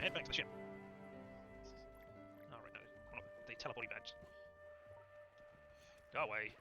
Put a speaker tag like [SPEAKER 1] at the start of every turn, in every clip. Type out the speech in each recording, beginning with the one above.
[SPEAKER 1] head back to the ship. Alright, no. I'm not the teleporting badge. Go away.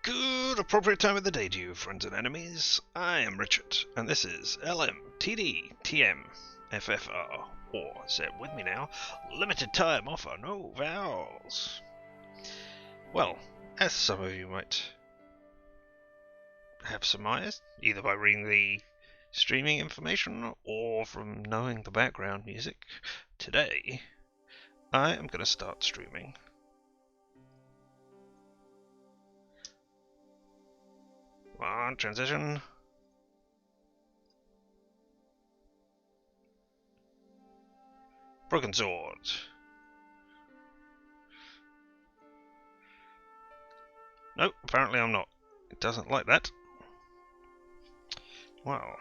[SPEAKER 1] Good appropriate time of the day to you, friends and enemies. I am Richard, and this is LMTDTM FFR, or say it with me now, limited time offer, no vowels. Well, as some of you might have surmised, either by reading the streaming information or from knowing the background music, today I am going to start streaming on transition. Broken Sword. Nope, apparently I'm not. It doesn't like that. Wow.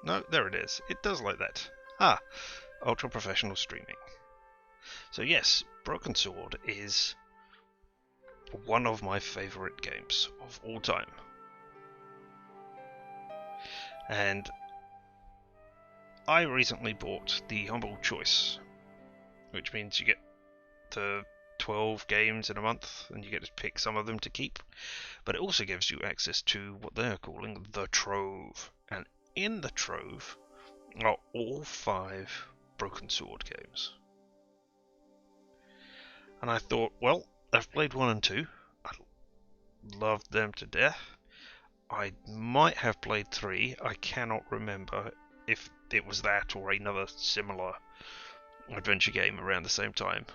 [SPEAKER 1] No, there it is. It does like that. Ah, ultra professional streaming. So yes, Broken Sword is one of my favourite games of all time. And I recently bought the Humble Choice, which means you get the 12 games in a month and you get to pick some of them to keep. But it also gives you access to what they're calling the Trove. And in the Trove are all 5 Broken Sword games. And I thought, well, I've played 1 and 2. I loved them to death. I might have played 3. I cannot remember if it was that or another similar adventure game around the same time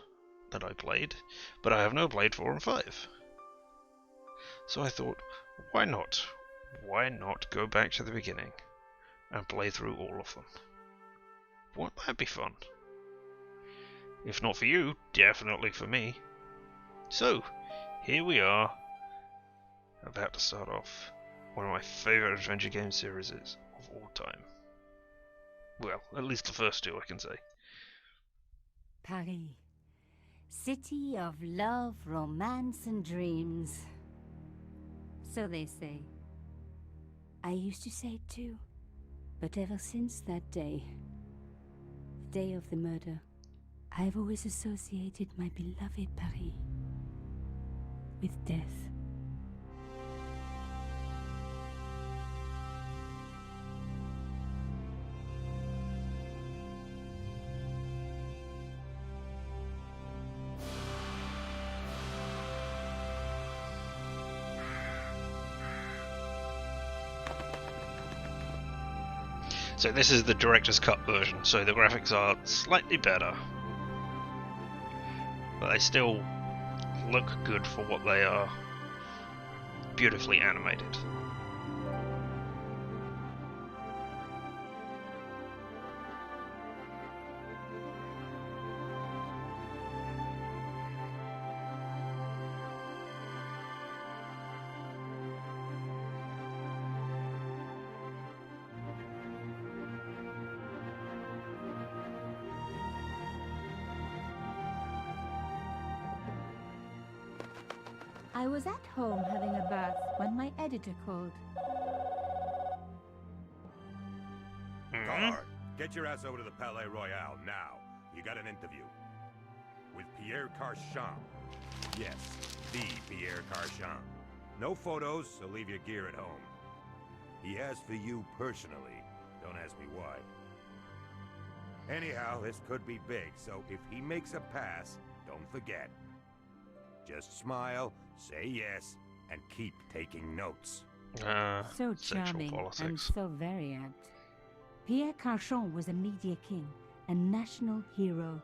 [SPEAKER 1] that I played. But I have now played 4 and 5. So I thought, why not? Why not go back to the beginning and play through all of them? Wouldn't that be fun? If not for you, definitely for me. So, here we are, about to start off one of my favourite adventure game series of all time. Well, at least the first 2 I can say.
[SPEAKER 2] Paris, city of love, romance, and dreams. So they say. I used to say it too, but ever since that day, the day of the murder, I've always associated my beloved Paris with death.
[SPEAKER 1] So this is the director's cut version, so the graphics are slightly better. But they still look good for what they are. Beautifully animated.
[SPEAKER 2] I was at home having a bath when my editor called.
[SPEAKER 3] Carhart, get your ass over to the Palais Royal now. You got an interview. With Pierre Carchon. Yes, the Pierre Carchon. No photos, so leave your gear at home. He asked for you personally. Don't ask me why. Anyhow, this could be big, so if he makes a pass, don't forget. Just smile, say yes, and keep taking notes.
[SPEAKER 2] So charming and so very apt. Pierre Carchon was a media king, a national hero,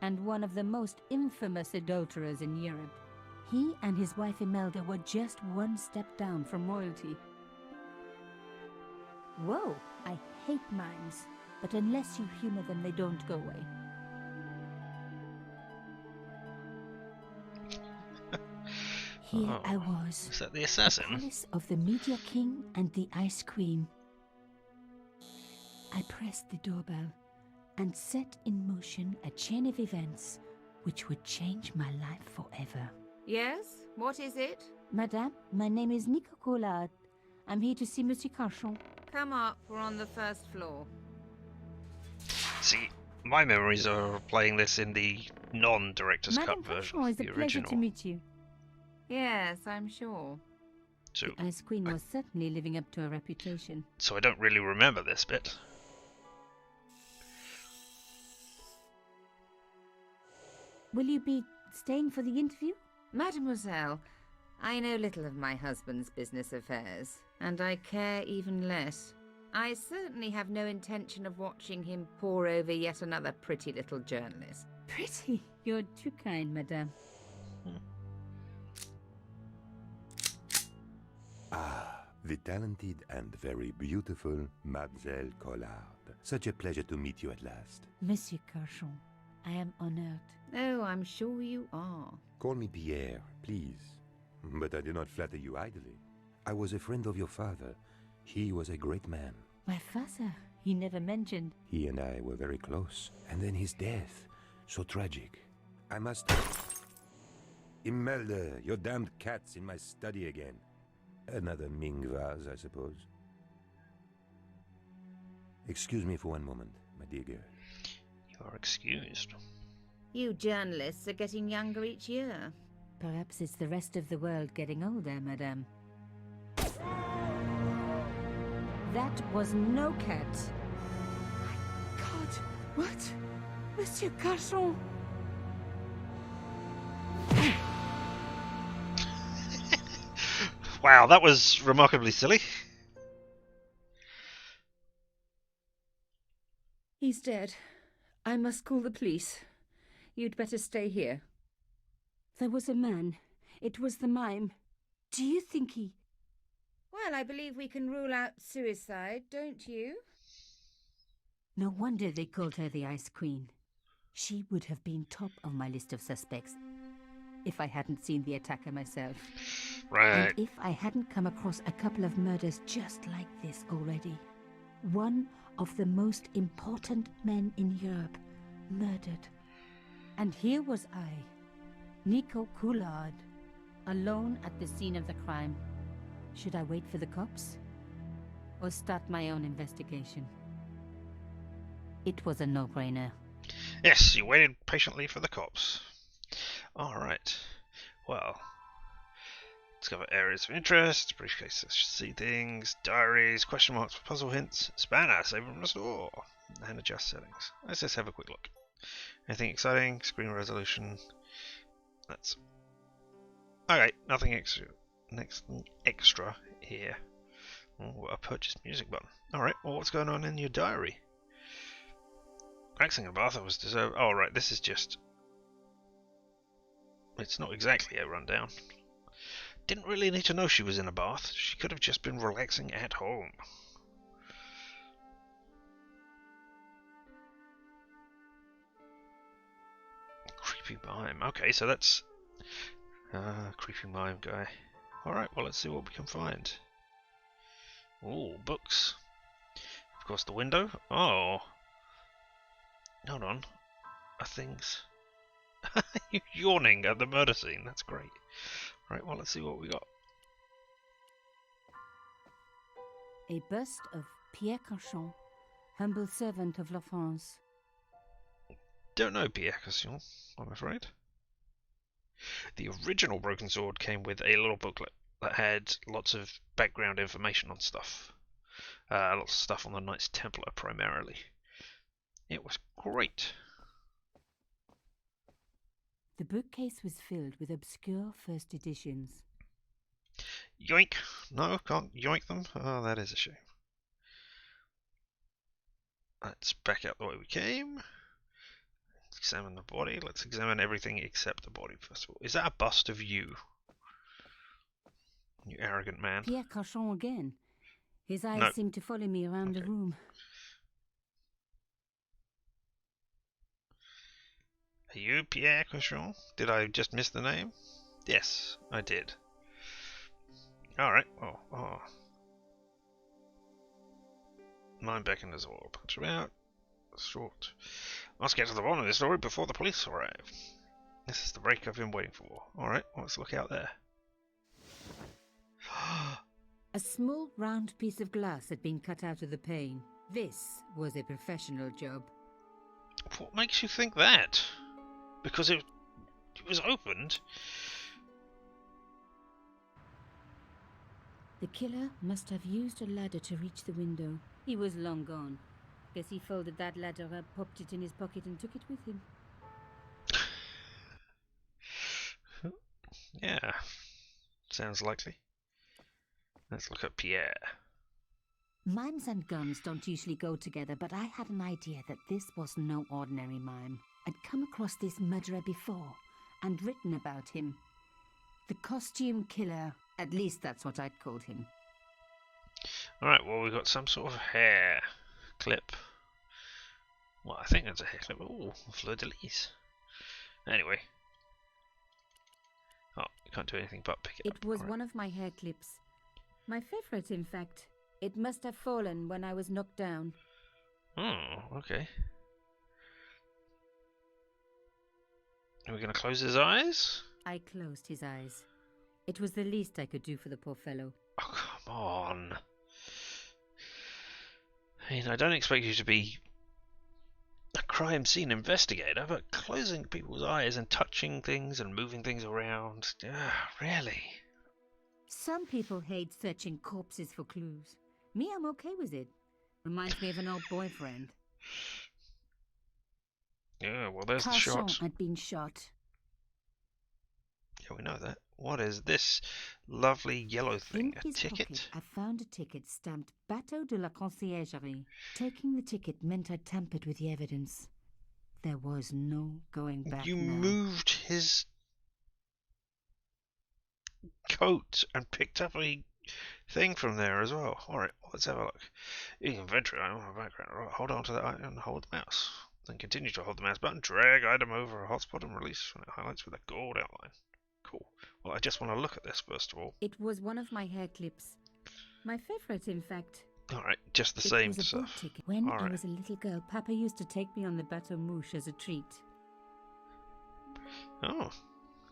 [SPEAKER 2] and one of the most infamous adulterers in Europe. He and his wife Imelda were just one step down from royalty. Whoa, I hate mimes, but unless you humor them, they don't go away. Here I was.
[SPEAKER 1] Is that the assassin?
[SPEAKER 2] The palace of the Media King and the Ice Queen. I pressed the doorbell and set in motion a chain of events which would change my life forever.
[SPEAKER 4] Yes? What is it?
[SPEAKER 2] Madame, my name is Nico Collard. I'm here to see Monsieur Carchon.
[SPEAKER 4] Come up, we're on the first floor.
[SPEAKER 1] See, my memories are playing this in the non-director's cut
[SPEAKER 2] Madame
[SPEAKER 1] version,
[SPEAKER 2] Carchon, it's a
[SPEAKER 1] the
[SPEAKER 2] pleasure
[SPEAKER 1] original.
[SPEAKER 2] to meet you.
[SPEAKER 4] Yes, I'm sure.
[SPEAKER 1] So,
[SPEAKER 2] The Ice Queen was certainly living up to her reputation.
[SPEAKER 1] so I don't really remember this bit.
[SPEAKER 2] Will you be staying for the interview?
[SPEAKER 4] Mademoiselle, I know little of my husband's business affairs, and I care even less. I certainly have no intention of watching him pore over yet another pretty little journalist.
[SPEAKER 2] Pretty. You're too kind, madame.
[SPEAKER 3] Ah, the talented and very beautiful Mademoiselle Collard. Such a pleasure to meet you at last.
[SPEAKER 2] Monsieur Carchon, I am honored.
[SPEAKER 4] Oh, I'm sure you are.
[SPEAKER 3] Call me Pierre, please. But I do not flatter you idly. I was a friend of your father. He was a great man.
[SPEAKER 2] My father, he never mentioned.
[SPEAKER 3] He and I were very close. And then his death. So tragic. I must... Imelda, your damned cat's in my study again. Another Ming vase, I suppose. Excuse me for one moment, my dear girl.
[SPEAKER 1] You are excused.
[SPEAKER 4] You journalists are getting younger each year.
[SPEAKER 2] Perhaps it's the rest of the world getting older, madame. That was no cat. My God, what? Monsieur Carchon!
[SPEAKER 1] Wow, that was remarkably silly.
[SPEAKER 4] He's dead. I must call the police. You'd better stay here.
[SPEAKER 2] There was a man. It was the mime. Do you think he...
[SPEAKER 4] Well, I believe we can rule out suicide, don't you?
[SPEAKER 2] No wonder they called her the Ice Queen. She would have been top of my list of suspects if I hadn't seen the attacker myself.
[SPEAKER 1] Right.
[SPEAKER 2] And if I hadn't come across a couple of murders just like this already. One of the most important men in Europe murdered. And here was I, Nico Collard, alone at the scene of the crime. Should I wait for the cops? Or start my own investigation? It was a no-brainer.
[SPEAKER 1] Yes, you waited patiently for the cops. Alright. Well, discover areas of interest, briefcase to see things, diaries, question marks for puzzle hints, spanner, save and restore, and adjust settings. Let's just have a quick look. Anything exciting? Screen resolution. That's... Okay, nothing extra here. Oh, a purchase music button. Alright, well what's going on in your diary? Relaxing in a bath, I was deserved. Oh right, this is just... It's not exactly a rundown. Didn't really need to know she was in a bath. She could have just been relaxing at home. Creepy mime. Okay, so that's... creepy mime guy. Alright, well let's see what we can find. Ooh, books. Of course the window. Oh. Hold on. Are things... You're yawning at the murder scene. That's great. Right, well, let's see what we got.
[SPEAKER 2] A bust of Pierre Cauchon, humble servant of La France.
[SPEAKER 1] Don't know Pierre Cauchon, I'm afraid. The original Broken Sword came with a little booklet that had lots of background information on stuff. Lots of stuff on the Knights Templar primarily. It was great.
[SPEAKER 2] The bookcase was filled with obscure first editions.
[SPEAKER 1] Yoink! No, can't yoink them. Oh, that is a shame. Let's back out the way we came. Examine the body. Let's examine everything except the body first of all. Is that a bust of you? You arrogant man.
[SPEAKER 2] Pierre Cauchon again. His eyes
[SPEAKER 1] No.
[SPEAKER 2] seemed to follow me around the room.
[SPEAKER 1] Are you Pierre Cauchon? Did I just miss the name? Yes, I did. Alright, oh. Mind beckoned as well. Punch him out. Short. Must get to the bottom of this story before the police arrive. This is the break I've been waiting for. Alright, well, let's look out there.
[SPEAKER 2] A small round piece of glass had been cut out of the pane. This was a professional job.
[SPEAKER 1] What makes you think that? Because it was opened.
[SPEAKER 2] The killer must have used a ladder to reach the window. He was long gone. Guess he folded that ladder up, popped it in his pocket and took it with him.
[SPEAKER 1] Yeah, sounds likely. Let's look at Pierre.
[SPEAKER 2] Mimes and guns don't usually go together, but I had an idea that this was no ordinary mime. I'd come across this murderer before and written about him. The costume killer, at least that's what I'd called him.
[SPEAKER 1] Alright, well, we've got some sort of hair clip. Well, I think that's a hair clip. Ooh, fleur-de-lis. Anyway. Oh, you can't do anything but pick it up.
[SPEAKER 2] It was
[SPEAKER 1] Right.
[SPEAKER 2] one of my hair clips. My favorite, in fact. It must have fallen when I was knocked down.
[SPEAKER 1] Oh, okay. Are we going to close his eyes?
[SPEAKER 2] I closed his eyes. It was the least I could do for the poor fellow.
[SPEAKER 1] Oh, come on. I mean, I don't expect you to be a crime scene investigator, but closing people's eyes and touching things and moving things around, really?
[SPEAKER 2] Some people hate searching corpses for clues. Me, I'm okay with it. Reminds me of an old boyfriend.
[SPEAKER 1] Yeah, well, there's the
[SPEAKER 2] Cauchon
[SPEAKER 1] shot.
[SPEAKER 2] had been shot.
[SPEAKER 1] Yeah, we know that. What is this lovely yellow thing?
[SPEAKER 2] In
[SPEAKER 1] A
[SPEAKER 2] his
[SPEAKER 1] ticket?
[SPEAKER 2] pocket, I found a ticket stamped Bateau de la Conciergerie. Taking the ticket meant I tampered with the evidence. There was no going back
[SPEAKER 1] You
[SPEAKER 2] now.
[SPEAKER 1] moved his coat and picked up a thing from there as well. Alright, let's have a look. Inventory item on the background. Right, hold on to that item and hold the mouse. Then continue to hold the mouse button, drag item over a hotspot and release when it highlights with a gold outline. Cool. Well, I just want to look at this first of all.
[SPEAKER 2] It was one of my hair clips. My favorite, in fact.
[SPEAKER 1] Alright, just the
[SPEAKER 2] It
[SPEAKER 1] same
[SPEAKER 2] was a boat
[SPEAKER 1] stuff.
[SPEAKER 2] ticket. When I
[SPEAKER 1] Alright.
[SPEAKER 2] was a little girl, Papa used to take me on the Bateau Mouche as a treat.
[SPEAKER 1] Oh,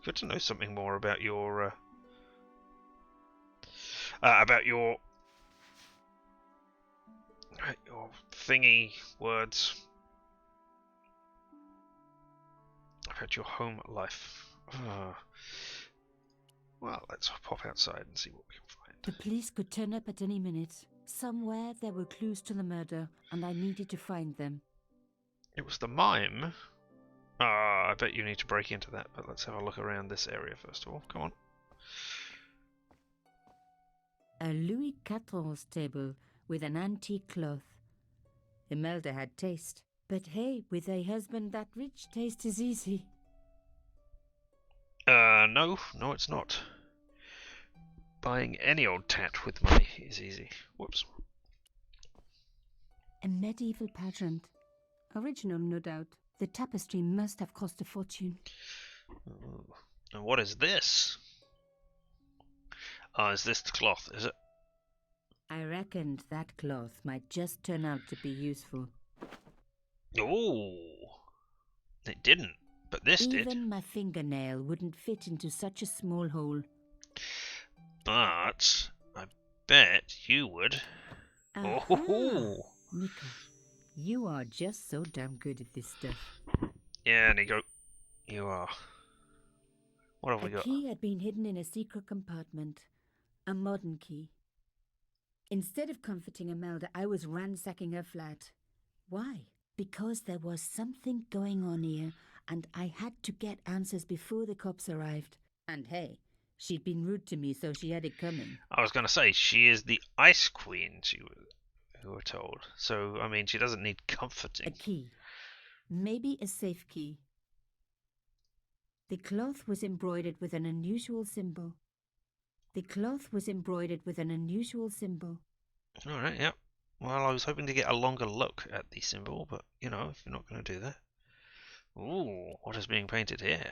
[SPEAKER 1] good to know something more about your thingy words, about your home life. Well, let's pop outside and see what we can find.
[SPEAKER 2] The police could turn up at any minute. Somewhere there were clues to the murder, and I needed to find them.
[SPEAKER 1] It was the mime. I bet you need to break into that, but let's have a look around this area first of all. Come on.
[SPEAKER 2] A Louis XIV table with an antique cloth. Imelda had taste. But hey, with a husband that rich, taste is easy.
[SPEAKER 1] No, it's not. Buying any old tat with money is easy. Whoops.
[SPEAKER 2] A medieval pageant. Original, no doubt. The tapestry must have cost a fortune.
[SPEAKER 1] Ooh. And what is this? Is this the cloth, is it?
[SPEAKER 2] I reckoned that cloth might just turn out to be useful.
[SPEAKER 1] Oh, it didn't, but this did.
[SPEAKER 2] Even my fingernail wouldn't fit into such a small hole.
[SPEAKER 1] but I bet you would. Oh,
[SPEAKER 2] Nico, you are just so damn good at this stuff.
[SPEAKER 1] yeah, Nico, you are. What have
[SPEAKER 2] A
[SPEAKER 1] we got?
[SPEAKER 2] key had been hidden in a secret compartment. A modern key. Instead of comforting Imelda, I was ransacking her flat. Why? Because there was something going on here, and I had to get answers before the cops arrived. And hey, she'd been rude to me, so she had it coming.
[SPEAKER 1] I was going to say, she is the Ice Queen, who were told. So, I mean, she doesn't need
[SPEAKER 2] A
[SPEAKER 1] comforting.
[SPEAKER 2] key. Maybe a safe key. The cloth was embroidered with an unusual symbol. The cloth was embroidered with an unusual symbol.
[SPEAKER 1] Alright, yep. Well, I was hoping to get a longer look at the symbol, but, you know, if you're not going to do that. Ooh, what is being painted here?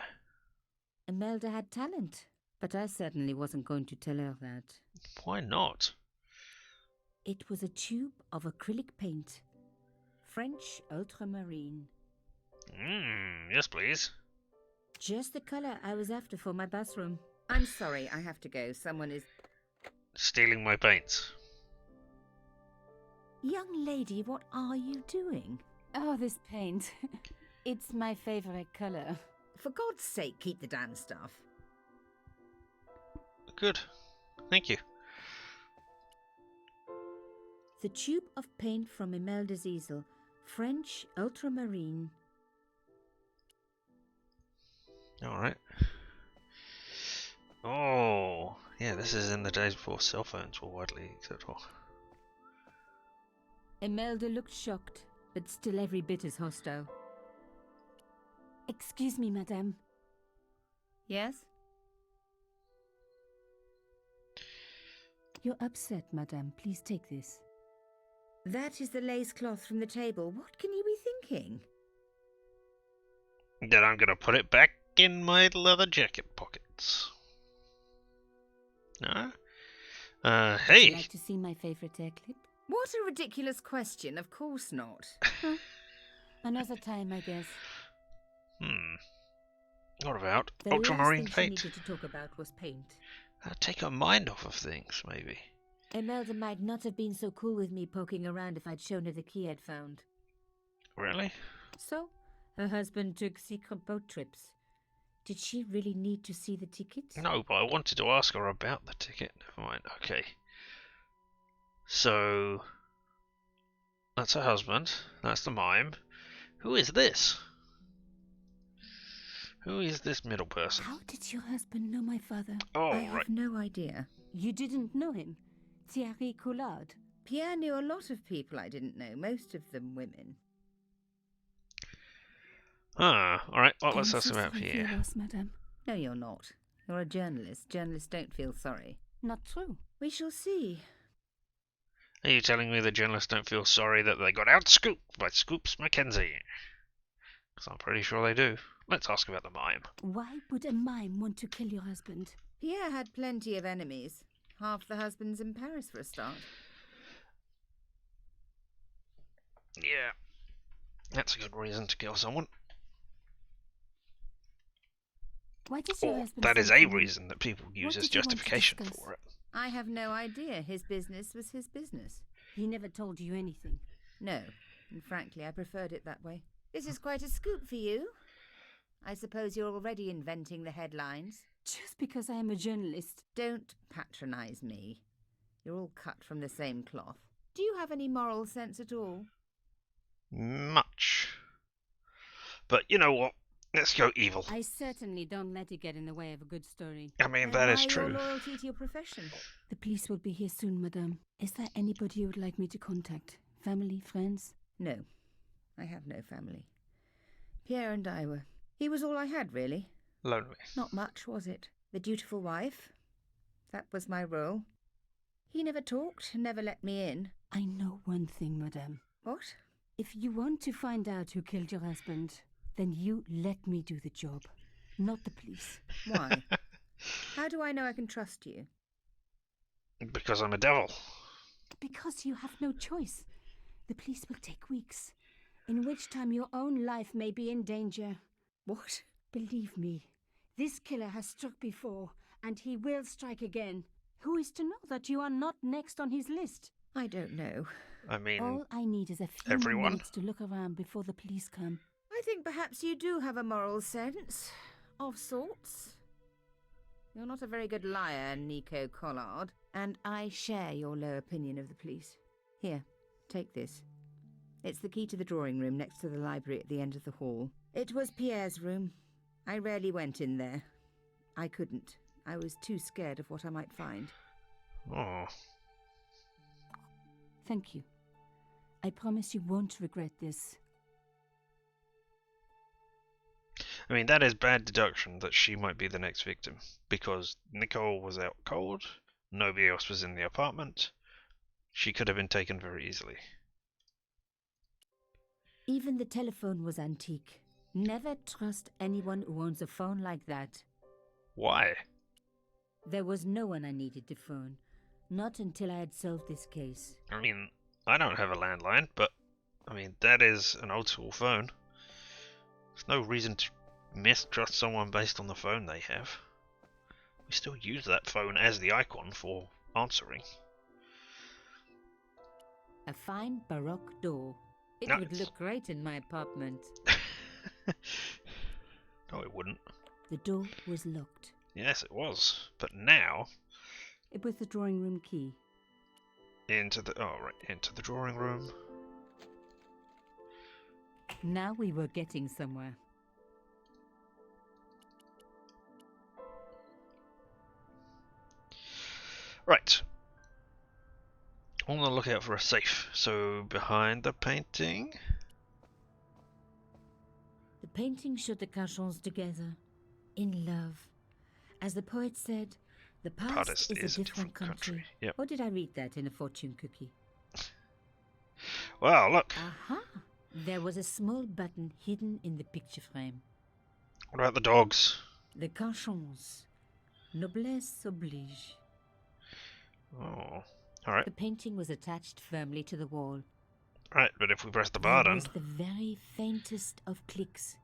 [SPEAKER 2] Imelda had talent, but I certainly wasn't going to tell her that.
[SPEAKER 1] Why not?
[SPEAKER 2] It was a tube of acrylic paint. French ultramarine.
[SPEAKER 1] Yes, please.
[SPEAKER 2] Just the colour I was after for my bathroom.
[SPEAKER 4] I'm sorry, I have to go. Someone is...
[SPEAKER 1] Stealing my paints.
[SPEAKER 2] Young lady, what are you doing? Oh, this paint. It's my favourite colour.
[SPEAKER 4] For God's sake, keep the damn stuff.
[SPEAKER 1] Good. Thank you.
[SPEAKER 2] The tube of paint from Imelda's easel. French ultramarine.
[SPEAKER 1] Alright. Oh, yeah, this is in the days before cell phones were widely acceptable.
[SPEAKER 2] Imelda looked shocked, but still every bit as hostile. Excuse me, madame.
[SPEAKER 4] Yes?
[SPEAKER 2] You're upset, madame. Please take this.
[SPEAKER 4] That is the lace cloth from the table. What can you be thinking?
[SPEAKER 1] Then I'm gonna put it back in my leather jacket pockets. No?
[SPEAKER 2] Would
[SPEAKER 1] Hey!
[SPEAKER 2] you like to see my favourite hair clip?
[SPEAKER 4] What a ridiculous question. Of course not.
[SPEAKER 2] Another time, I guess.
[SPEAKER 1] What about
[SPEAKER 2] The
[SPEAKER 1] ultramarine
[SPEAKER 2] last thing
[SPEAKER 1] paint?
[SPEAKER 2] she needed to talk about was paint.
[SPEAKER 1] Take her mind off of things, maybe.
[SPEAKER 2] Imelda might not have been so cool with me poking around if I'd shown her the key I'd found.
[SPEAKER 1] Really?
[SPEAKER 2] So, her husband took secret boat trips. Did she really need to see the tickets?
[SPEAKER 1] No, but I wanted to ask her about the ticket. Never mind. Okay. So, that's her husband. That's the mime. Who is this? Who is this middle person?
[SPEAKER 2] How did your husband know my father?
[SPEAKER 1] Oh,
[SPEAKER 4] I
[SPEAKER 1] right.
[SPEAKER 4] have no idea.
[SPEAKER 2] You didn't know him? Thierry Collard.
[SPEAKER 4] Pierre knew a lot of people I didn't know, most of them women.
[SPEAKER 1] Ah, alright. Well, let's
[SPEAKER 2] I'm
[SPEAKER 1] ask
[SPEAKER 2] so
[SPEAKER 1] about
[SPEAKER 2] sorry for
[SPEAKER 1] Pierre.
[SPEAKER 2] your loss, madame.
[SPEAKER 4] No, you're not. You're a journalist. Journalists don't feel sorry.
[SPEAKER 2] Not true.
[SPEAKER 4] We shall see.
[SPEAKER 1] Are you telling me the journalists don't feel sorry that they got outscooped by Scoops Mackenzie? Because I'm pretty sure they do. Let's ask about the mime.
[SPEAKER 2] Why would a mime want to kill your husband?
[SPEAKER 4] Pierre had plenty of enemies. Half the husbands in Paris for a start.
[SPEAKER 1] Yeah. That's a good reason to kill someone.
[SPEAKER 2] Why did your
[SPEAKER 1] Or
[SPEAKER 2] husband
[SPEAKER 1] that is
[SPEAKER 2] send
[SPEAKER 1] a
[SPEAKER 2] for me?
[SPEAKER 1] reason that people use
[SPEAKER 2] What
[SPEAKER 1] as
[SPEAKER 2] did you want to
[SPEAKER 1] justification
[SPEAKER 2] discuss?
[SPEAKER 1] for it.
[SPEAKER 4] I have no idea. His business was his business.
[SPEAKER 2] He never told you anything.
[SPEAKER 4] No, and frankly, I preferred it that way. This is quite a scoop for you. I suppose you're already inventing the headlines.
[SPEAKER 2] Just because I am a journalist.
[SPEAKER 4] Don't patronize me. You're all cut from the same cloth. Do you have any moral sense at all?
[SPEAKER 1] Much. But you know what? Let's go evil.
[SPEAKER 2] I certainly don't let it get in the way of a good story.
[SPEAKER 1] I mean,
[SPEAKER 4] And
[SPEAKER 1] that is
[SPEAKER 4] why
[SPEAKER 1] true.
[SPEAKER 4] your loyalty to your profession?
[SPEAKER 2] The police will be here soon, madame. Is there anybody you would like me to contact? Family, friends?
[SPEAKER 4] No, I have no family. Pierre and I were... He was all I had, really.
[SPEAKER 1] Lonely.
[SPEAKER 4] Not much, was it? The dutiful wife. That was my role. He never talked, never let me in.
[SPEAKER 2] I know one thing, madame.
[SPEAKER 4] What?
[SPEAKER 2] If you want to find out who killed your husband, then you let me do the job, not the police.
[SPEAKER 4] Why? How do I know I can trust you?
[SPEAKER 1] Because I'm a devil.
[SPEAKER 2] Because you have no choice. The police will take weeks, in which time your own life may be in danger.
[SPEAKER 4] What?
[SPEAKER 2] Believe me, this killer has struck before, and he will strike again. Who is to know that you are not next on his list?
[SPEAKER 4] I don't know.
[SPEAKER 1] I mean,
[SPEAKER 2] All I need is a few more
[SPEAKER 1] everyone.
[SPEAKER 2] minutes to look around before the police come.
[SPEAKER 4] I think perhaps you do have a moral sense. Of sorts. You're not a very good liar, Nico Collard. And I share your low opinion of the police. Here, take this. It's the key to the drawing room next to the library at the end of the hall. It was Pierre's room. I rarely went in there. I couldn't. I was too scared of what I might find.
[SPEAKER 1] Oh.
[SPEAKER 2] Thank you. I promise you won't regret this.
[SPEAKER 1] I mean, that is bad deduction that she might be the next victim, because Nicole was out cold, nobody else was in the apartment. She could have been taken very easily.
[SPEAKER 2] Even the telephone was antique. Never trust anyone who owns a phone like that.
[SPEAKER 1] Why?
[SPEAKER 2] There was no one I needed to phone. Not until I had solved this case.
[SPEAKER 1] I mean, I don't have a landline, but, I mean, that is an old school phone. There's no reason to mistrust someone based on the phone they have. We still use that phone as the icon for answering.
[SPEAKER 2] A fine Baroque door. It
[SPEAKER 1] No,
[SPEAKER 2] would
[SPEAKER 1] it's-
[SPEAKER 2] look great in my apartment.
[SPEAKER 1] No, it wouldn't.
[SPEAKER 2] The door was locked.
[SPEAKER 1] Yes, it was. But now,
[SPEAKER 2] It was the drawing room key.
[SPEAKER 1] into the drawing room.
[SPEAKER 2] Now we were getting somewhere.
[SPEAKER 1] Right. On the lookout for a safe. So behind the painting.
[SPEAKER 2] The painting showed the Cachons together, in love. As the poet said, the past is a different country.
[SPEAKER 1] Yep.
[SPEAKER 2] Or did I read that in a fortune cookie?
[SPEAKER 1] Well, look.
[SPEAKER 2] Aha! There was a small button hidden in the picture frame.
[SPEAKER 1] What about the dogs?
[SPEAKER 2] The Cachons. Noblesse oblige.
[SPEAKER 1] Oh. Alright.
[SPEAKER 2] The painting was attached firmly to the wall.
[SPEAKER 1] Right, but if we press the
[SPEAKER 2] There
[SPEAKER 1] button.
[SPEAKER 2] was the very faintest of clicks.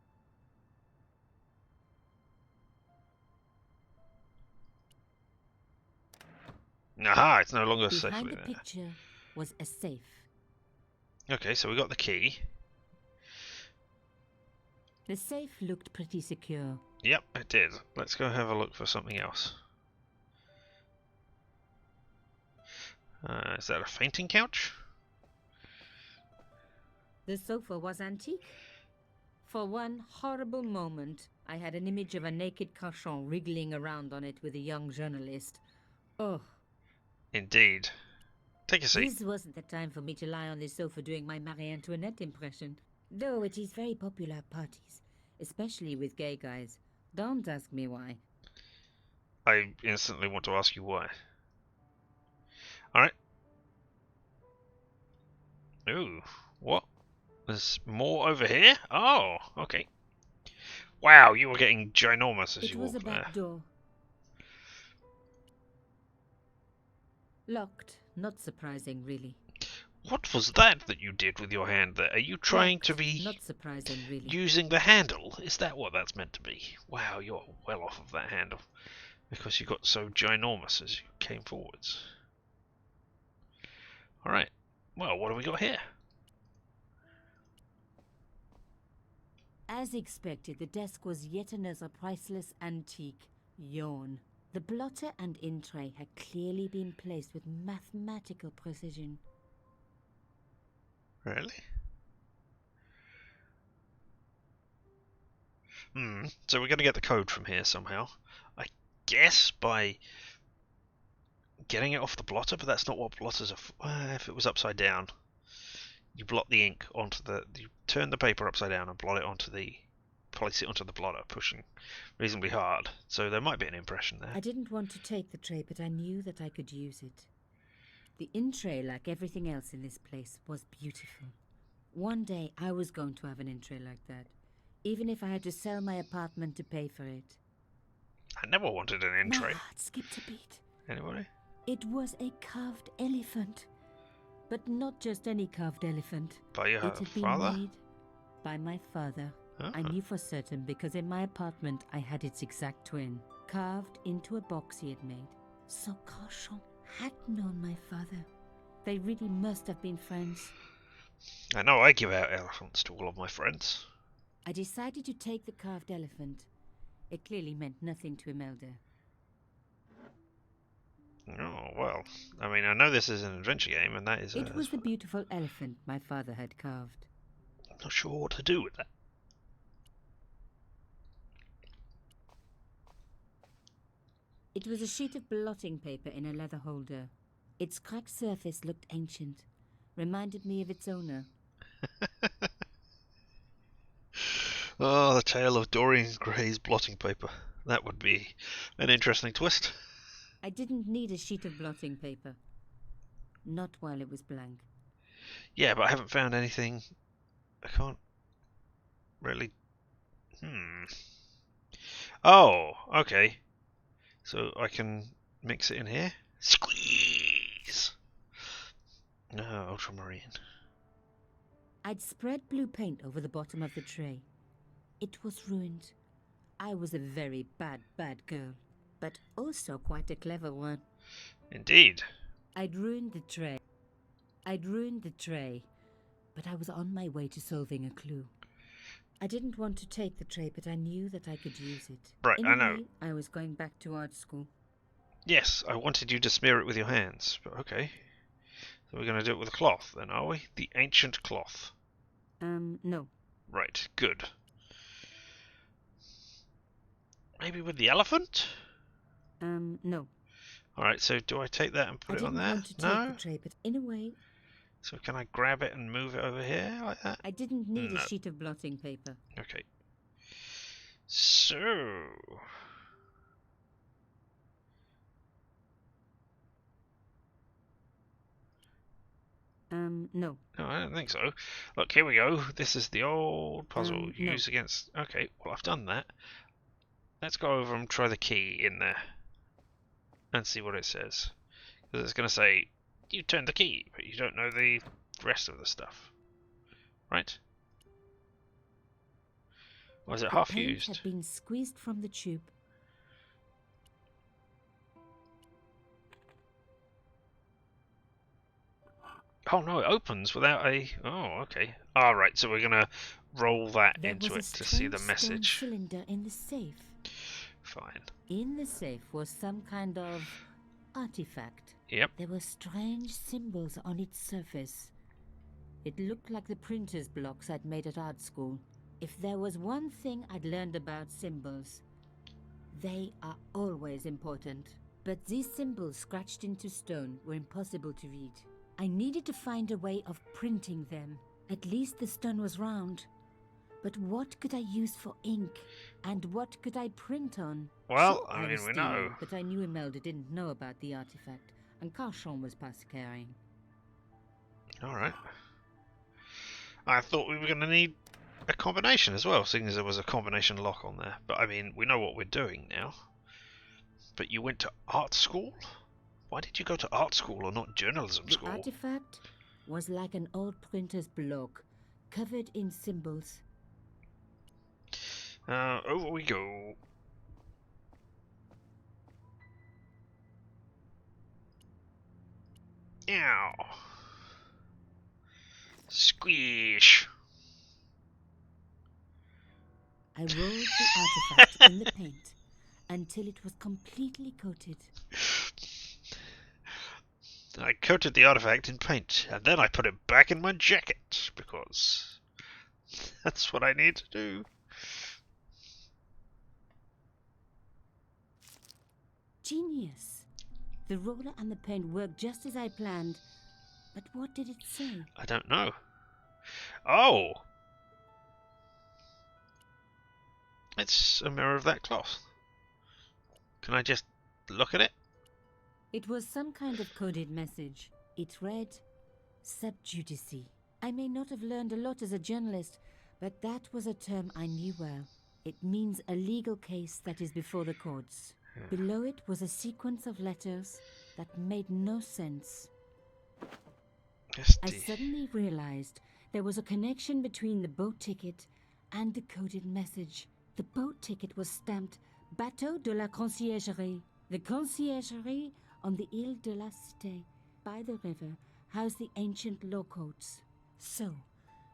[SPEAKER 1] Aha, it's no longer
[SPEAKER 2] Behind
[SPEAKER 1] safely
[SPEAKER 2] the
[SPEAKER 1] there.
[SPEAKER 2] picture was a safe.
[SPEAKER 1] Okay, so we got the key.
[SPEAKER 2] The safe looked pretty secure.
[SPEAKER 1] Yep, it did. Let's go have a look for something else. Is that a fainting couch?
[SPEAKER 2] The sofa was antique. For one horrible moment, I had an image of a naked Cachon wriggling around on it with a young journalist. Oh,
[SPEAKER 1] Indeed. Take a seat.
[SPEAKER 2] this wasn't the time for me to lie on the sofa doing my Marie Antoinette impression. Though it is very popular at parties, especially with gay guys. Don't ask me why.
[SPEAKER 1] I instantly want to ask you why. Alright. Ooh, what? There's more over here? Oh, okay. Wow, you were getting ginormous as
[SPEAKER 2] It
[SPEAKER 1] you
[SPEAKER 2] was a
[SPEAKER 1] walked there.
[SPEAKER 2] back door. Locked. Not surprising, really.
[SPEAKER 1] What was that you did with your hand there? Are you trying to
[SPEAKER 2] Locked.
[SPEAKER 1] be
[SPEAKER 2] Not surprising, really.
[SPEAKER 1] using the handle? Is that what that's meant to be? Wow, you're well off of that handle. Because you got so ginormous as you came forwards. Alright. Well, what do we got here?
[SPEAKER 2] As expected, the desk was yet another priceless antique. Yawn. The blotter and in tray had clearly been placed with mathematical precision.
[SPEAKER 1] Really? So we're going to get the code from here somehow. I guess by getting it off the blotter, but that's not what blotters are. If it was upside down, you blot the ink onto the. You turn the paper upside down and blot it onto the. Place it onto the blotter, pushing reasonably hard. So there might be an impression there.
[SPEAKER 2] I didn't want to take the tray, but I knew that I could use it. The in tray, like everything else in this place, was beautiful. One day I was going to have an in tray like that, even if I had to sell my apartment to pay for it.
[SPEAKER 1] I never wanted an in
[SPEAKER 2] My
[SPEAKER 1] tray.
[SPEAKER 2] heart skipped a beat.
[SPEAKER 1] Anybody?
[SPEAKER 2] It was a carved elephant. But not just any carved elephant.
[SPEAKER 1] By your
[SPEAKER 2] It had been
[SPEAKER 1] father?
[SPEAKER 2] made by my father. I knew for certain because in my apartment I had its exact twin, carved into a box he had made. So Carchon had known my father. They really must have been friends.
[SPEAKER 1] I know I give out elephants to all of my friends.
[SPEAKER 2] I decided to take the carved elephant. It clearly meant nothing to Imelda.
[SPEAKER 1] Oh, well. I mean, I know this is an adventure game, and that is
[SPEAKER 2] It was the beautiful elephant my father had carved.
[SPEAKER 1] I'm not sure what to do with that.
[SPEAKER 2] It was a sheet of blotting paper in a leather holder. Its cracked surface looked ancient, reminded me of its owner.
[SPEAKER 1] Oh, the tale of Dorian Gray's blotting paper. That would be an interesting twist.
[SPEAKER 2] I didn't need a sheet of blotting paper. Not while it was blank.
[SPEAKER 1] Yeah, but I haven't found anything. I can't really. Oh, okay. So I can mix it in here. Squeeze! No, ultramarine.
[SPEAKER 2] I'd spread blue paint over the bottom of the tray. It was ruined. I was a very bad girl, but also quite a clever one.
[SPEAKER 1] Indeed.
[SPEAKER 2] I'd ruined the tray, but I was on my way to solving a clue. I didn't want to take the tray, but I knew that I could use it.
[SPEAKER 1] Right, I know.
[SPEAKER 2] Anyway, I was going back to art school.
[SPEAKER 1] Yes, I wanted you to smear it with your hands, but okay. So we're going to do it with a cloth then, are we? The ancient cloth.
[SPEAKER 2] No.
[SPEAKER 1] Right, good. Maybe with the elephant?
[SPEAKER 2] No.
[SPEAKER 1] Alright, so do I take that and put it on there?
[SPEAKER 2] I didn't want to take the tray, but in a way...
[SPEAKER 1] So can I grab it and move it over here like that?
[SPEAKER 2] I didn't need
[SPEAKER 1] No.
[SPEAKER 2] a sheet of blotting paper.
[SPEAKER 1] Okay. So...
[SPEAKER 2] No.
[SPEAKER 1] No, I don't think so. Look, here we go. This is the old puzzle.
[SPEAKER 2] No.
[SPEAKER 1] Use against... Okay, well, I've done that. Let's go over and try the key in there. And see what it says. Because it's going to say, you turned the key, but you don't know the rest of the stuff. Right? Or is it half
[SPEAKER 2] paint
[SPEAKER 1] used?
[SPEAKER 2] had been squeezed from the tube.
[SPEAKER 1] Oh no, it opens without a... Oh, okay. Alright, so we're going to roll that into it to see the message.
[SPEAKER 2] Stone cylinder in the safe.
[SPEAKER 1] Fine.
[SPEAKER 2] In the safe was some kind of artifact.
[SPEAKER 1] Yep.
[SPEAKER 2] There were strange symbols on its surface. It looked like the printer's blocks I'd made at art school. If there was one thing I'd learned about symbols, they are always important. But these symbols scratched into stone were impossible to read. I needed to find a way of printing them. At least the stone was round. But what could I use for ink? And what could I print on?
[SPEAKER 1] Well,
[SPEAKER 2] Sure,
[SPEAKER 1] I mean,
[SPEAKER 2] was
[SPEAKER 1] we
[SPEAKER 2] stealing,
[SPEAKER 1] know.
[SPEAKER 2] But I knew Imelda didn't know about the artifact, and Carchon was past carrying.
[SPEAKER 1] Alright. I thought we were going to need a combination as well, seeing as there was a combination lock on there. But I mean, we know what we're doing now. But you went to art school? Why did you go to art school or not journalism school?
[SPEAKER 2] The artifact was like an old printer's block, covered in symbols.
[SPEAKER 1] Over we go. Ow. Squish.
[SPEAKER 2] I rolled the artifact in the paint until it was completely coated.
[SPEAKER 1] I coated the artifact in paint, and then I put it back in my jacket, because that's what I need to do.
[SPEAKER 2] Genius! The roller and the paint worked just as I planned. But what did it say?
[SPEAKER 1] I don't know. Oh! It's a mirror of that cloth. Can I just look at it?
[SPEAKER 2] It was some kind of coded message. It read, sub judice. I may not have learned a lot as a journalist, but that was a term I knew well. It means a legal case that is before the courts. Below it was a sequence of letters that made no sense. I suddenly realized there was a connection between the boat ticket and the coded message. The boat ticket was stamped Bateau de la Conciergerie. The conciergerie on the Ile de la Cité, by the river, housed the ancient law courts. So,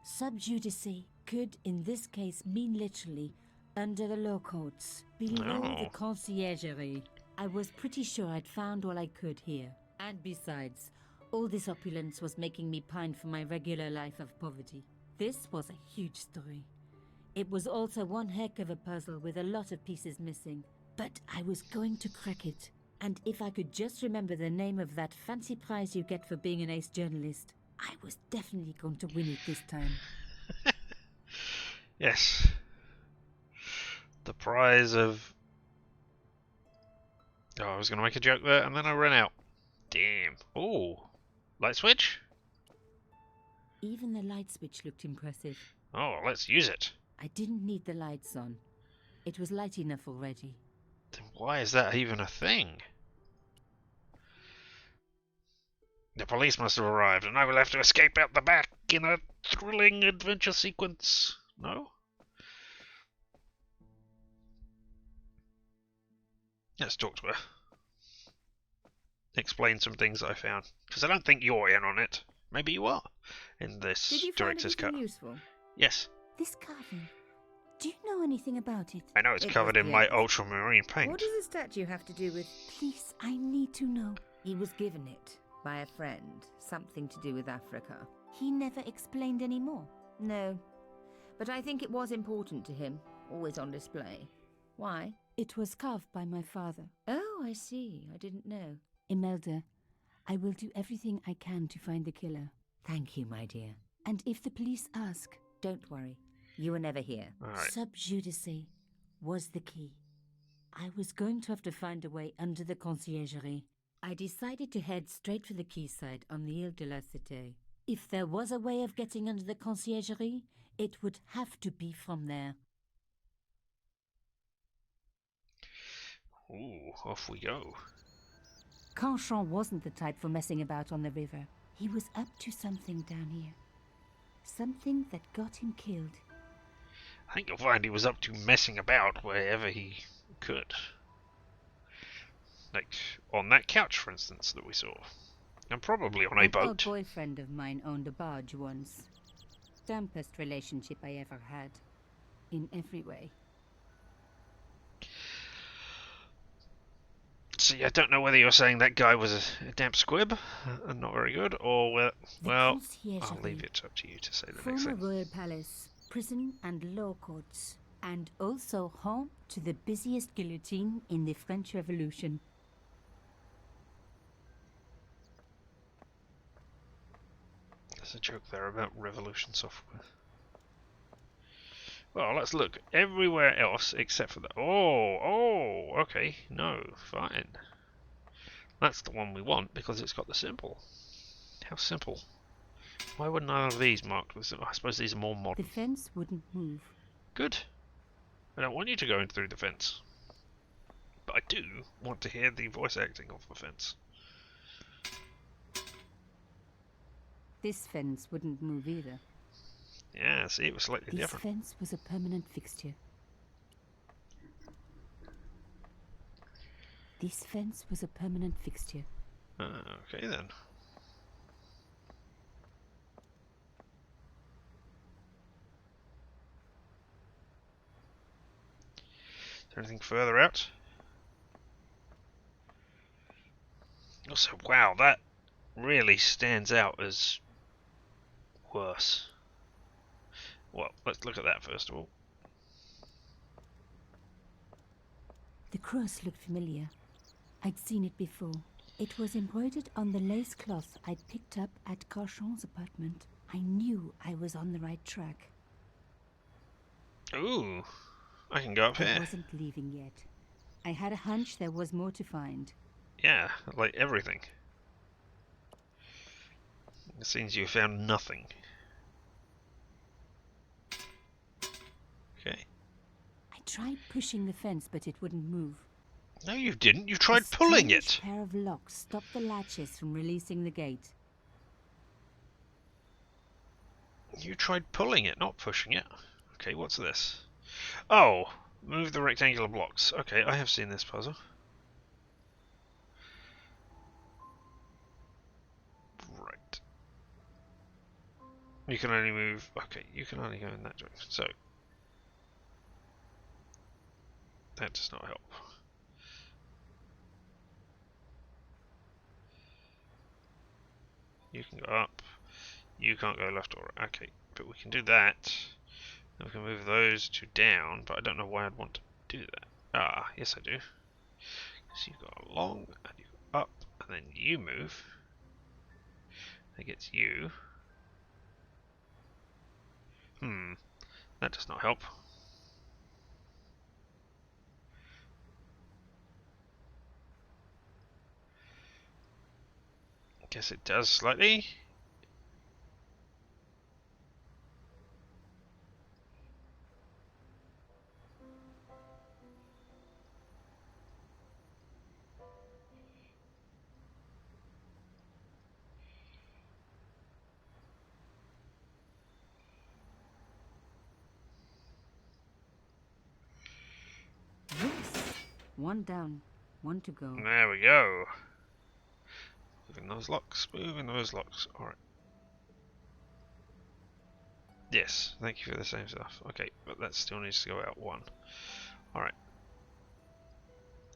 [SPEAKER 2] sub judice could, in this case, mean literally under the law courts, below the
[SPEAKER 1] Oh.
[SPEAKER 2] conciergerie. I was pretty sure I'd found all I could here. And besides, all this opulence was making me pine for my regular life of poverty. This was a huge story. It was also one heck of a puzzle with a lot of pieces missing. But I was going to crack it. And if I could just remember the name of that fancy prize you get for being an ace journalist, I was definitely going to win it this time.
[SPEAKER 1] Yes. The prize of... Oh, I was going to make a joke there, and then I ran out. Damn. Oh. Light switch?
[SPEAKER 2] Even the light switch looked impressive.
[SPEAKER 1] Oh, let's use it.
[SPEAKER 2] I didn't need the lights on. It was light enough already.
[SPEAKER 1] Then why is that even a thing? The police must have arrived, and I will have to escape out the back in a thrilling adventure sequence. No? Let's talk to her. Explain some things I found. Because I don't think you're in on it. Maybe you are. In this
[SPEAKER 4] Did you find
[SPEAKER 1] director's cut.
[SPEAKER 4] anything useful?
[SPEAKER 1] Yes.
[SPEAKER 2] This carving. Do you know anything about it?
[SPEAKER 1] I know it's
[SPEAKER 4] It
[SPEAKER 1] covered
[SPEAKER 4] was
[SPEAKER 1] in my
[SPEAKER 4] the
[SPEAKER 1] ultramarine paint.
[SPEAKER 4] What does the statue have to do with...
[SPEAKER 2] Please, I need to know.
[SPEAKER 4] He was given it by a friend. Something to do with Africa.
[SPEAKER 2] He never explained any more.
[SPEAKER 4] No. But I think it was important to him. Always on display. Why?
[SPEAKER 2] It was carved by my father.
[SPEAKER 4] Oh, I see. I didn't know.
[SPEAKER 2] Imelda, I will do everything I can to find the killer.
[SPEAKER 4] Thank you, my dear.
[SPEAKER 2] And if the police ask,
[SPEAKER 4] Don't worry. You were never here.
[SPEAKER 1] Alright.
[SPEAKER 2] sub judice was the key. I was going to have to find a way under the conciergerie. I decided to head straight for the quayside on the Ile de la Cité. If there was a way of getting under the conciergerie, it would have to be from there.
[SPEAKER 1] Ooh, off we go.
[SPEAKER 2] Canchon wasn't the type for messing about on the river. He was up to something down here. Something that got him killed.
[SPEAKER 1] I think you'll find he was up to messing about wherever he could. Like on that couch, for instance, that we saw. And probably on a
[SPEAKER 2] An old
[SPEAKER 1] boat.
[SPEAKER 2] boyfriend of mine owned a barge once. Dampest relationship I ever had. In every way.
[SPEAKER 1] See, I don't know whether you're saying that guy was a damp squib and not very good, or well,
[SPEAKER 2] The
[SPEAKER 1] I'll
[SPEAKER 2] conciergerie,
[SPEAKER 1] leave it up to you to say the next
[SPEAKER 2] former
[SPEAKER 1] thing.
[SPEAKER 2] royal palace, prison and law courts, and also home to the busiest guillotine in the French Revolution.
[SPEAKER 1] There's a joke there about Revolution software. Well, let's look everywhere else except for that. Oh, okay, no, fine. That's the one we want because it's got the symbol. How simple. Why wouldn't none of these marked with symbol? I suppose these are more
[SPEAKER 2] The
[SPEAKER 1] modern.
[SPEAKER 2] fence wouldn't move.
[SPEAKER 1] Good. I don't want you to go in through the fence. But I do want to hear the voice acting of the fence.
[SPEAKER 2] This fence wouldn't move either.
[SPEAKER 1] Yeah, see, it was slightly
[SPEAKER 2] This
[SPEAKER 1] different.
[SPEAKER 2] fence was a permanent fixture. This fence was a permanent fixture.
[SPEAKER 1] Okay then. Is there anything further out? Also, wow, that really stands out as worse. Well, let's look at that first of all.
[SPEAKER 2] The cross looked familiar. I'd seen it before. It was embroidered on the lace cloth I'd picked up at Carchon's apartment. I knew I was on the right track.
[SPEAKER 1] Ooh, I can go up
[SPEAKER 2] I
[SPEAKER 1] here.
[SPEAKER 2] wasn't leaving yet. I had a hunch there was more to find.
[SPEAKER 1] Yeah, like everything. It seems you found nothing. Okay.
[SPEAKER 2] I tried pushing the fence, but it wouldn't move.
[SPEAKER 1] No, you didn't. You tried
[SPEAKER 2] A
[SPEAKER 1] pulling
[SPEAKER 2] strange
[SPEAKER 1] it.
[SPEAKER 2] pair of locks stopped the latches from releasing the gate.
[SPEAKER 1] You tried pulling it, not pushing it. Okay, what's this? Oh, move the rectangular blocks. Okay, I have seen this puzzle. You can only move... Okay, you can only go in that direction. So, that does not help. You can go up. You can't go left or right. Okay, but we can do that. And we can move those two down, but I don't know why I'd want to do that. Ah, yes I do. So you go along, and you go up, and then you move. That gets you. That does not help. Guess it does slightly.
[SPEAKER 2] Yes. One down, one to go.
[SPEAKER 1] There we go. Moving those locks, moving those locks. Alright. Yes, thank you for the same stuff. Okay, but that still needs to go out one. Alright.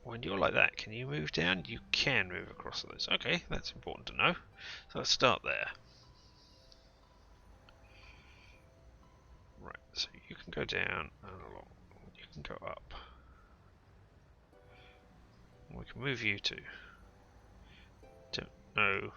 [SPEAKER 1] When you're like that, can you move down? You can move across those. Okay, that's important to know. So let's start there. Right, so you can go down and along. You can go up. We can move you to. Don't know.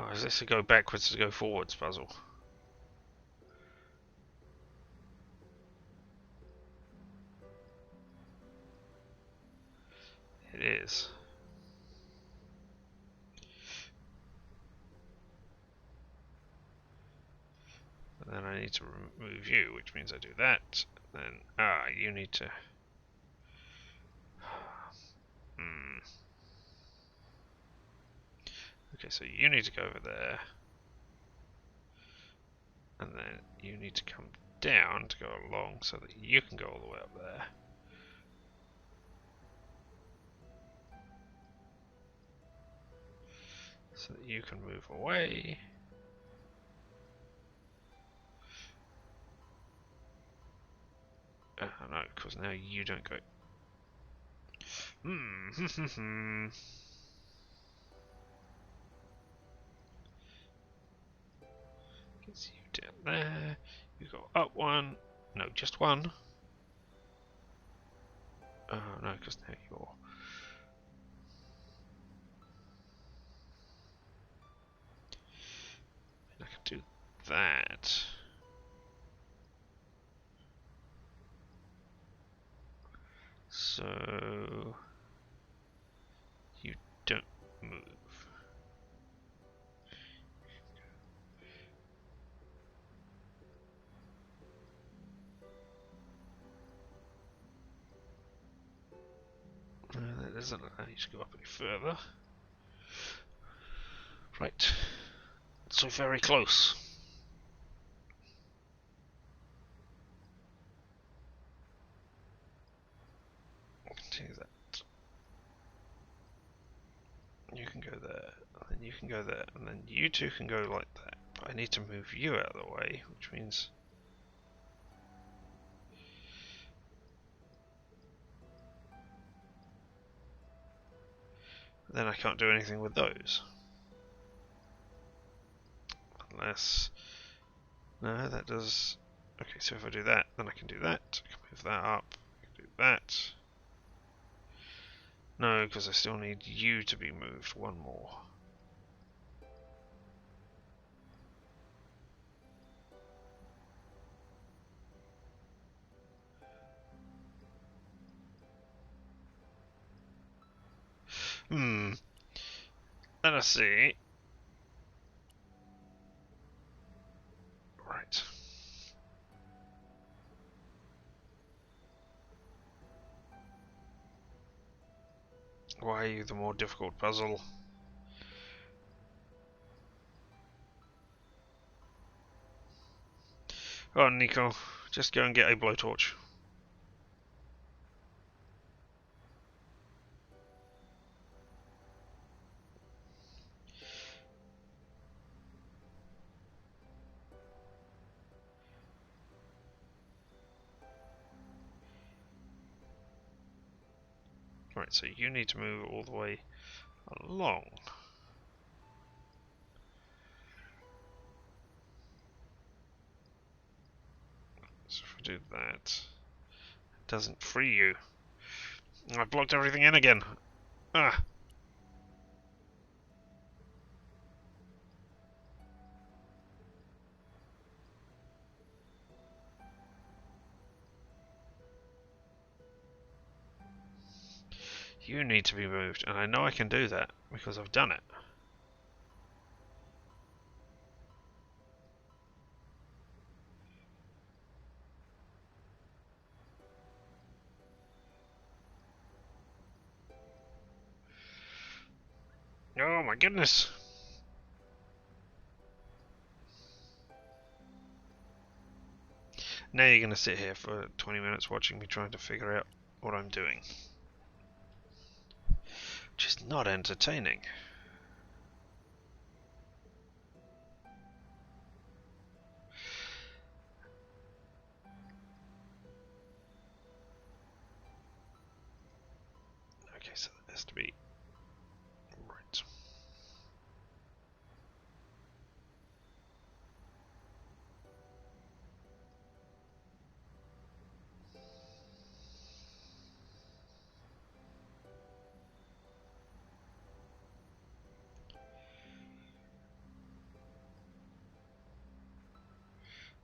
[SPEAKER 1] Oh, is this a go backwards to go forwards puzzle? It is. And then I need to remove you, which means I do that. Then, you need to... Okay, so you need to go over there. And then you need to come down to go along so that you can go all the way up there. So that you can move away. No, because now you don't go. Gets you down there. You go up one. No, just one. Oh no, because now you're... I can do that. So you don't move. That doesn't allow you to go up any further. Right. So very close. Do that. You can go there, and then you can go there, and then you two can go like that. But I need to move you out of the way, which means... Then I can't do anything with those. Unless... No, that does... Okay, so if I do that, then I can do that. I can move that up. I can do that. No, because I still need you to be moved one more. Let us see. Right. Why are you the more difficult puzzle? Oh, Nico, just go and get a blowtorch. Right, so you need to move all the way along. So if I do that, it doesn't free you. I've blocked everything in again. Ah! You need to be moved, and I know I can do that because I've done it. Oh my goodness! Now you're going to sit here for 20 minutes watching me trying to figure out what I'm doing. Which is not entertaining. Okay, so that has to be right.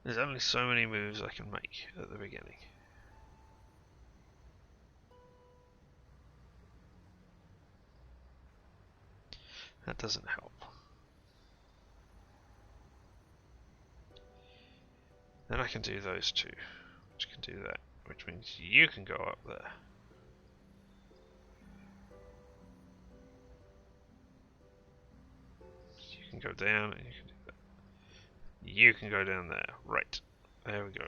[SPEAKER 1] There's only so many moves I can make at the beginning. That doesn't help. Then I can do those two, which can do that, which means you can go up there. You can go down and you can do that. You can go down there. Right. There we go.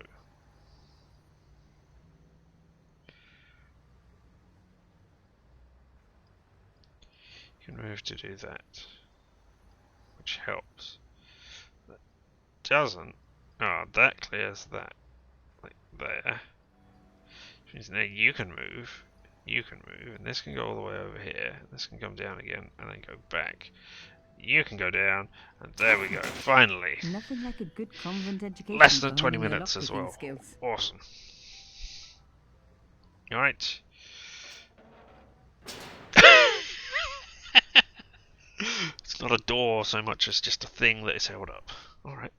[SPEAKER 1] You can move to do that, which helps. That doesn't. Ah, oh, that clears that. Like there. Which means now you can move. You can move, and this can go all the way over here. This can come down again, and then go back. You can go down, and there we go. Finally.
[SPEAKER 2] Nothing like a good convent education.
[SPEAKER 1] Less than
[SPEAKER 2] for
[SPEAKER 1] 20
[SPEAKER 2] honing your
[SPEAKER 1] minutes as
[SPEAKER 2] lockpicking
[SPEAKER 1] well.
[SPEAKER 2] skills.
[SPEAKER 1] Awesome. Alright. It's not a door so much as just a thing that is held up. Alright.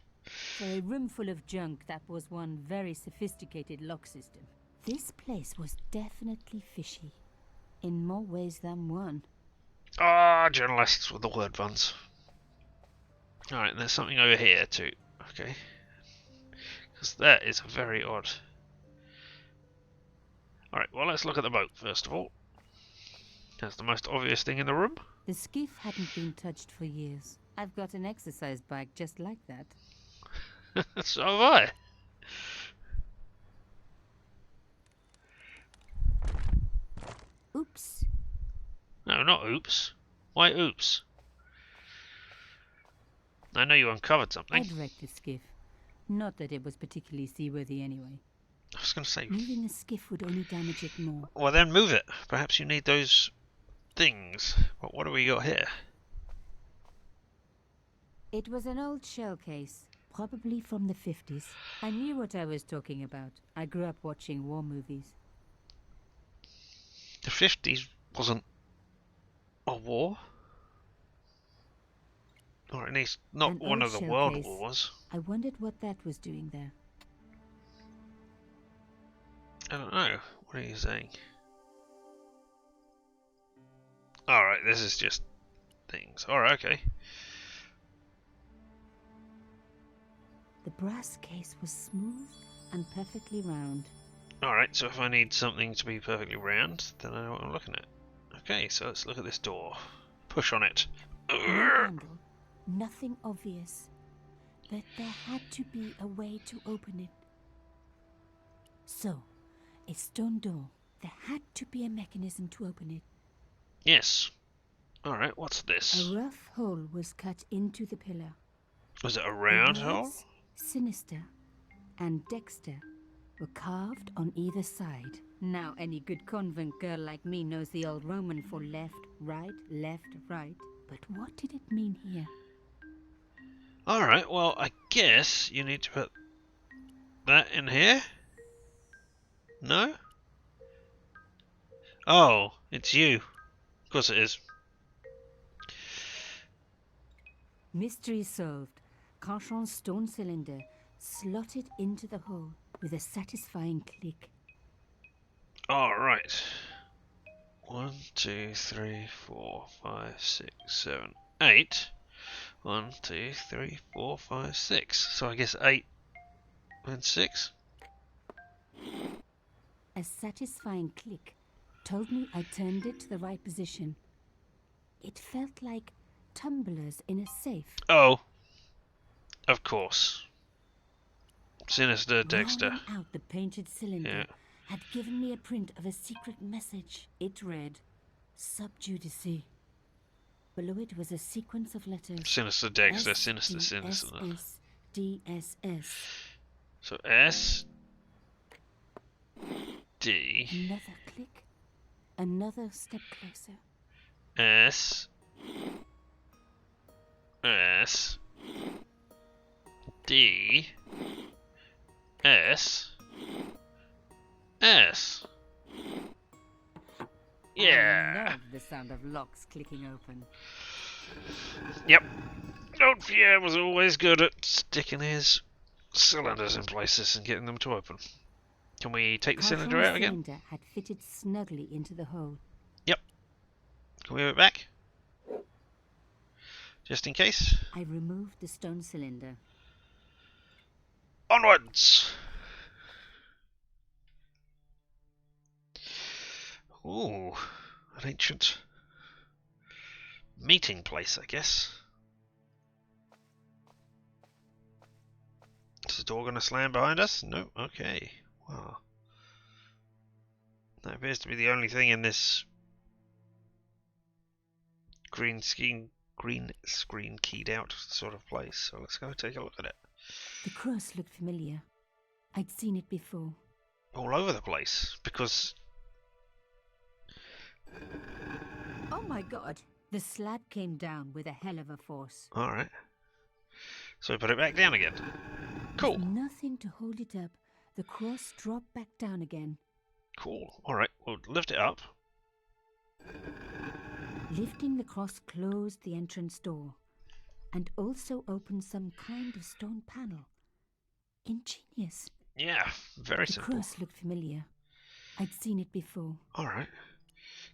[SPEAKER 2] For a room full of junk, that was one very sophisticated lock system. This place was definitely fishy. In more ways than one.
[SPEAKER 1] Ah, journalists with the word ones. Alright, there's something over here too. Okay. Because that is very odd. Alright, well let's look at the boat first of all. That's the most obvious thing in the room.
[SPEAKER 2] The skiff hadn't been touched for years. I've got an exercise bike just like that.
[SPEAKER 1] So have I.
[SPEAKER 2] Oops.
[SPEAKER 1] No, not oops. Why oops? I know you uncovered something.
[SPEAKER 2] I'd wrecked the skiff. Not that it was particularly seaworthy anyway.
[SPEAKER 1] I was going to say...
[SPEAKER 2] Moving a skiff would only damage it more.
[SPEAKER 1] Well then move it. Perhaps you need those things. But what do we got here?
[SPEAKER 2] It was an old shell case. Probably from the 50s. I knew what I was talking about. I grew up watching war movies.
[SPEAKER 1] The 50s wasn't a war? Or at least not
[SPEAKER 2] An
[SPEAKER 1] one
[SPEAKER 2] old
[SPEAKER 1] of the
[SPEAKER 2] shell
[SPEAKER 1] world
[SPEAKER 2] case.
[SPEAKER 1] wars.
[SPEAKER 2] I wondered what that was doing there.
[SPEAKER 1] I don't know. What are you saying? Alright, this is just things. Alright, okay.
[SPEAKER 2] The brass case was smooth and perfectly round.
[SPEAKER 1] Alright, so if I need something to be perfectly round, then I know what I'm looking at. Okay, so let's look at this door. Push on it.
[SPEAKER 2] No handle, nothing obvious. But there had to be a way to open it. So, a stone door. There had to be a mechanism to open it.
[SPEAKER 1] Yes. Alright, what's this?
[SPEAKER 2] A rough hole was cut into the pillar.
[SPEAKER 1] Was it a
[SPEAKER 2] The
[SPEAKER 1] round hole?
[SPEAKER 2] words Sinister and Dexter were carved on either side. Now any good convent girl like me knows the old Roman for left, right. But what did it mean here?
[SPEAKER 1] Alright, well, I guess you need to put that in here? No? Oh, it's you. Of course it is.
[SPEAKER 2] Mystery solved. Carchon's stone cylinder slotted into the hole with a satisfying click.
[SPEAKER 1] Alright. 1, 2, 3, 4, 5, 6, 7, 8. 1, 2, 3, 4, 5, 6. So I guess 8 and 6.
[SPEAKER 2] A satisfying click told me I turned it to the right position. It felt like tumblers in a safe.
[SPEAKER 1] Oh. Of course. Sinister Dexter.
[SPEAKER 2] Rolling out the painted cylinder
[SPEAKER 1] Yeah.
[SPEAKER 2] had given me a print of a secret message. It read, Sub Judice. Below it was a sequence of letters.
[SPEAKER 1] Sinister Dexter. Sinister.
[SPEAKER 2] DSS.
[SPEAKER 1] So S. D.
[SPEAKER 2] Another click. Another step closer.
[SPEAKER 1] S. S. D. S. S. Yeah.
[SPEAKER 2] I love the sound of locks clicking open.
[SPEAKER 1] Yep. Old Pierre was always good at sticking his cylinders in places and getting them to open. Can we take the cylinder out again?
[SPEAKER 2] The cylinder had fitted snugly into the hole.
[SPEAKER 1] Yep. Can we move it back? Just in case.
[SPEAKER 2] I removed the stone cylinder.
[SPEAKER 1] Onwards! Ooh, an ancient meeting place, I guess. Is the door going to slam behind us? No? Okay. Wow. That appears to be the only thing in this green screen keyed out sort of place. So let's go take a look at it.
[SPEAKER 2] The cross looked familiar. I'd seen it before.
[SPEAKER 1] All over the place, because...
[SPEAKER 2] Oh my god! The slab came down with a hell of a force.
[SPEAKER 1] Alright. So we put it back down again. Cool.
[SPEAKER 2] With nothing to hold it up, the cross dropped back down again.
[SPEAKER 1] Cool. Alright, we'll lift it up.
[SPEAKER 2] Lifting the cross closed the entrance door and also opened some kind of stone panel. Ingenious.
[SPEAKER 1] Yeah, very
[SPEAKER 2] The
[SPEAKER 1] simple.
[SPEAKER 2] cross looked familiar. I'd seen it before.
[SPEAKER 1] Alright.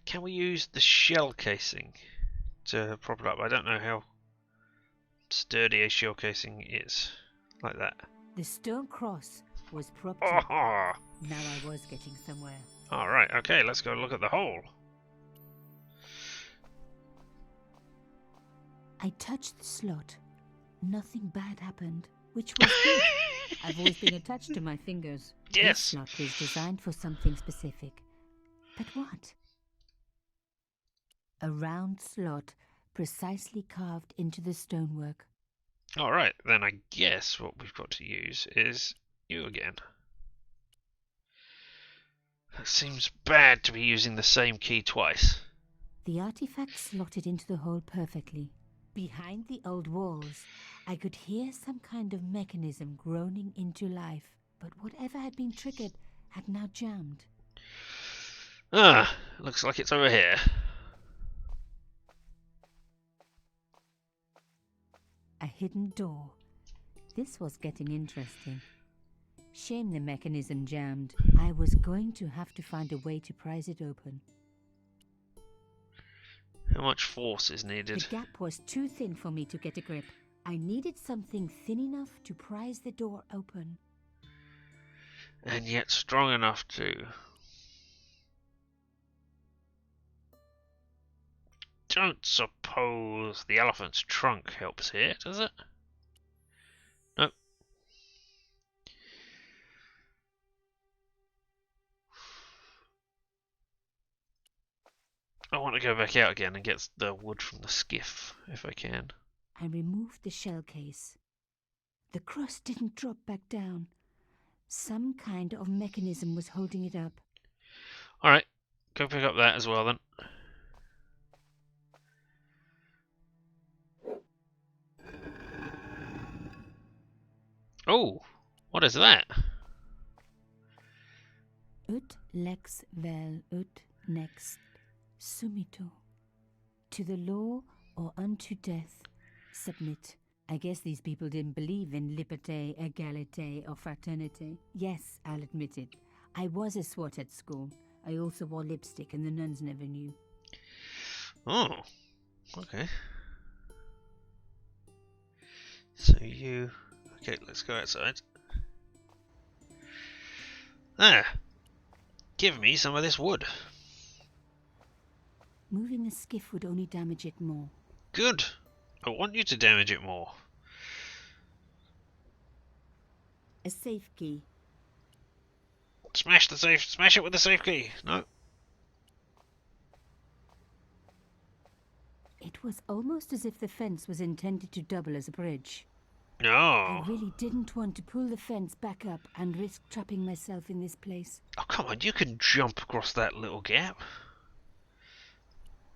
[SPEAKER 1] Can we use the shell casing to prop it up? I don't know how sturdy a shell casing is. Like that.
[SPEAKER 2] The stone cross was propped up.
[SPEAKER 1] Oh!
[SPEAKER 2] Now I was getting somewhere.
[SPEAKER 1] Alright, okay, let's go look at the hole.
[SPEAKER 2] I touched the slot. Nothing bad happened, which was good. I've always been attached to my fingers.
[SPEAKER 1] Yes.
[SPEAKER 2] This slot was designed for something specific. But what? A round slot precisely carved into the stonework.
[SPEAKER 1] Alright, then I guess what we've got to use is you again. That seems bad to be using the same key twice.
[SPEAKER 2] The artifact slotted into the hole perfectly. Behind the old walls, I could hear some kind of mechanism groaning into life, but whatever had been triggered had now jammed.
[SPEAKER 1] Ah, looks like it's over here.
[SPEAKER 2] A hidden door. This was getting interesting. Shame the mechanism jammed. I was going to have to find a way to prise it open.
[SPEAKER 1] How much force is needed?
[SPEAKER 2] The gap was too thin for me to get a grip. I needed something thin enough to prise the door open.
[SPEAKER 1] And yet strong enough to... don't suppose the elephant's trunk helps here, does it? Nope. I want to go back out again and get the wood from the skiff, if I can.
[SPEAKER 2] I removed the shell case. The crust didn't drop back down. Some kind of mechanism was holding it up.
[SPEAKER 1] Alright, go pick up that as well then. Oh, what is that?
[SPEAKER 2] Ut lex vel ut next sumito. To the law or unto death, submit. I guess these people didn't believe in liberté, égalité, or fraternité. Yes, I'll admit it. I was a swot at school. I also wore lipstick and the nuns never knew.
[SPEAKER 1] Oh, okay. So you... Okay, let's go outside. There. Give me some of this wood.
[SPEAKER 2] Moving the skiff would only damage it more.
[SPEAKER 1] Good. I want you to damage it more.
[SPEAKER 2] A safe key.
[SPEAKER 1] Smash the safe. Smash it with the safe key. No.
[SPEAKER 2] It was almost as if the fence was intended to double as a bridge.
[SPEAKER 1] No.
[SPEAKER 2] I really didn't want to pull the fence back up and risk trapping myself in this place.
[SPEAKER 1] Oh, come on. You can jump across that little gap.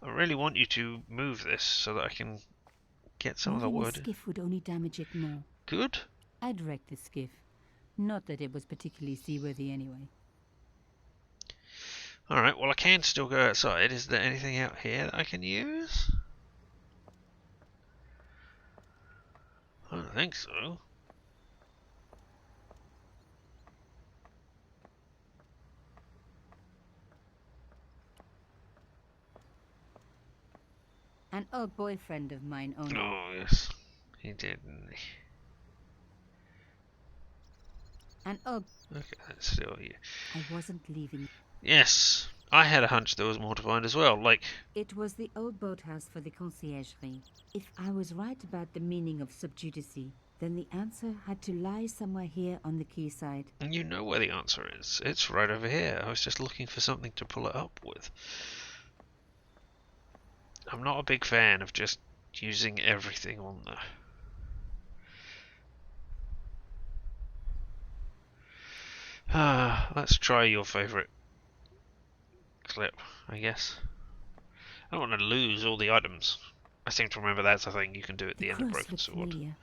[SPEAKER 1] I really want you to move this so that I can get some of the
[SPEAKER 2] Moving
[SPEAKER 1] wood.
[SPEAKER 2] the skiff would only damage it more.
[SPEAKER 1] Good.
[SPEAKER 2] I'd wreck the skiff. Not that it was particularly seaworthy anyway.
[SPEAKER 1] Alright, well I can still go outside. Is there anything out here that I can use? I don't think so.
[SPEAKER 2] An old boyfriend of mine owned it.
[SPEAKER 1] Oh, yes. He did, didn't he?
[SPEAKER 2] An old...
[SPEAKER 1] Okay, that's still here.
[SPEAKER 2] I wasn't leaving.
[SPEAKER 1] Yes, I had a hunch there was more to find as well. Like,
[SPEAKER 2] It was the old boathouse for the conciergerie. If I was right about the meaning of subjudice, then the answer had to lie somewhere here on the quayside.
[SPEAKER 1] you know where the answer is. It's right over here. I was just looking for something to pull it up with. I'm not a big fan of just using everything on there. Let's try your favourite clip, I guess. I don't want to lose all the items. I seem to remember that's a thing you can do at the end of
[SPEAKER 2] cross
[SPEAKER 1] Broken
[SPEAKER 2] looked
[SPEAKER 1] Sword.
[SPEAKER 2] familiar.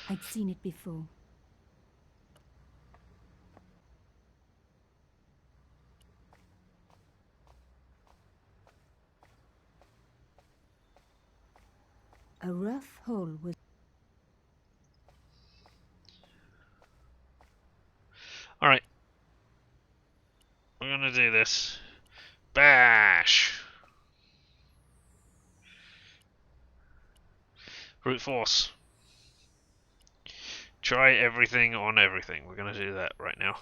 [SPEAKER 2] I'd seen it before. A rough hole was...
[SPEAKER 1] Alright. We're gonna do this. Bash! Brute force. Try everything on everything. We're gonna do that right now.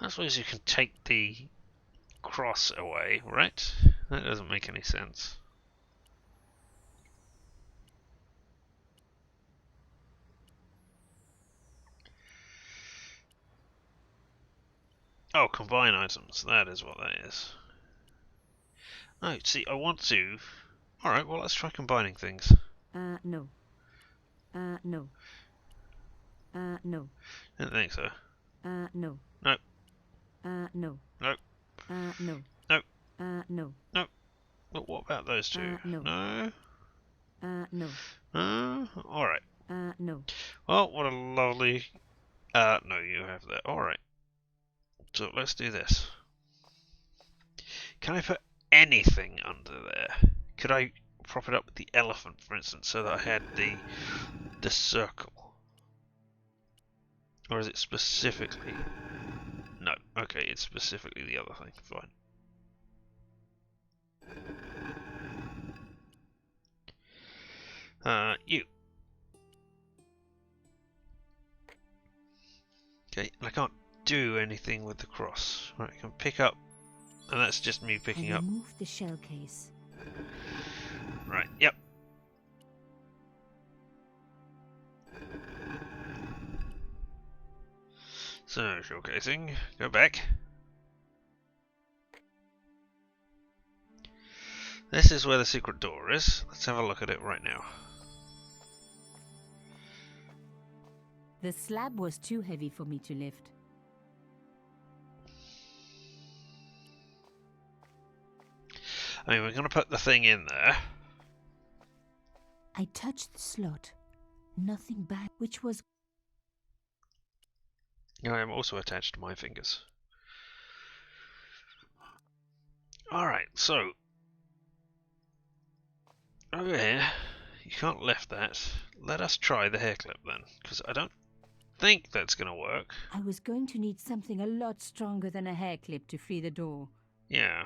[SPEAKER 1] I suppose you can take the cross away, right? That doesn't make any sense. Oh, combine items. That is what that is. No, see, I want to... Alright, well, let's try combining things.
[SPEAKER 2] no. No. No.
[SPEAKER 1] Didn't think so.
[SPEAKER 2] No.
[SPEAKER 1] Nope.
[SPEAKER 2] No.
[SPEAKER 1] Nope.
[SPEAKER 2] No.
[SPEAKER 1] Nope.
[SPEAKER 2] No.
[SPEAKER 1] Nope. But what about those two?
[SPEAKER 2] No.
[SPEAKER 1] No?
[SPEAKER 2] No.
[SPEAKER 1] Alright.
[SPEAKER 2] No.
[SPEAKER 1] Well, what a lovely... no, you have that. Alright. So let's do this. Can I put anything under there? Could I prop it up with the elephant, for instance, so that I had the circle? Or is it specifically... No, okay, it's specifically the other thing. Fine. You. Okay, and I can't do anything with the cross. Right, I can pick up, and that's just me picking
[SPEAKER 2] I
[SPEAKER 1] up.
[SPEAKER 2] removed the shell case.
[SPEAKER 1] Right, yep. So, showcasing. Go back. This is where the secret door is. Let's have a look at it right now.
[SPEAKER 2] The slab was too heavy for me to lift.
[SPEAKER 1] I mean, we're going to put the thing in there.
[SPEAKER 2] I touched the slot. Nothing bad, which was...
[SPEAKER 1] I am also attached to my fingers. Alright, so... over here, you can't lift that. Let us try the hair clip then, because I don't think that's going to work.
[SPEAKER 2] I was going to need something a lot stronger than a hair clip to free the door.
[SPEAKER 1] Yeah.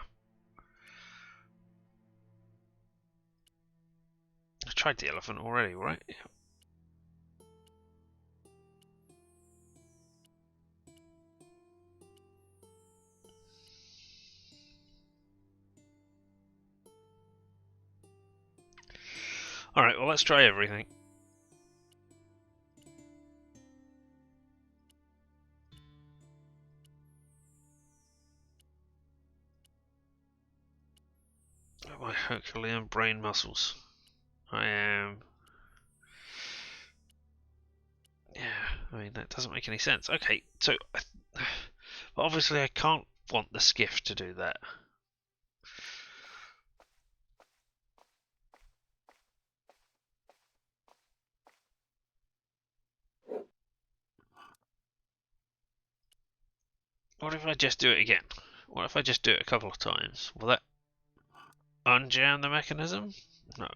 [SPEAKER 1] I tried the elephant already, right? Yeah. Alright, well let's try everything. My Herculean brain muscles. I am... yeah, I mean, that doesn't make any sense. Okay, so... but obviously I can't want the skiff to do that. What if I just do it again? What if I just do it a couple of times? Will that unjam the mechanism? No.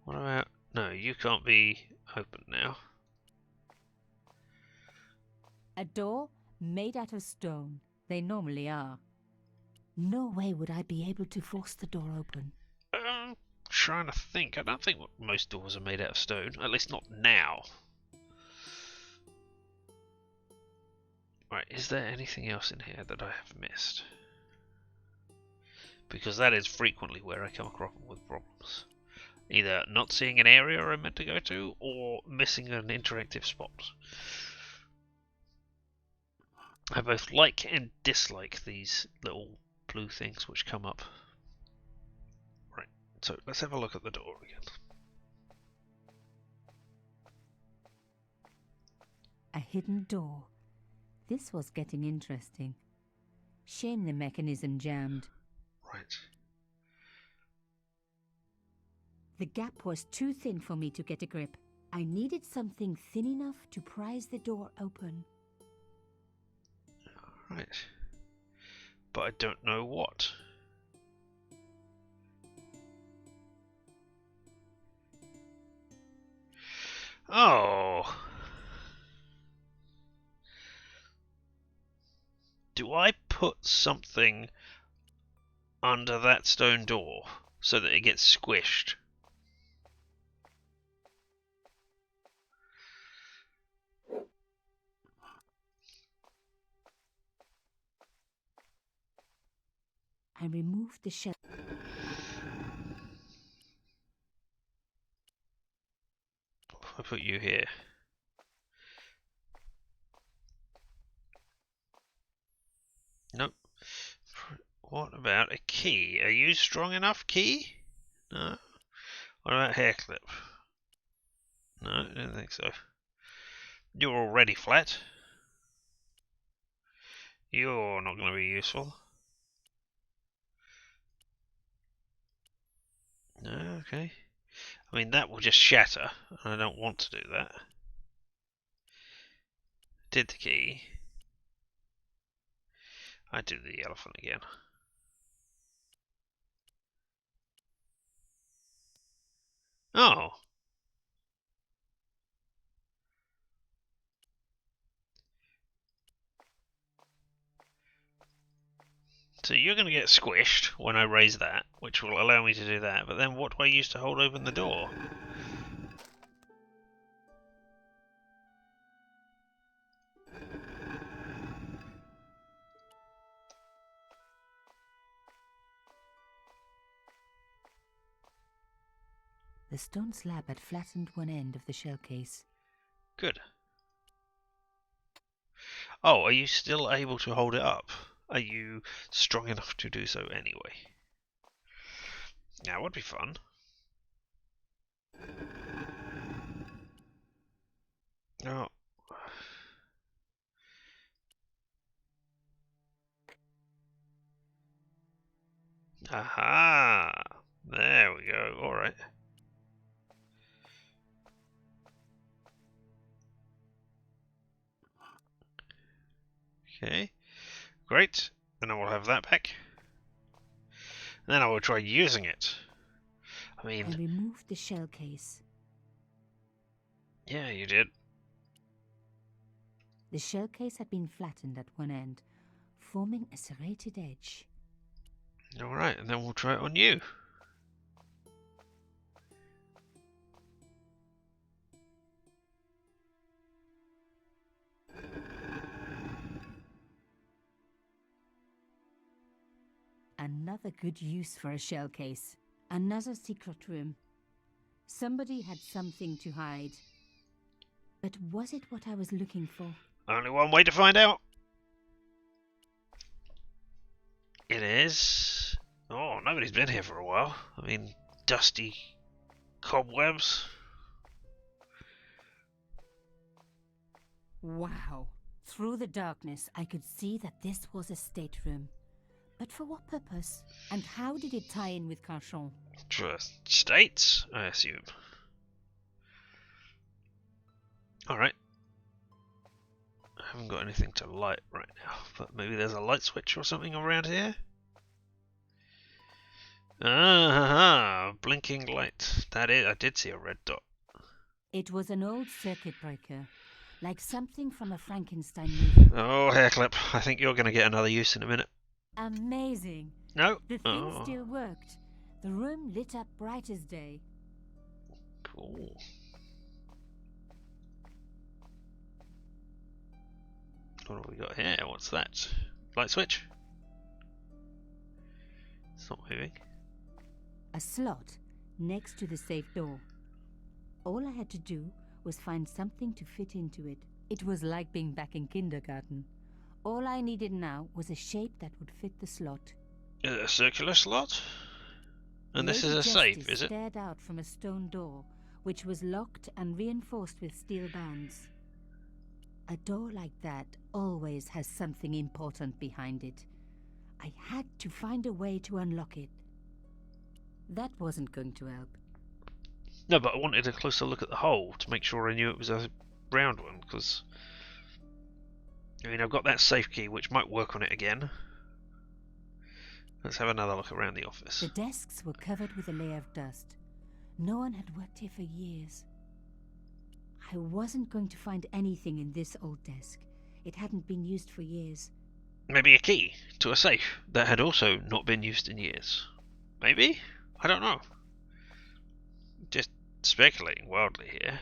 [SPEAKER 1] What about... no, you can't be open now.
[SPEAKER 2] A door made out of stone. They normally are. No way would I be able to force the door open.
[SPEAKER 1] Trying to think. I don't think most doors are made out of stone. At least not now. Right, is there anything else in here that I have missed? Because that is frequently where I come across with problems. Either not seeing an area I'm meant to go to, or missing an interactive spot. I both like and dislike these little blue things which come up. Right, so let's have a look at the door again.
[SPEAKER 2] A hidden door. This was getting interesting. Shame the mechanism jammed.
[SPEAKER 1] Right.
[SPEAKER 2] The gap was too thin for me to get a grip. I needed something thin enough to prise the door open.
[SPEAKER 1] Right. But I don't know what. Oh. Do I put something under that stone door so that it gets squished?
[SPEAKER 2] I removed the shell.
[SPEAKER 1] I put you here. Nope. What about a key? Are you strong enough, key? No. What about hair clip? No, I don't think so. You're already flat. You're not going to be useful. No, okay. I mean, that will just shatter. I don't want to do that. Did the key. I do the elephant again. Oh. So you're going to get squished when I raise that, which will allow me to do that. But then what do I use to hold open the door?
[SPEAKER 2] The stone slab had flattened one end of the shell case.
[SPEAKER 1] Good. Oh, are you still able to hold it up? Are you strong enough to do so anyway? That would be fun. Oh. Aha! There we go. Alright. Okay. Great. Then I will have that back. And then I will try using it. I mean...
[SPEAKER 2] I removed the shell case.
[SPEAKER 1] Yeah, you did.
[SPEAKER 2] The shell case had been flattened at one end, forming a serrated edge.
[SPEAKER 1] Alright, and then we'll try it on you.
[SPEAKER 2] Another good use for a shell case. Another secret room. Somebody had something to hide. But was it what I was looking for?
[SPEAKER 1] Only one way to find out. It is... Oh, nobody's been here for a while. I mean, dusty cobwebs.
[SPEAKER 2] Wow. Through the darkness, I could see that this was a stateroom. But for what purpose? And how did it tie in with Carchon?
[SPEAKER 1] States, I assume. Alright. I haven't got anything to light right now, but maybe there's a light switch or something around here? Ah, blinking light. That is, I did see a red dot.
[SPEAKER 2] It was an old circuit breaker, like something from a Frankenstein movie.
[SPEAKER 1] Oh, hairclip. I think you're going to get another use in a minute.
[SPEAKER 2] Amazing.
[SPEAKER 1] No?
[SPEAKER 2] The thing still worked. The room lit up bright as day.
[SPEAKER 1] Cool. What have we got here? What's that? Light switch? It's not moving.
[SPEAKER 2] A slot next to the safe door. All I had to do was find something to fit into it. It was like being back in kindergarten. All I needed now was a shape that would fit the slot.
[SPEAKER 1] A circular slot? And this is a safe, is it?
[SPEAKER 2] Stared out from a stone door, which was locked and reinforced with steel bands. A door like that always has something important behind it. I had to find a way to unlock it. That wasn't going to help.
[SPEAKER 1] No, but I wanted a closer look at the hole to make sure I knew it was a round one, because... I mean, I've got that safe key, which might work on it again. Let's have another look around the office.
[SPEAKER 2] The desks were covered with a layer of dust. No one had worked here for years. I wasn't going to find anything in this old desk. It hadn't been used for years.
[SPEAKER 1] Maybe a key to a safe that had also not been used in years. Maybe? I don't know. Just speculating wildly here.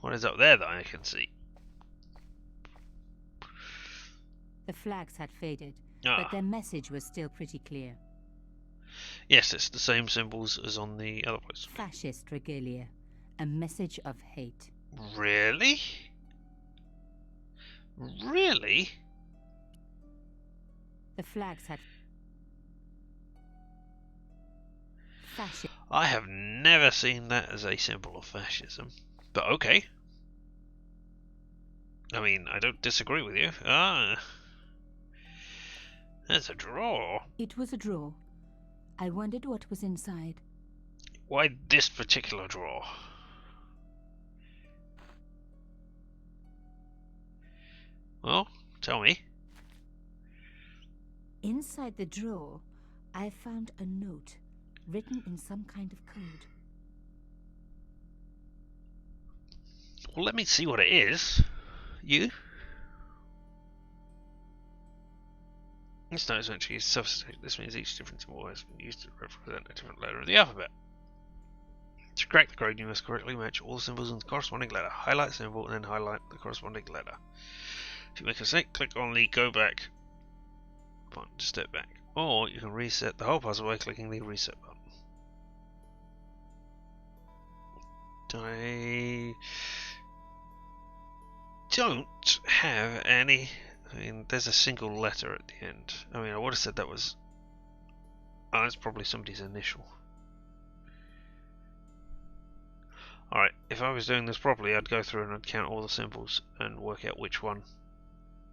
[SPEAKER 1] What is up there that I can see?
[SPEAKER 2] The flags had faded,
[SPEAKER 1] Ah.
[SPEAKER 2] but their message was still pretty clear.
[SPEAKER 1] Yes, it's the same symbols as on the other place.
[SPEAKER 2] Fascist regalia. A message of hate.
[SPEAKER 1] Really? Really?
[SPEAKER 2] The flags had... Fascist...
[SPEAKER 1] I have never seen that as a symbol of fascism. But okay. I mean, I don't disagree with you. Ah. There's a drawer.
[SPEAKER 2] It was a drawer. I wondered what was inside.
[SPEAKER 1] Why this particular drawer? Well, tell me.
[SPEAKER 2] Inside the drawer, I found a note written in some kind of code.
[SPEAKER 1] Well, let me see what it is. You? This note is actually substitute. This means each different symbol has been used to represent a different letter of the alphabet. To crack the code, you must correctly match all the symbols in the corresponding letter. Highlight the symbol and then highlight the corresponding letter. If you make a mistake, click on the go back button to step back. Or you can reset the whole puzzle by clicking the reset button. I don't have any. I mean, there's a single letter at the end. I mean, I would have said that was. Oh, that's probably somebody's initial. Alright, if I was doing this properly, I'd go through and I'd count all the symbols and work out which one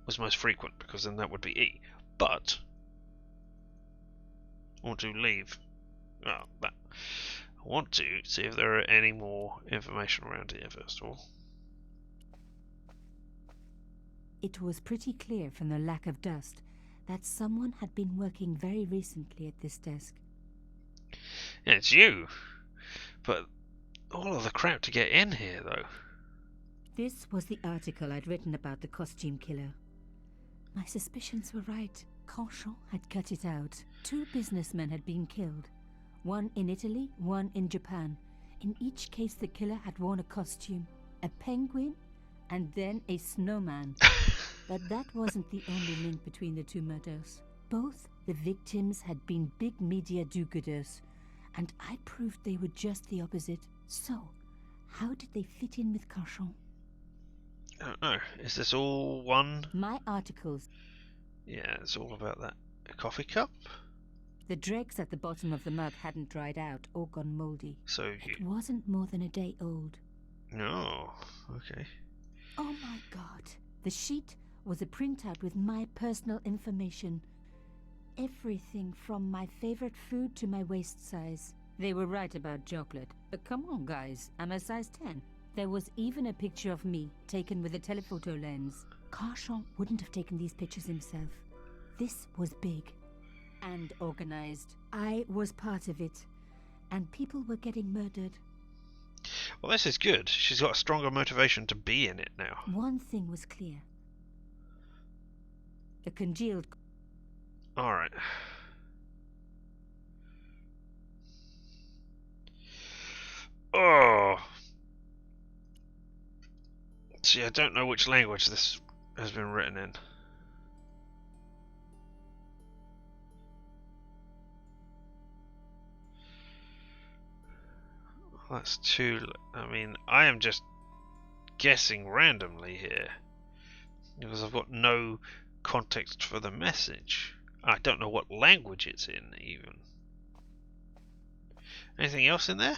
[SPEAKER 1] was most frequent, because then that would be E. But I want to leave. Well, that. I want to see if there are any more information around here, first of all.
[SPEAKER 2] It was pretty clear from the lack of dust that someone had been working very recently at this desk.
[SPEAKER 1] Yeah, it's you. But all of the crap to get in here, though.
[SPEAKER 2] This was the article I'd written about the costume killer. My suspicions were right. Canchon had cut it out. 2 businessmen had been killed. One in Italy, one in Japan. In each case, the killer had worn a costume. A penguin, and then a snowman. But that wasn't the only link between the 2 murders. Both the victims had been big media do-gooders, and I proved they were just the opposite. So, how did they fit in with Canchon?
[SPEAKER 1] I don't know. Is this all one?
[SPEAKER 2] My articles.
[SPEAKER 1] Yeah, it's all about that. A coffee cup?
[SPEAKER 2] The dregs at the bottom of the mug hadn't dried out or gone moldy.
[SPEAKER 1] So
[SPEAKER 2] It
[SPEAKER 1] you...
[SPEAKER 2] wasn't more than a day old.
[SPEAKER 1] No. Okay.
[SPEAKER 2] Oh my god. The sheet was a printout with my personal information. Everything from my favorite food to my waist size. They were right about chocolate. But come on, guys. I'm a size 10. There was even a picture of me, taken with a telephoto lens. Canchon wouldn't have taken these pictures himself. This was big. And organized. I was part of it. And people were getting murdered.
[SPEAKER 1] Well, this is good. She's got a stronger motivation to be in it now.
[SPEAKER 2] One thing was clear. The congealed...
[SPEAKER 1] Alright. Oh! See, I don't know which language this has been written in. That's too... I mean, I am just guessing randomly here. Because I've got no context for the message. I don't know what language it's in, even. Anything else in there?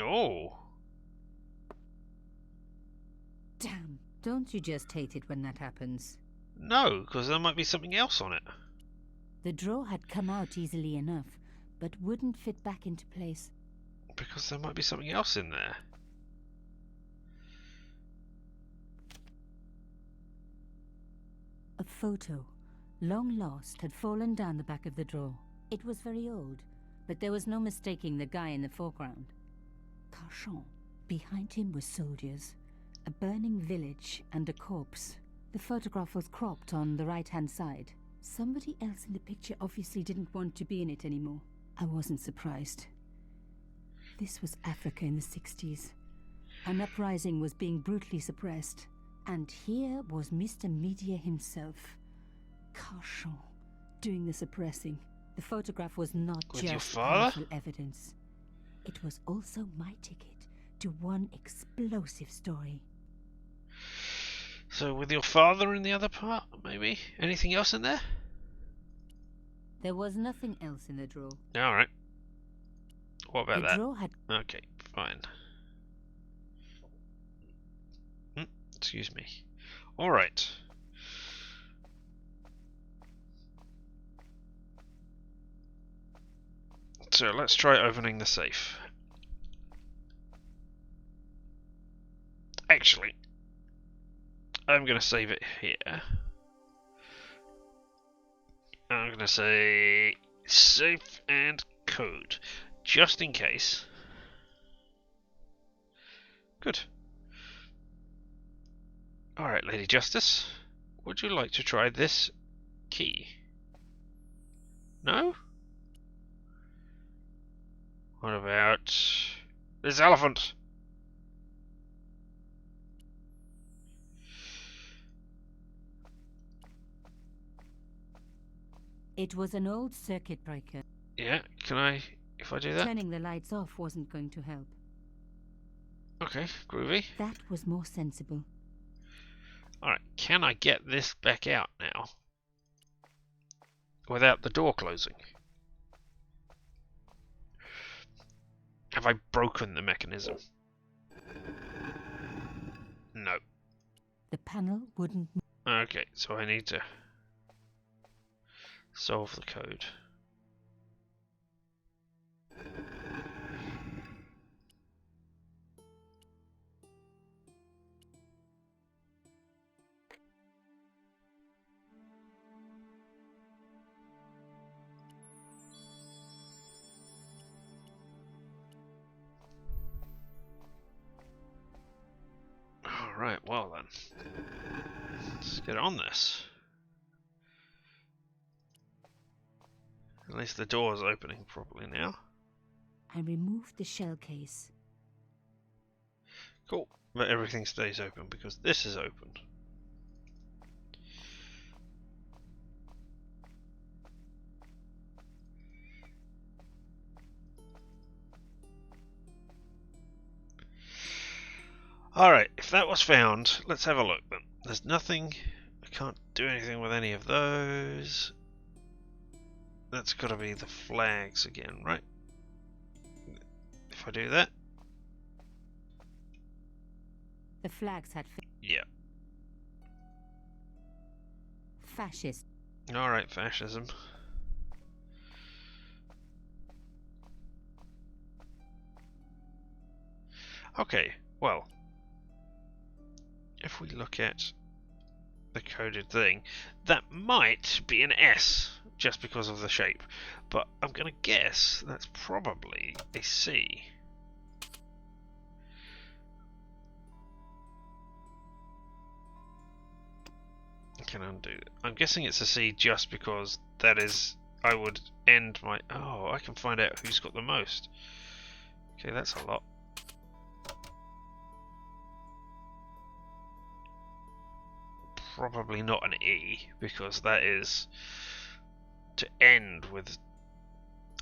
[SPEAKER 1] Oh!
[SPEAKER 2] Damn, don't you just hate it when that happens?
[SPEAKER 1] No, because there might be something else on it.
[SPEAKER 2] The drawer had come out easily enough, but wouldn't fit back into place.
[SPEAKER 1] Because there might be something else in there.
[SPEAKER 2] A photo, long lost, had fallen down the back of the drawer. It was very old, but there was no mistaking the guy in the foreground. Canchon. Behind him were soldiers, a burning village, and a corpse. The photograph was cropped on the right-hand side. Somebody else in the picture obviously didn't want to be in it anymore. I wasn't surprised. This was Africa in the 60s. An uprising was being brutally suppressed. And here was Mr. Media himself, Canchon, doing the suppressing. The photograph was not
[SPEAKER 1] With your
[SPEAKER 2] just
[SPEAKER 1] father?
[SPEAKER 2] powerful evidence. It was also my ticket to one explosive story.
[SPEAKER 1] So with your father in the other part, maybe? Anything else in there?
[SPEAKER 2] There was nothing else in the drawer.
[SPEAKER 1] Alright. What about
[SPEAKER 2] The
[SPEAKER 1] that?
[SPEAKER 2] drawer had...
[SPEAKER 1] Okay, fine. Excuse me. Alright. So let's try opening the safe. Actually, I'm going to save it here. I'm going to say safe and code, just in case. Good. Alright, Lady Justice, would you like to try this key? No? What about this elephant?
[SPEAKER 2] It was an old circuit breaker.
[SPEAKER 1] Yeah, can I, if I do that?
[SPEAKER 2] Turning the lights off wasn't going to help.
[SPEAKER 1] Okay, groovy.
[SPEAKER 2] That was more sensible.
[SPEAKER 1] Alright, can I get this back out now? Without the door closing? Have I broken the mechanism? No.
[SPEAKER 2] The panel wouldn't move.
[SPEAKER 1] Okay, so I need to solve the code. Alright, well then. Let's get on this. At least the door's opening properly now.
[SPEAKER 2] I removed the shell case.
[SPEAKER 1] Cool. But everything stays open because this is open. Alright, if that was found, let's have a look then. There's nothing. I can't do anything with any of those. That's got to be the flags again, right? If I do that.
[SPEAKER 2] The flags had
[SPEAKER 1] Yeah.
[SPEAKER 2] fascist.
[SPEAKER 1] Alright, fascism. Okay, well. If we look at the coded thing, that might be an S just because of the shape, but I'm going to guess that's probably a C. I can undo it. I'm guessing it's a C just because that is, I would end my, oh, I can find out who's got the most. Okay, that's a lot. Probably not an E, because that is to end with.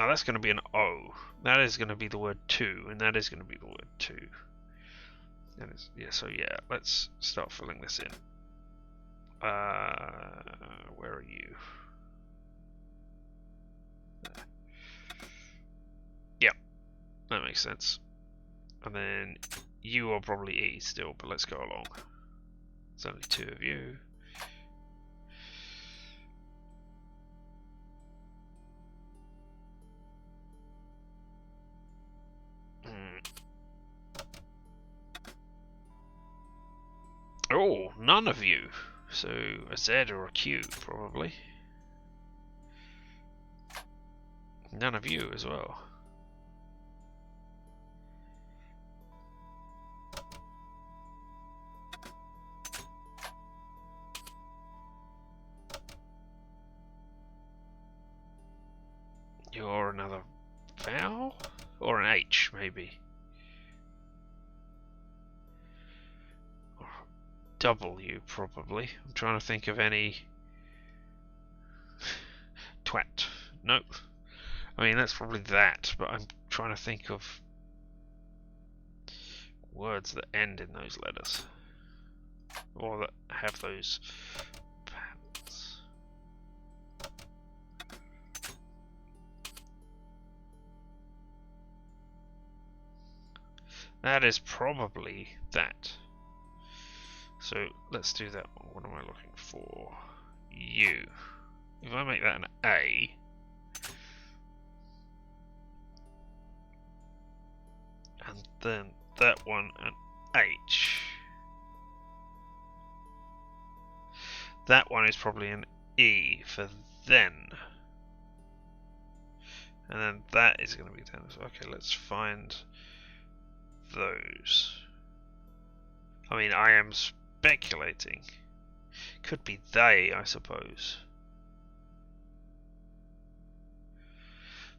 [SPEAKER 1] Oh, that's going to be an O. That is going to be the word two, and that is going to be the word two. That is, yeah, so yeah, let's start filling this in. Where are you? There. Yep, that makes sense. And then you are probably E still, but let's go along. There's only two of you. Oh, none of you. So a Z or a Q, probably. None of you as well. You're another vowel? Or an H, maybe. Or W, probably. I'm trying to think of any... Twat. Nope. I mean, that's probably that, but I'm trying to think of words that end in those letters. Or that have those patterns. That is probably that. So let's do that one. What am I looking for? U. If I make that an A, and then that one an H, that one is probably an E for then. And then that is going to be then. Okay, let's find those. I mean, I am speculating. Could be they, I suppose.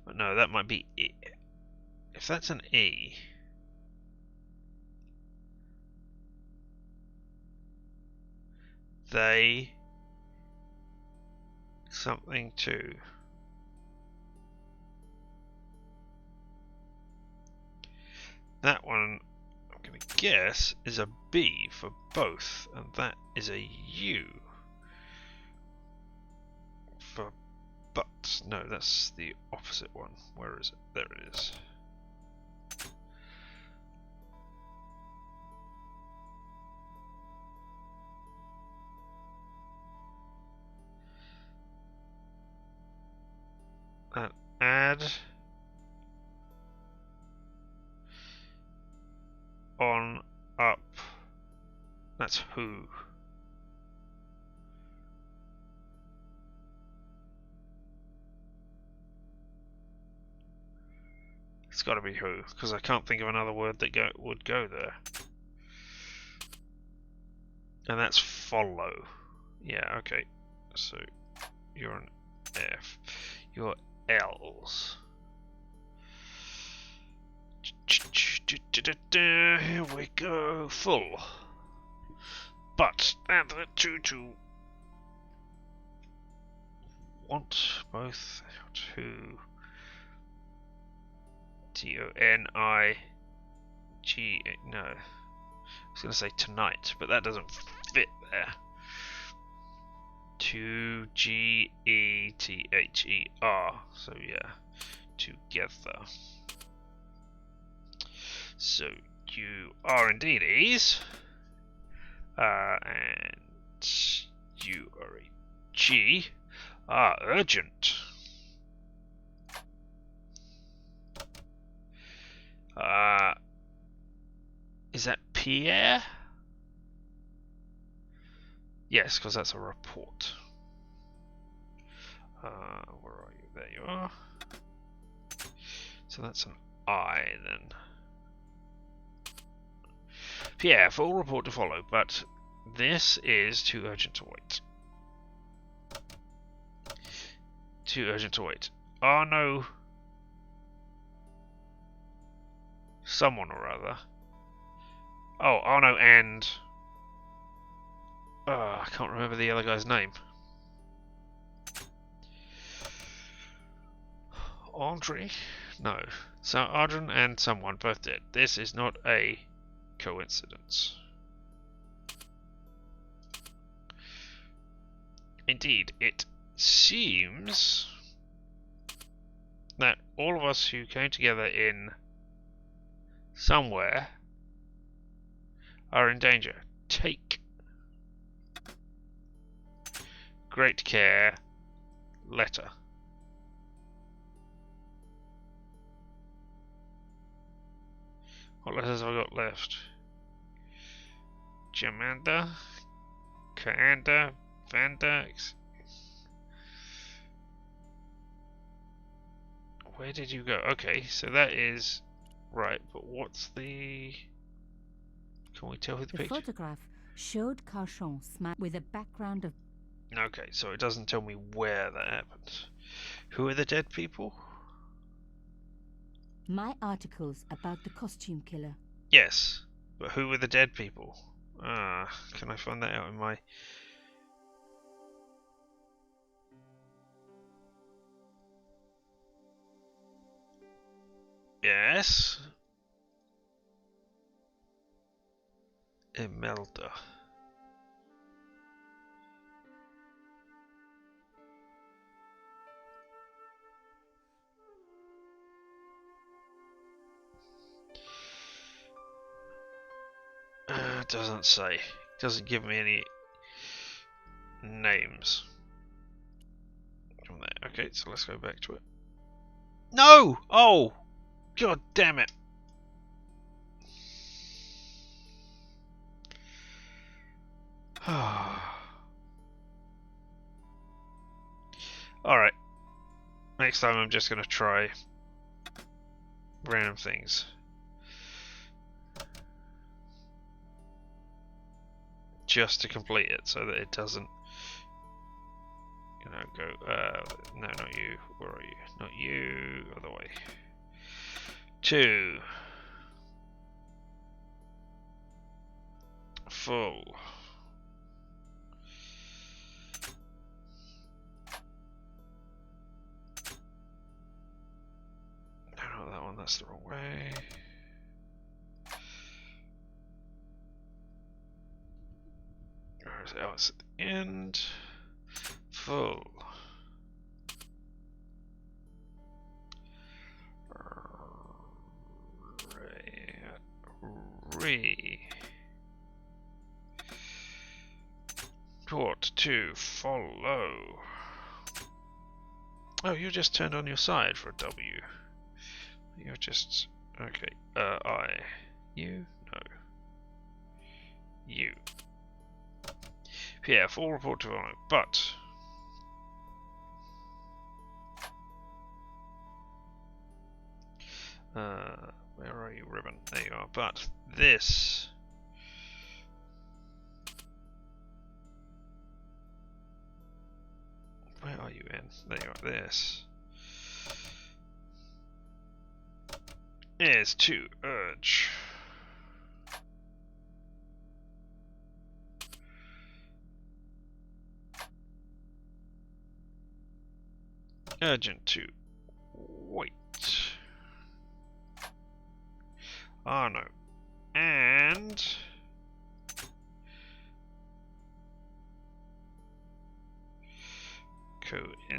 [SPEAKER 1] But no, that might be E. If that's an E, they something to. That one, I'm going to guess, is a B for both, and that is a U for but. No, that's the opposite one. Where is it? There it is. Add on up. That's who. It's got to be who, because I can't think of another word that would go there. And that's follow. Yeah, okay. So you're an F. You're L's. Here we go. Full. But add the two to want both to T-O-N-I-G. No. I was going to say tonight, but that doesn't fit there. To G-E-T-H-E-R. So yeah, together. So you are indeed E's. And you are a G. Urgent. Is that Pierre? Yes, because that's a report. Where are you? There you are. So that's an I then. Pierre, full report to follow, but this is too urgent to wait. Too urgent to wait. Oh no. Someone or other. Oh no, and I can't remember the other guy's name. Audrey? No. So Audrey and someone both dead. This is not a coincidence. Indeed, it seems that all of us who came together in somewhere are in danger. Take great care. Letter. What letters have I got left? Jamanda, Kaanda, Vanda. Where did you go? Okay, so that is right, but what's the... Can we tell who the
[SPEAKER 2] The
[SPEAKER 1] picture?
[SPEAKER 2] photograph showed Carchon with a background of...
[SPEAKER 1] Okay, so it doesn't tell me where that happened. Who are the dead people?
[SPEAKER 2] My articles about the costume killer.
[SPEAKER 1] Yes, but who were the dead people? Can I find that out in my... Yes. Imelda. Doesn't say. Doesn't give me any names. From there. Okay, so let's go back to it. No! Oh! God damn it. Alright. Next time I'm just going to try random things. Just to complete it so that it doesn't, you know, go, no, not you. Where are you? Not you. Other way. 2. Full. that's the wrong way. Where is it? Oh, it's at the end. Full. What to follow? Oh, you just turned on your side for a W. You're just... okay. I. You? No. You. Yeah, full report to follow, but... where are you, Ribbon? There you are. But this... where are you in? There you are. This is to urge. Urgent to wait. Oh no. And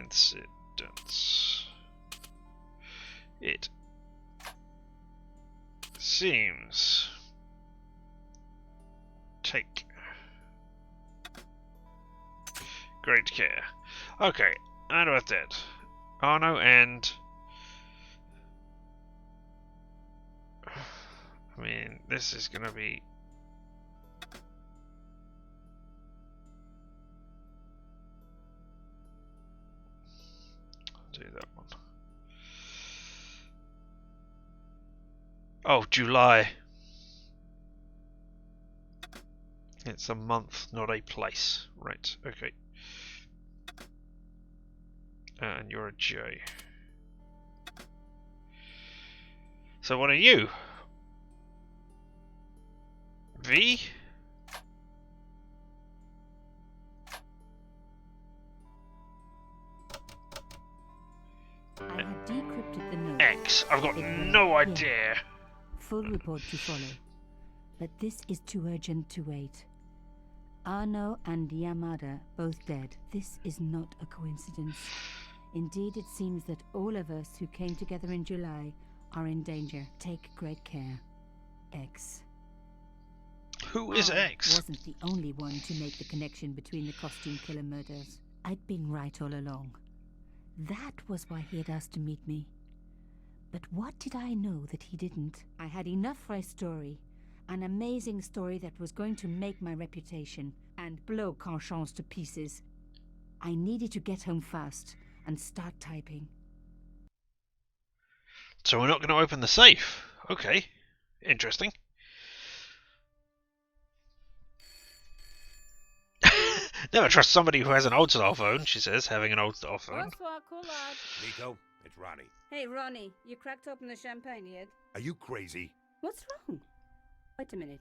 [SPEAKER 1] coincidence. It seems take great care. Okay, and with that. Oh no, and I mean, this is gonna be do that one. Oh, July. It's a month, not a place. Right, okay. And you're a J. So what are you? V?
[SPEAKER 2] I have decrypted the note.
[SPEAKER 1] X. I've got
[SPEAKER 2] It read,
[SPEAKER 1] no
[SPEAKER 2] "Here.
[SPEAKER 1] idea.
[SPEAKER 2] Full report to follow. But this is too urgent to wait. Arno and Yamada both dead. This is not a coincidence. Indeed, it seems that all of us who came together in July are in danger. Take great care. X.
[SPEAKER 1] Who is
[SPEAKER 2] I
[SPEAKER 1] X?
[SPEAKER 2] wasn't the only one to make the connection between the costume killer murders. I'd been right all along. That was why he had asked to meet me. But what did I know that he didn't? I had enough for a story. An amazing story that was going to make my reputation and blow Conscience to pieces. I needed to get home fast and start typing.
[SPEAKER 1] So we're not going to open the safe. Okay. Interesting. Never trust somebody who has an old style phone, she says, having an old style phone.
[SPEAKER 2] Bonsoir, Collard.
[SPEAKER 3] Nico, it's Ronnie.
[SPEAKER 2] Hey, Ronnie, you cracked open the champagne yet?
[SPEAKER 3] Are you crazy?
[SPEAKER 2] What's wrong? Wait a minute.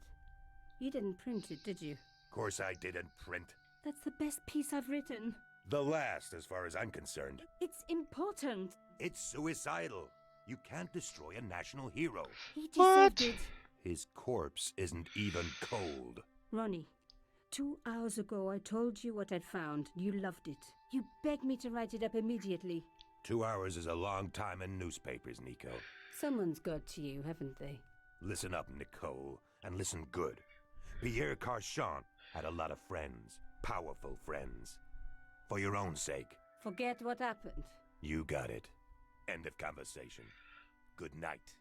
[SPEAKER 2] You didn't print it, did you?
[SPEAKER 3] Of course I didn't print.
[SPEAKER 2] That's the best piece I've written.
[SPEAKER 3] The last, as far as I'm concerned.
[SPEAKER 2] It's important.
[SPEAKER 3] It's suicidal. You can't destroy a national hero.
[SPEAKER 2] He
[SPEAKER 1] What?
[SPEAKER 2] deserved it.
[SPEAKER 3] His corpse isn't even cold.
[SPEAKER 2] Ronnie, 2 hours ago I told you what I'd found. You loved it. You begged me to write it up immediately.
[SPEAKER 3] 2 hours is a long time in newspapers, Nico.
[SPEAKER 2] Someone's got to you, haven't they?
[SPEAKER 3] Listen up, Nicole, and listen good. Pierre Carchon had a lot of friends, powerful friends. For your own sake,
[SPEAKER 2] Forget what happened.
[SPEAKER 3] you got it. End of conversation. Good night.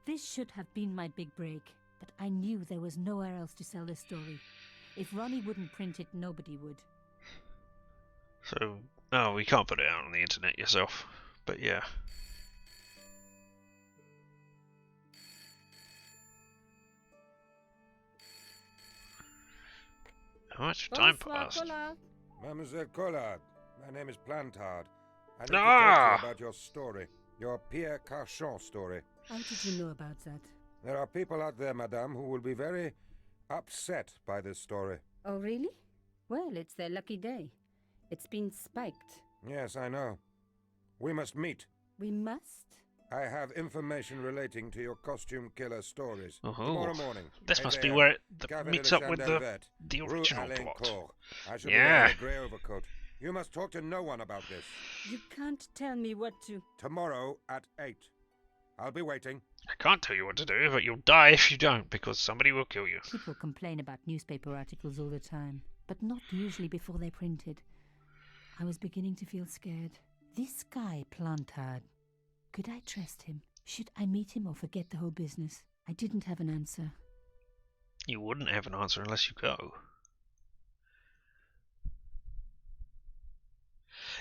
[SPEAKER 2] This should have been my big break, but I knew there was nowhere else to sell this story. If Ronnie wouldn't print it, nobody would.
[SPEAKER 1] So, oh, we can't put it out on the internet yourself. But yeah. How much time passed?
[SPEAKER 5] Mademoiselle Collard, my name is Plantard. I need to
[SPEAKER 1] Ah!
[SPEAKER 5] talk to you about your story. Your Pierre Carchon story.
[SPEAKER 2] How did you know about that?
[SPEAKER 5] There are people out there, madame, who will be very upset by this story.
[SPEAKER 2] Oh, really? Well, it's their lucky day. It's been spiked.
[SPEAKER 5] Yes, I know. We must meet.
[SPEAKER 2] We must?
[SPEAKER 5] I have information relating to your costume killer stories.
[SPEAKER 1] Oh,
[SPEAKER 5] Tomorrow morning.
[SPEAKER 1] this
[SPEAKER 5] Hey
[SPEAKER 1] must be
[SPEAKER 5] there,
[SPEAKER 1] where it
[SPEAKER 5] Café de
[SPEAKER 1] meets
[SPEAKER 5] la
[SPEAKER 1] up with
[SPEAKER 5] Chandelle Verte,
[SPEAKER 1] the
[SPEAKER 5] Rue
[SPEAKER 1] original
[SPEAKER 5] Alain
[SPEAKER 1] plot.
[SPEAKER 5] Court. I shall be
[SPEAKER 1] Yeah.
[SPEAKER 5] wearing a grey overcoat. You must talk to no one about this.
[SPEAKER 2] You can't tell me what to...
[SPEAKER 5] Tomorrow at 8. I'll be waiting.
[SPEAKER 1] I can't tell you what to do, but you'll die if you don't, because somebody will kill you.
[SPEAKER 2] People complain about newspaper articles all the time, but not usually before they're printed. I was beginning to feel scared. This guy, Plantard, could I trust him? Should I meet him or forget the whole business? I didn't have an answer.
[SPEAKER 1] You wouldn't have an answer unless you go.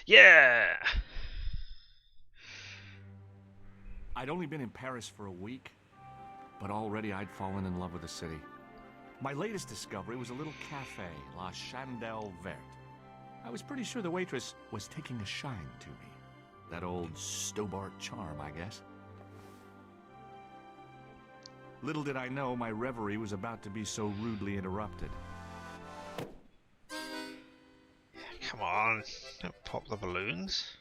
[SPEAKER 1] Yeah!
[SPEAKER 6] I'd only been in Paris for a week, but already I'd fallen in love with the city. My latest discovery was a little cafe, La Chandelle Verte. I was pretty sure the waitress was taking a shine to me. That old Stobart charm, I guess. Little did I know my reverie was about to be so rudely interrupted.
[SPEAKER 1] Come on, don't pop the balloons.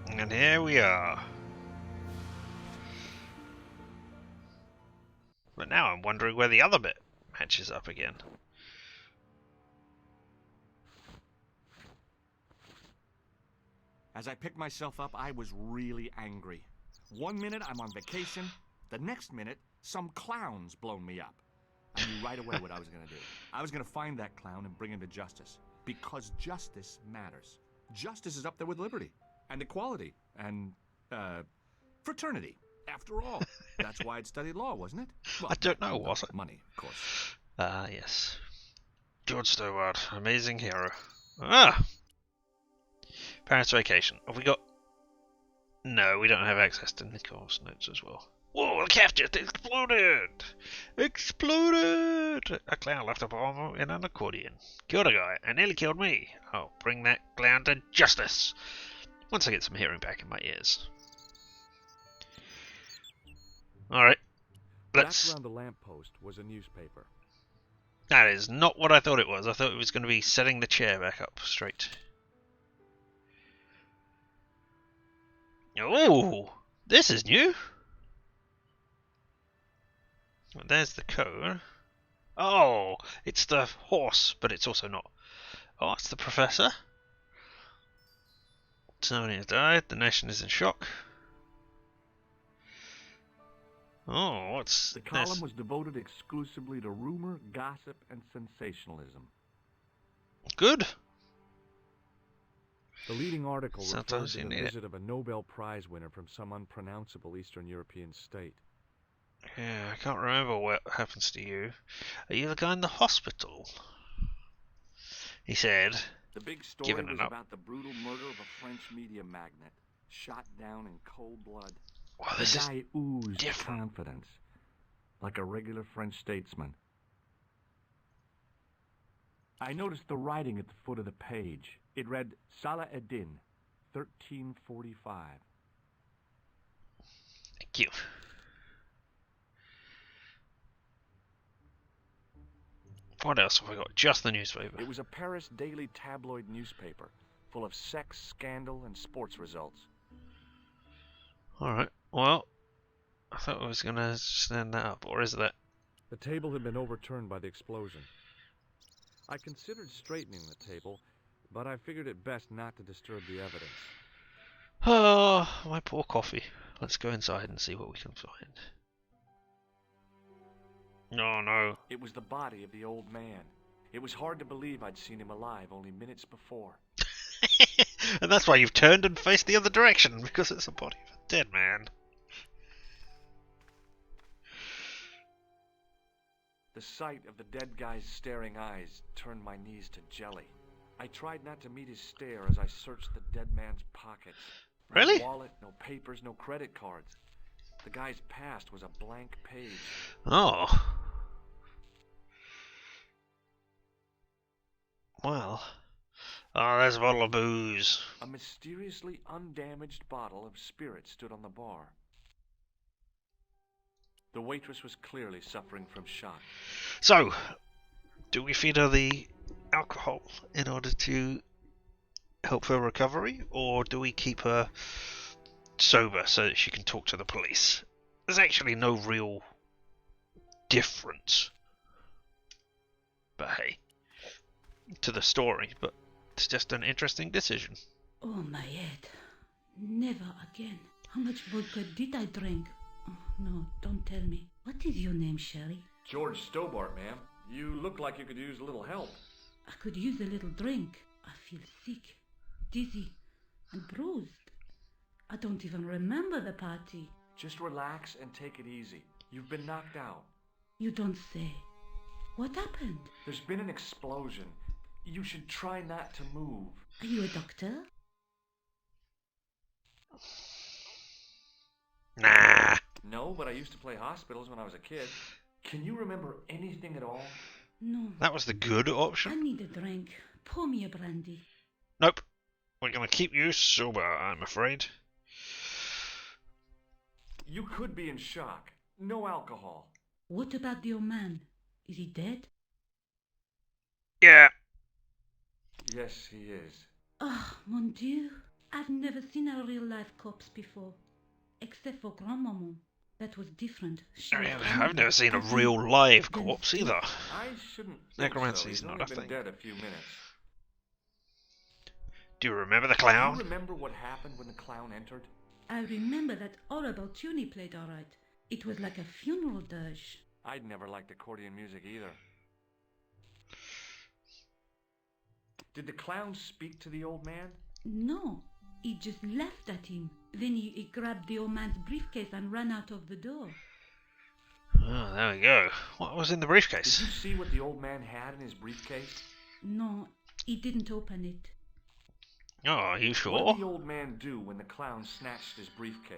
[SPEAKER 1] And here we are. But now I'm wondering where the other bit matches up again.
[SPEAKER 6] As I picked myself up, I was really angry. 1 minute I'm on vacation, the next minute some clown's blown me up. I knew right away what I was going to do. I was going to find that clown and bring him to justice. Because justice matters. Justice is up there with liberty. And equality. And, fraternity. After all. That's why I'd studied law, wasn't it? Well,
[SPEAKER 1] I don't know, was it?
[SPEAKER 6] Money, of course.
[SPEAKER 1] Ah, yes. George Stobart, amazing hero. Ah! Paris vacation. Have we got... No, we don't have access to Nicole's notes as well. Whoa, the calf just exploded! Exploded! A clown left a bomb in an accordion. Killed a guy and nearly killed me. I'll bring that clown to justice. Once I get some hearing back in my ears. Alright. Let's...
[SPEAKER 7] Back around the lamppost was a newspaper.
[SPEAKER 1] That is not what I thought it was. I thought it was going to be setting the chair back up straight. Oh, this is new. Well, there's the code. Oh, it's the horse, but it's also not. Oh, it's the professor. Somebody has died. The nation is in shock. Oh, what's
[SPEAKER 7] The column
[SPEAKER 1] this?
[SPEAKER 7] was devoted exclusively to rumor, gossip, and sensationalism.
[SPEAKER 1] Good.
[SPEAKER 7] The leading article referred
[SPEAKER 1] Sometimes
[SPEAKER 7] to
[SPEAKER 1] you
[SPEAKER 7] the
[SPEAKER 1] need it.
[SPEAKER 7] visit of a Nobel Prize winner from some unpronounceable Eastern European state.
[SPEAKER 1] Yeah, I can't remember what happens to you. Are you the guy in the hospital? He said.
[SPEAKER 7] The big story
[SPEAKER 1] Giving
[SPEAKER 7] was
[SPEAKER 1] it up.
[SPEAKER 7] about the brutal murder of a French media magnate, shot down in cold blood.
[SPEAKER 1] Well,
[SPEAKER 7] The
[SPEAKER 1] this is
[SPEAKER 7] guy oozed
[SPEAKER 1] different.
[SPEAKER 7] confidence, like a regular French statesman. I noticed the writing at the foot of the page. It read, Salah Eddin, 1345.
[SPEAKER 1] Thank you. What else have we got? Just the newspaper.
[SPEAKER 7] It was a Paris daily tabloid newspaper, full of sex, scandal, and sports results.
[SPEAKER 1] Alright, well, I thought I was going to stand that up, or is that?
[SPEAKER 7] The table had been overturned by the explosion. I considered straightening the table, but I figured it best not to disturb the evidence.
[SPEAKER 1] Oh, my poor coffee. Let's go inside and see what we can find. No, no.
[SPEAKER 7] It was the body of the old man. It was hard to believe I'd seen him alive only minutes before.
[SPEAKER 1] And that's why you've turned and faced the other direction, because it's the body of a dead man.
[SPEAKER 7] The sight of the dead guy's staring eyes turned my knees to jelly. I tried not to meet his stare as I searched the dead man's pockets.
[SPEAKER 1] Really?
[SPEAKER 7] No wallet, no papers, no credit cards. The guy's past was a blank page.
[SPEAKER 1] Oh. Well. Oh, there's a bottle of booze.
[SPEAKER 7] A mysteriously undamaged bottle of spirit stood on the bar. The waitress was clearly suffering from shock.
[SPEAKER 1] So, do we feed her the alcohol in order to help her recovery, or do we keep her sober so that she can talk to the police? There's actually no real difference, but hey, to the story, but it's just an interesting decision.
[SPEAKER 8] Oh, my head. Never again. How much vodka did I drink? Oh, no, don't tell me. What is your name, Sherry?
[SPEAKER 7] George Stobart, ma'am. You look like you could use a little help.
[SPEAKER 8] I could use a little drink. I feel sick, dizzy, and bruised. I don't even remember the party.
[SPEAKER 7] Just relax and take it easy. You've been knocked out.
[SPEAKER 8] You don't say. What happened?
[SPEAKER 7] There's been an explosion. You should try not to move.
[SPEAKER 8] Are you a doctor?
[SPEAKER 1] Nah.
[SPEAKER 7] No, but I used to play hospitals when I was a kid. Can you remember anything at all?
[SPEAKER 8] No.
[SPEAKER 1] That was the good
[SPEAKER 8] I
[SPEAKER 1] option.
[SPEAKER 8] need a drink. Pour me a brandy.
[SPEAKER 1] Nope. We're gonna keep you sober, I'm afraid.
[SPEAKER 7] You could be in shock. No alcohol.
[SPEAKER 8] What about the old man? Is he dead?
[SPEAKER 1] Yeah.
[SPEAKER 7] Yes, he is.
[SPEAKER 8] Ah, mon Dieu. I've never seen a real-life corpse before. Except for Grandmaman. That was different. She was
[SPEAKER 1] I've never seen a
[SPEAKER 8] as
[SPEAKER 1] real
[SPEAKER 8] in-
[SPEAKER 1] live
[SPEAKER 8] then
[SPEAKER 1] corpse
[SPEAKER 8] sick.
[SPEAKER 1] either.
[SPEAKER 7] I shouldn't think
[SPEAKER 1] Necromancy's
[SPEAKER 7] so. He's
[SPEAKER 1] not
[SPEAKER 7] only
[SPEAKER 1] a
[SPEAKER 7] been
[SPEAKER 1] thing.
[SPEAKER 7] dead a few minutes.
[SPEAKER 1] Do you remember the
[SPEAKER 7] Do
[SPEAKER 1] clown?
[SPEAKER 7] you remember what happened when the clown entered?
[SPEAKER 8] I remember that horrible tune he played all right. It was like a funeral dirge.
[SPEAKER 7] I'd never liked accordion music either. Did the clown speak to the old man?
[SPEAKER 8] No, he just laughed at him. Then he grabbed the old man's briefcase and ran out of the door.
[SPEAKER 1] Oh, there we go. What was in the
[SPEAKER 7] Did
[SPEAKER 1] briefcase?
[SPEAKER 7] you see what the old man had in his briefcase?
[SPEAKER 8] No, he didn't open it.
[SPEAKER 1] Oh, are you
[SPEAKER 7] What
[SPEAKER 1] sure?
[SPEAKER 7] did the old man do when the clown snatched his briefcase?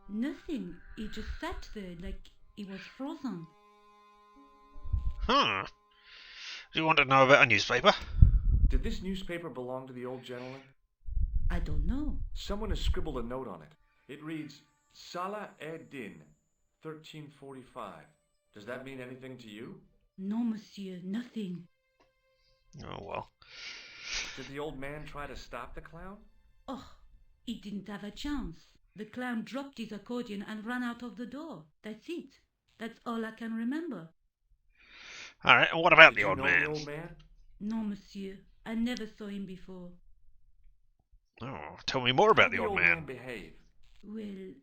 [SPEAKER 8] Nothing. He just sat there like he was frozen.
[SPEAKER 1] Huh. Do you want to know about a newspaper?
[SPEAKER 7] Did this newspaper belong to the old gentleman?
[SPEAKER 8] I don't know.
[SPEAKER 7] Someone has scribbled a note on it. It reads, Salah Ed-Din, 1345. Does that mean anything to you?
[SPEAKER 8] No, monsieur, nothing.
[SPEAKER 1] Oh, well.
[SPEAKER 7] Did the old man try to stop the clown?
[SPEAKER 8] Oh, he didn't have a chance. The clown dropped his accordion and ran out of the door. That's it. That's all I can remember.
[SPEAKER 1] Alright, and what about
[SPEAKER 7] Did
[SPEAKER 1] the
[SPEAKER 7] you
[SPEAKER 1] old
[SPEAKER 7] know
[SPEAKER 1] man?
[SPEAKER 7] the old man?
[SPEAKER 8] No, monsieur. I never saw him before.
[SPEAKER 1] Oh, tell me more about
[SPEAKER 7] How did
[SPEAKER 1] the old man.
[SPEAKER 7] behave?
[SPEAKER 8] Well,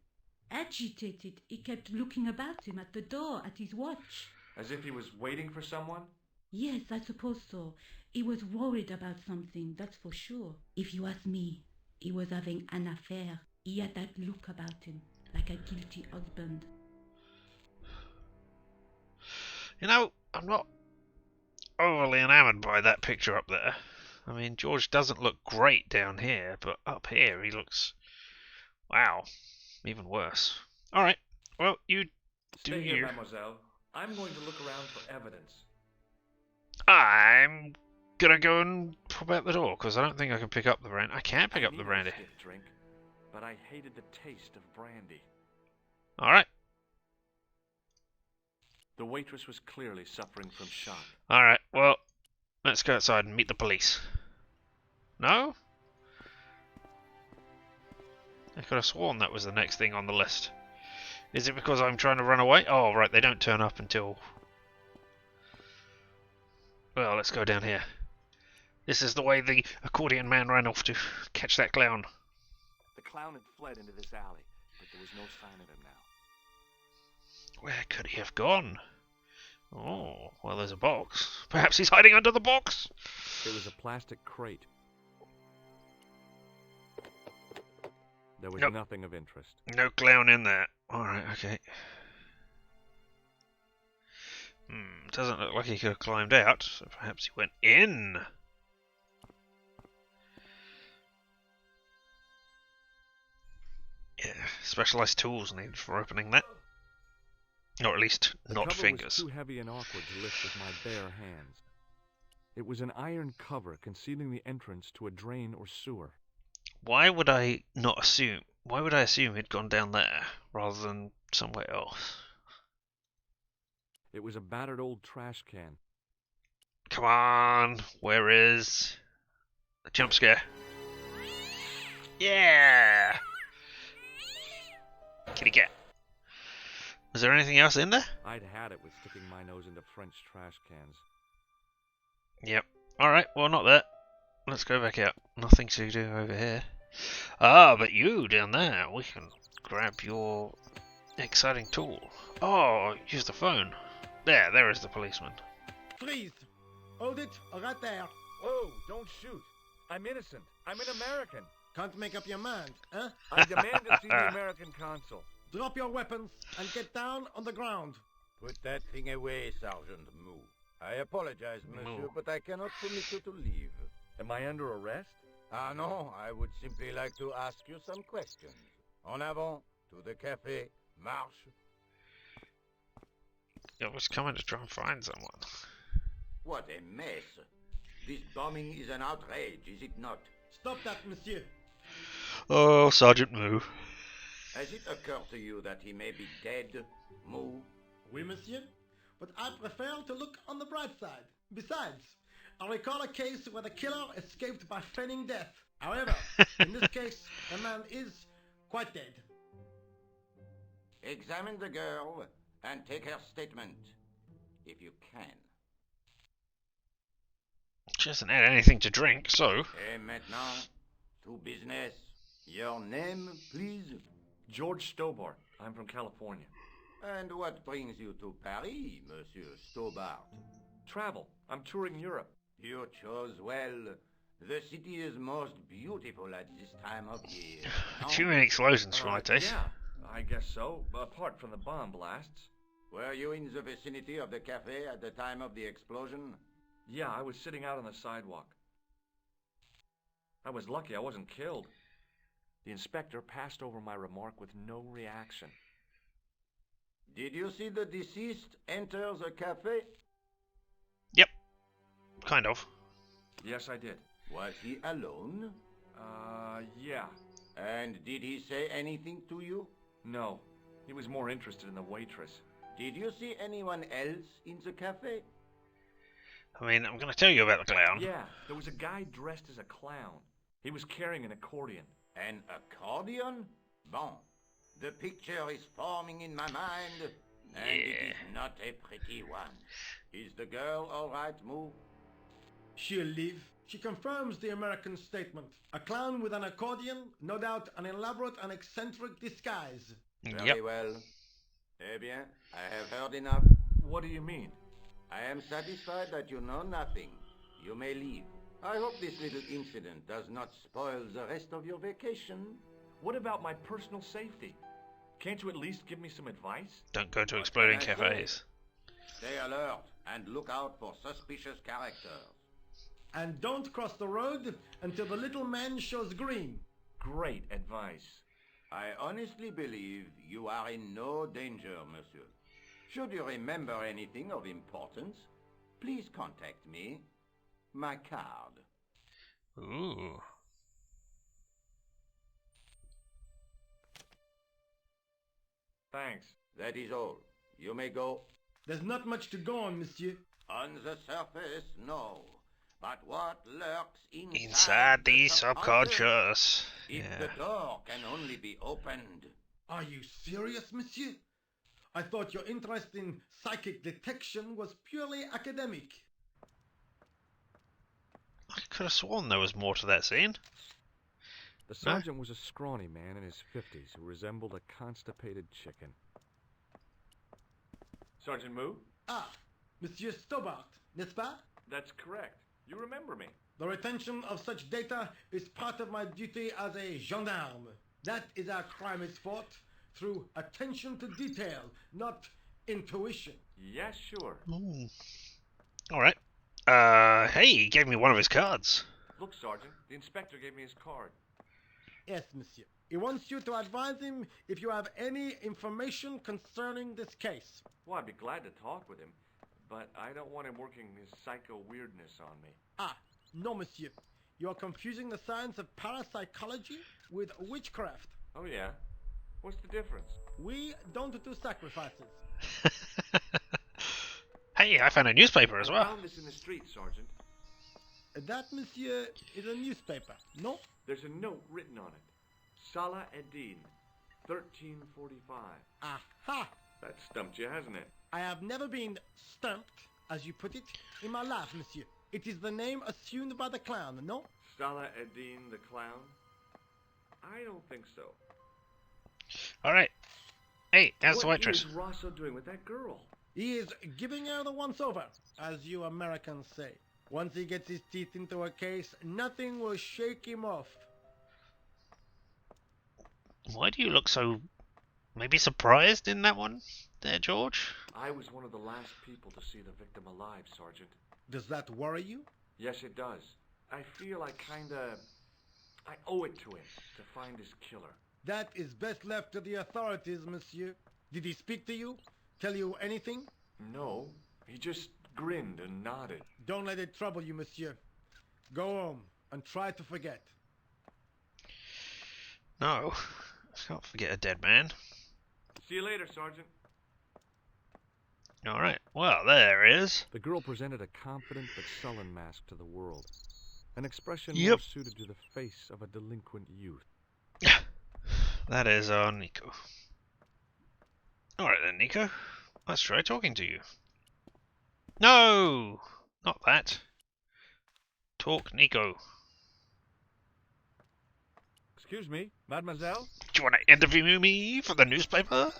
[SPEAKER 8] agitated, he kept looking about him at the door, at his watch.
[SPEAKER 7] As if he was waiting for someone?
[SPEAKER 8] Yes, I suppose so. He was worried about something, that's for sure. If you ask me, he was having an affair. He had that look about him, like a guilty husband.
[SPEAKER 1] You know, I'm not overly enamoured by that picture up there. I mean, George doesn't look great down here, but up here he looks... wow, even worse. Alright, well, you do
[SPEAKER 7] Stay here,
[SPEAKER 1] you.
[SPEAKER 7] mademoiselle. I'm going to look around for evidence.
[SPEAKER 1] I'm gonna go and pop out the door, because I don't think I can pick up the brandy. I can pick
[SPEAKER 7] I
[SPEAKER 1] up the
[SPEAKER 7] needed a
[SPEAKER 1] brandy.
[SPEAKER 7] stiff drink, but I hated the taste of brandy.
[SPEAKER 1] Alright,
[SPEAKER 7] The waitress was clearly suffering from shock.
[SPEAKER 1] alright, well, let's go outside and meet the police. No? I could have sworn that was the next thing on the list. Is it because I'm trying to run away? Oh, right, they don't turn up until... well, let's go down here. This is the way the accordion man ran off to catch that clown.
[SPEAKER 7] The clown had fled into this alley, but there was no sign of him now.
[SPEAKER 1] Where could he have gone? Oh, well, there's a box. Perhaps he's hiding under the box?
[SPEAKER 3] It was a plastic crate. There was
[SPEAKER 1] Nope.
[SPEAKER 3] nothing of interest.
[SPEAKER 1] No clown in there. Alright, okay. Doesn't look like he could have climbed out, so perhaps he went in. Yeah, specialized tools needed for opening that. Or at least
[SPEAKER 3] The
[SPEAKER 1] not
[SPEAKER 3] cover
[SPEAKER 1] fingers.
[SPEAKER 3] was too heavy and awkward to lift with my bare hands. It was an iron cover concealing the entrance to a drain or sewer.
[SPEAKER 1] Why would I not assume? Why would I assume he'd gone down there rather than somewhere else?
[SPEAKER 7] It was a battered old trash can.
[SPEAKER 1] Come on, where is the jump scare? Yeah! Kitty cat. Was there anything else in there?
[SPEAKER 7] I'd had it with sticking my nose into French trash cans.
[SPEAKER 1] Yep. Alright, well, not that. Let's go back out. Nothing to do over here. Ah, but you down there, we can grab your exciting tool. Oh, use the phone. There is the policeman.
[SPEAKER 9] Freeze! Hold it, right there.
[SPEAKER 7] Whoa, don't shoot. I'm innocent. I'm an American.
[SPEAKER 9] Can't make up your mind, huh?
[SPEAKER 7] I demand to see the American consul.
[SPEAKER 9] Drop your weapons and get down on the ground.
[SPEAKER 10] Put that thing away, Sergeant Moo. I apologize, monsieur,
[SPEAKER 1] Moo.
[SPEAKER 10] but I cannot permit you to leave.
[SPEAKER 7] Am I under arrest?
[SPEAKER 10] Ah, no, I would simply like to ask you some questions. En avant, to the café, marche.
[SPEAKER 1] I was coming to try and find someone.
[SPEAKER 10] What a mess. This bombing is an outrage, is it not?
[SPEAKER 9] Stop that, monsieur.
[SPEAKER 1] Oh, Sergeant Moo.
[SPEAKER 10] Has it occurred to you that he may be dead, Moo?
[SPEAKER 9] Oui, monsieur. But I prefer to look on the bright side. Besides, I recall a case where the killer escaped by feigning death. However, in this case, the man is quite dead.
[SPEAKER 10] Examine the girl and take her statement, if you can.
[SPEAKER 1] She hasn't had anything to drink, so...
[SPEAKER 10] Et maintenant, to business. Your name, please?
[SPEAKER 7] George Stobart. I'm from California.
[SPEAKER 10] And what brings you to Paris, Monsieur Stobart?
[SPEAKER 7] Travel. I'm touring Europe.
[SPEAKER 10] You chose well. The city is most beautiful at this time of year.
[SPEAKER 1] Too many explosions for my taste.
[SPEAKER 7] Yeah, I guess so. Apart from the bomb blasts.
[SPEAKER 10] Were you in the vicinity of the cafe at the time of the explosion?
[SPEAKER 7] Yeah, I was sitting out on the sidewalk. I was lucky I wasn't killed. The inspector passed over my remark with no reaction.
[SPEAKER 10] Did you see the deceased enter the cafe?
[SPEAKER 1] Yep. Kind of.
[SPEAKER 7] Yes, I did.
[SPEAKER 10] Was he alone?
[SPEAKER 7] Yeah.
[SPEAKER 10] And did he say anything to you?
[SPEAKER 7] No. He was more interested in the waitress.
[SPEAKER 10] Did you see anyone else in the cafe?
[SPEAKER 1] I mean, I'm going to tell you about the clown.
[SPEAKER 7] Yeah, there was a guy dressed as a clown. He was carrying an accordion.
[SPEAKER 10] An accordion? Bon. The picture is forming in my mind, and it is not a pretty one. Is the girl all right, Moo?
[SPEAKER 9] She'll live. She confirms the American statement. A clown with an accordion, no doubt an elaborate and eccentric disguise.
[SPEAKER 10] Very well. Eh bien, I have heard enough.
[SPEAKER 7] What do you mean?
[SPEAKER 10] I am satisfied that you know nothing. You may leave. I hope this little incident does not spoil the rest of your vacation.
[SPEAKER 7] What about my personal safety? Can't you at least give me some advice?
[SPEAKER 1] Don't go to exploding cafes.
[SPEAKER 10] Stay alert and look out for suspicious characters.
[SPEAKER 9] And don't cross the road until the little man shows green.
[SPEAKER 7] Great advice.
[SPEAKER 10] I honestly believe you are in no danger, monsieur. Should you remember anything of importance, please contact me. My card.
[SPEAKER 1] Ooh.
[SPEAKER 7] Thanks.
[SPEAKER 10] That is all. You may go.
[SPEAKER 9] There's not much to go on, monsieur.
[SPEAKER 10] On the surface, no. But what lurks
[SPEAKER 1] Inside the subconscious.
[SPEAKER 10] If the door can only be opened.
[SPEAKER 9] Are you serious, monsieur? I thought your interest in psychic detection was purely academic.
[SPEAKER 1] I could have sworn there was more to that scene.
[SPEAKER 7] The sergeant was a scrawny man in his 50s who resembled a constipated chicken. Sergeant Moo?
[SPEAKER 9] Ah, Monsieur Stobart, n'est-ce pas?
[SPEAKER 7] That's correct. You remember me.
[SPEAKER 9] The retention of such data is part of my duty as a gendarme. That is how crime is fought, through attention to detail, not intuition.
[SPEAKER 7] Yes, sure.
[SPEAKER 1] Alright. Hey, he gave me one of his cards.
[SPEAKER 7] Look, Sergeant, the inspector gave me his card.
[SPEAKER 9] Yes, monsieur. He wants you to advise him if you have any information concerning this case.
[SPEAKER 7] Well, I'd be glad to talk with him, but I don't want him working his psycho weirdness on me.
[SPEAKER 9] Ah, no, monsieur. You are confusing the science of parapsychology with witchcraft.
[SPEAKER 7] Oh, yeah? What's the difference?
[SPEAKER 9] We don't do sacrifices.
[SPEAKER 1] Hey, I found a newspaper as
[SPEAKER 7] I
[SPEAKER 1] well.
[SPEAKER 7] found this in the street, Sergeant.
[SPEAKER 9] That, monsieur, is a newspaper, no?
[SPEAKER 7] There's a note written on it. Salah Eddin, 1345.
[SPEAKER 9] Aha!
[SPEAKER 7] That stumped you, hasn't it?
[SPEAKER 9] I have never been stumped, as you put it, in my life, monsieur. It is the name assumed by the clown, no?
[SPEAKER 7] Salah Eddin the clown? I don't think so.
[SPEAKER 1] Alright. Hey, how's the
[SPEAKER 7] What
[SPEAKER 1] waitress?
[SPEAKER 7] is Rosso doing with that girl?
[SPEAKER 9] He is giving her the once-over, as you Americans say. Once he gets his teeth into a case, nothing will shake him off.
[SPEAKER 1] Why do you look so maybe surprised in that one there, George?
[SPEAKER 7] I was one of the last people to see the victim alive, Sergeant.
[SPEAKER 9] Does that worry you?
[SPEAKER 7] Yes, it does. I feel I owe it to him to find his killer.
[SPEAKER 9] That is best left to the authorities, monsieur. Did he speak to you? Tell you anything?
[SPEAKER 7] No, he just grinned and nodded.
[SPEAKER 9] Don't let it trouble you, monsieur. Go home and try to forget.
[SPEAKER 1] No, I can't forget a dead man.
[SPEAKER 7] See you later, Sergeant.
[SPEAKER 1] Alright, well, there it is.
[SPEAKER 7] The girl presented a confident but sullen mask to the world. An expression
[SPEAKER 1] Yep.
[SPEAKER 7] more suited to the face of a delinquent youth.
[SPEAKER 1] That is our Nico. Alright then, Nico. Let's try talking to you. No! Not that. Talk, Nico.
[SPEAKER 7] Excuse me, mademoiselle?
[SPEAKER 1] Do you want to interview me for the newspaper?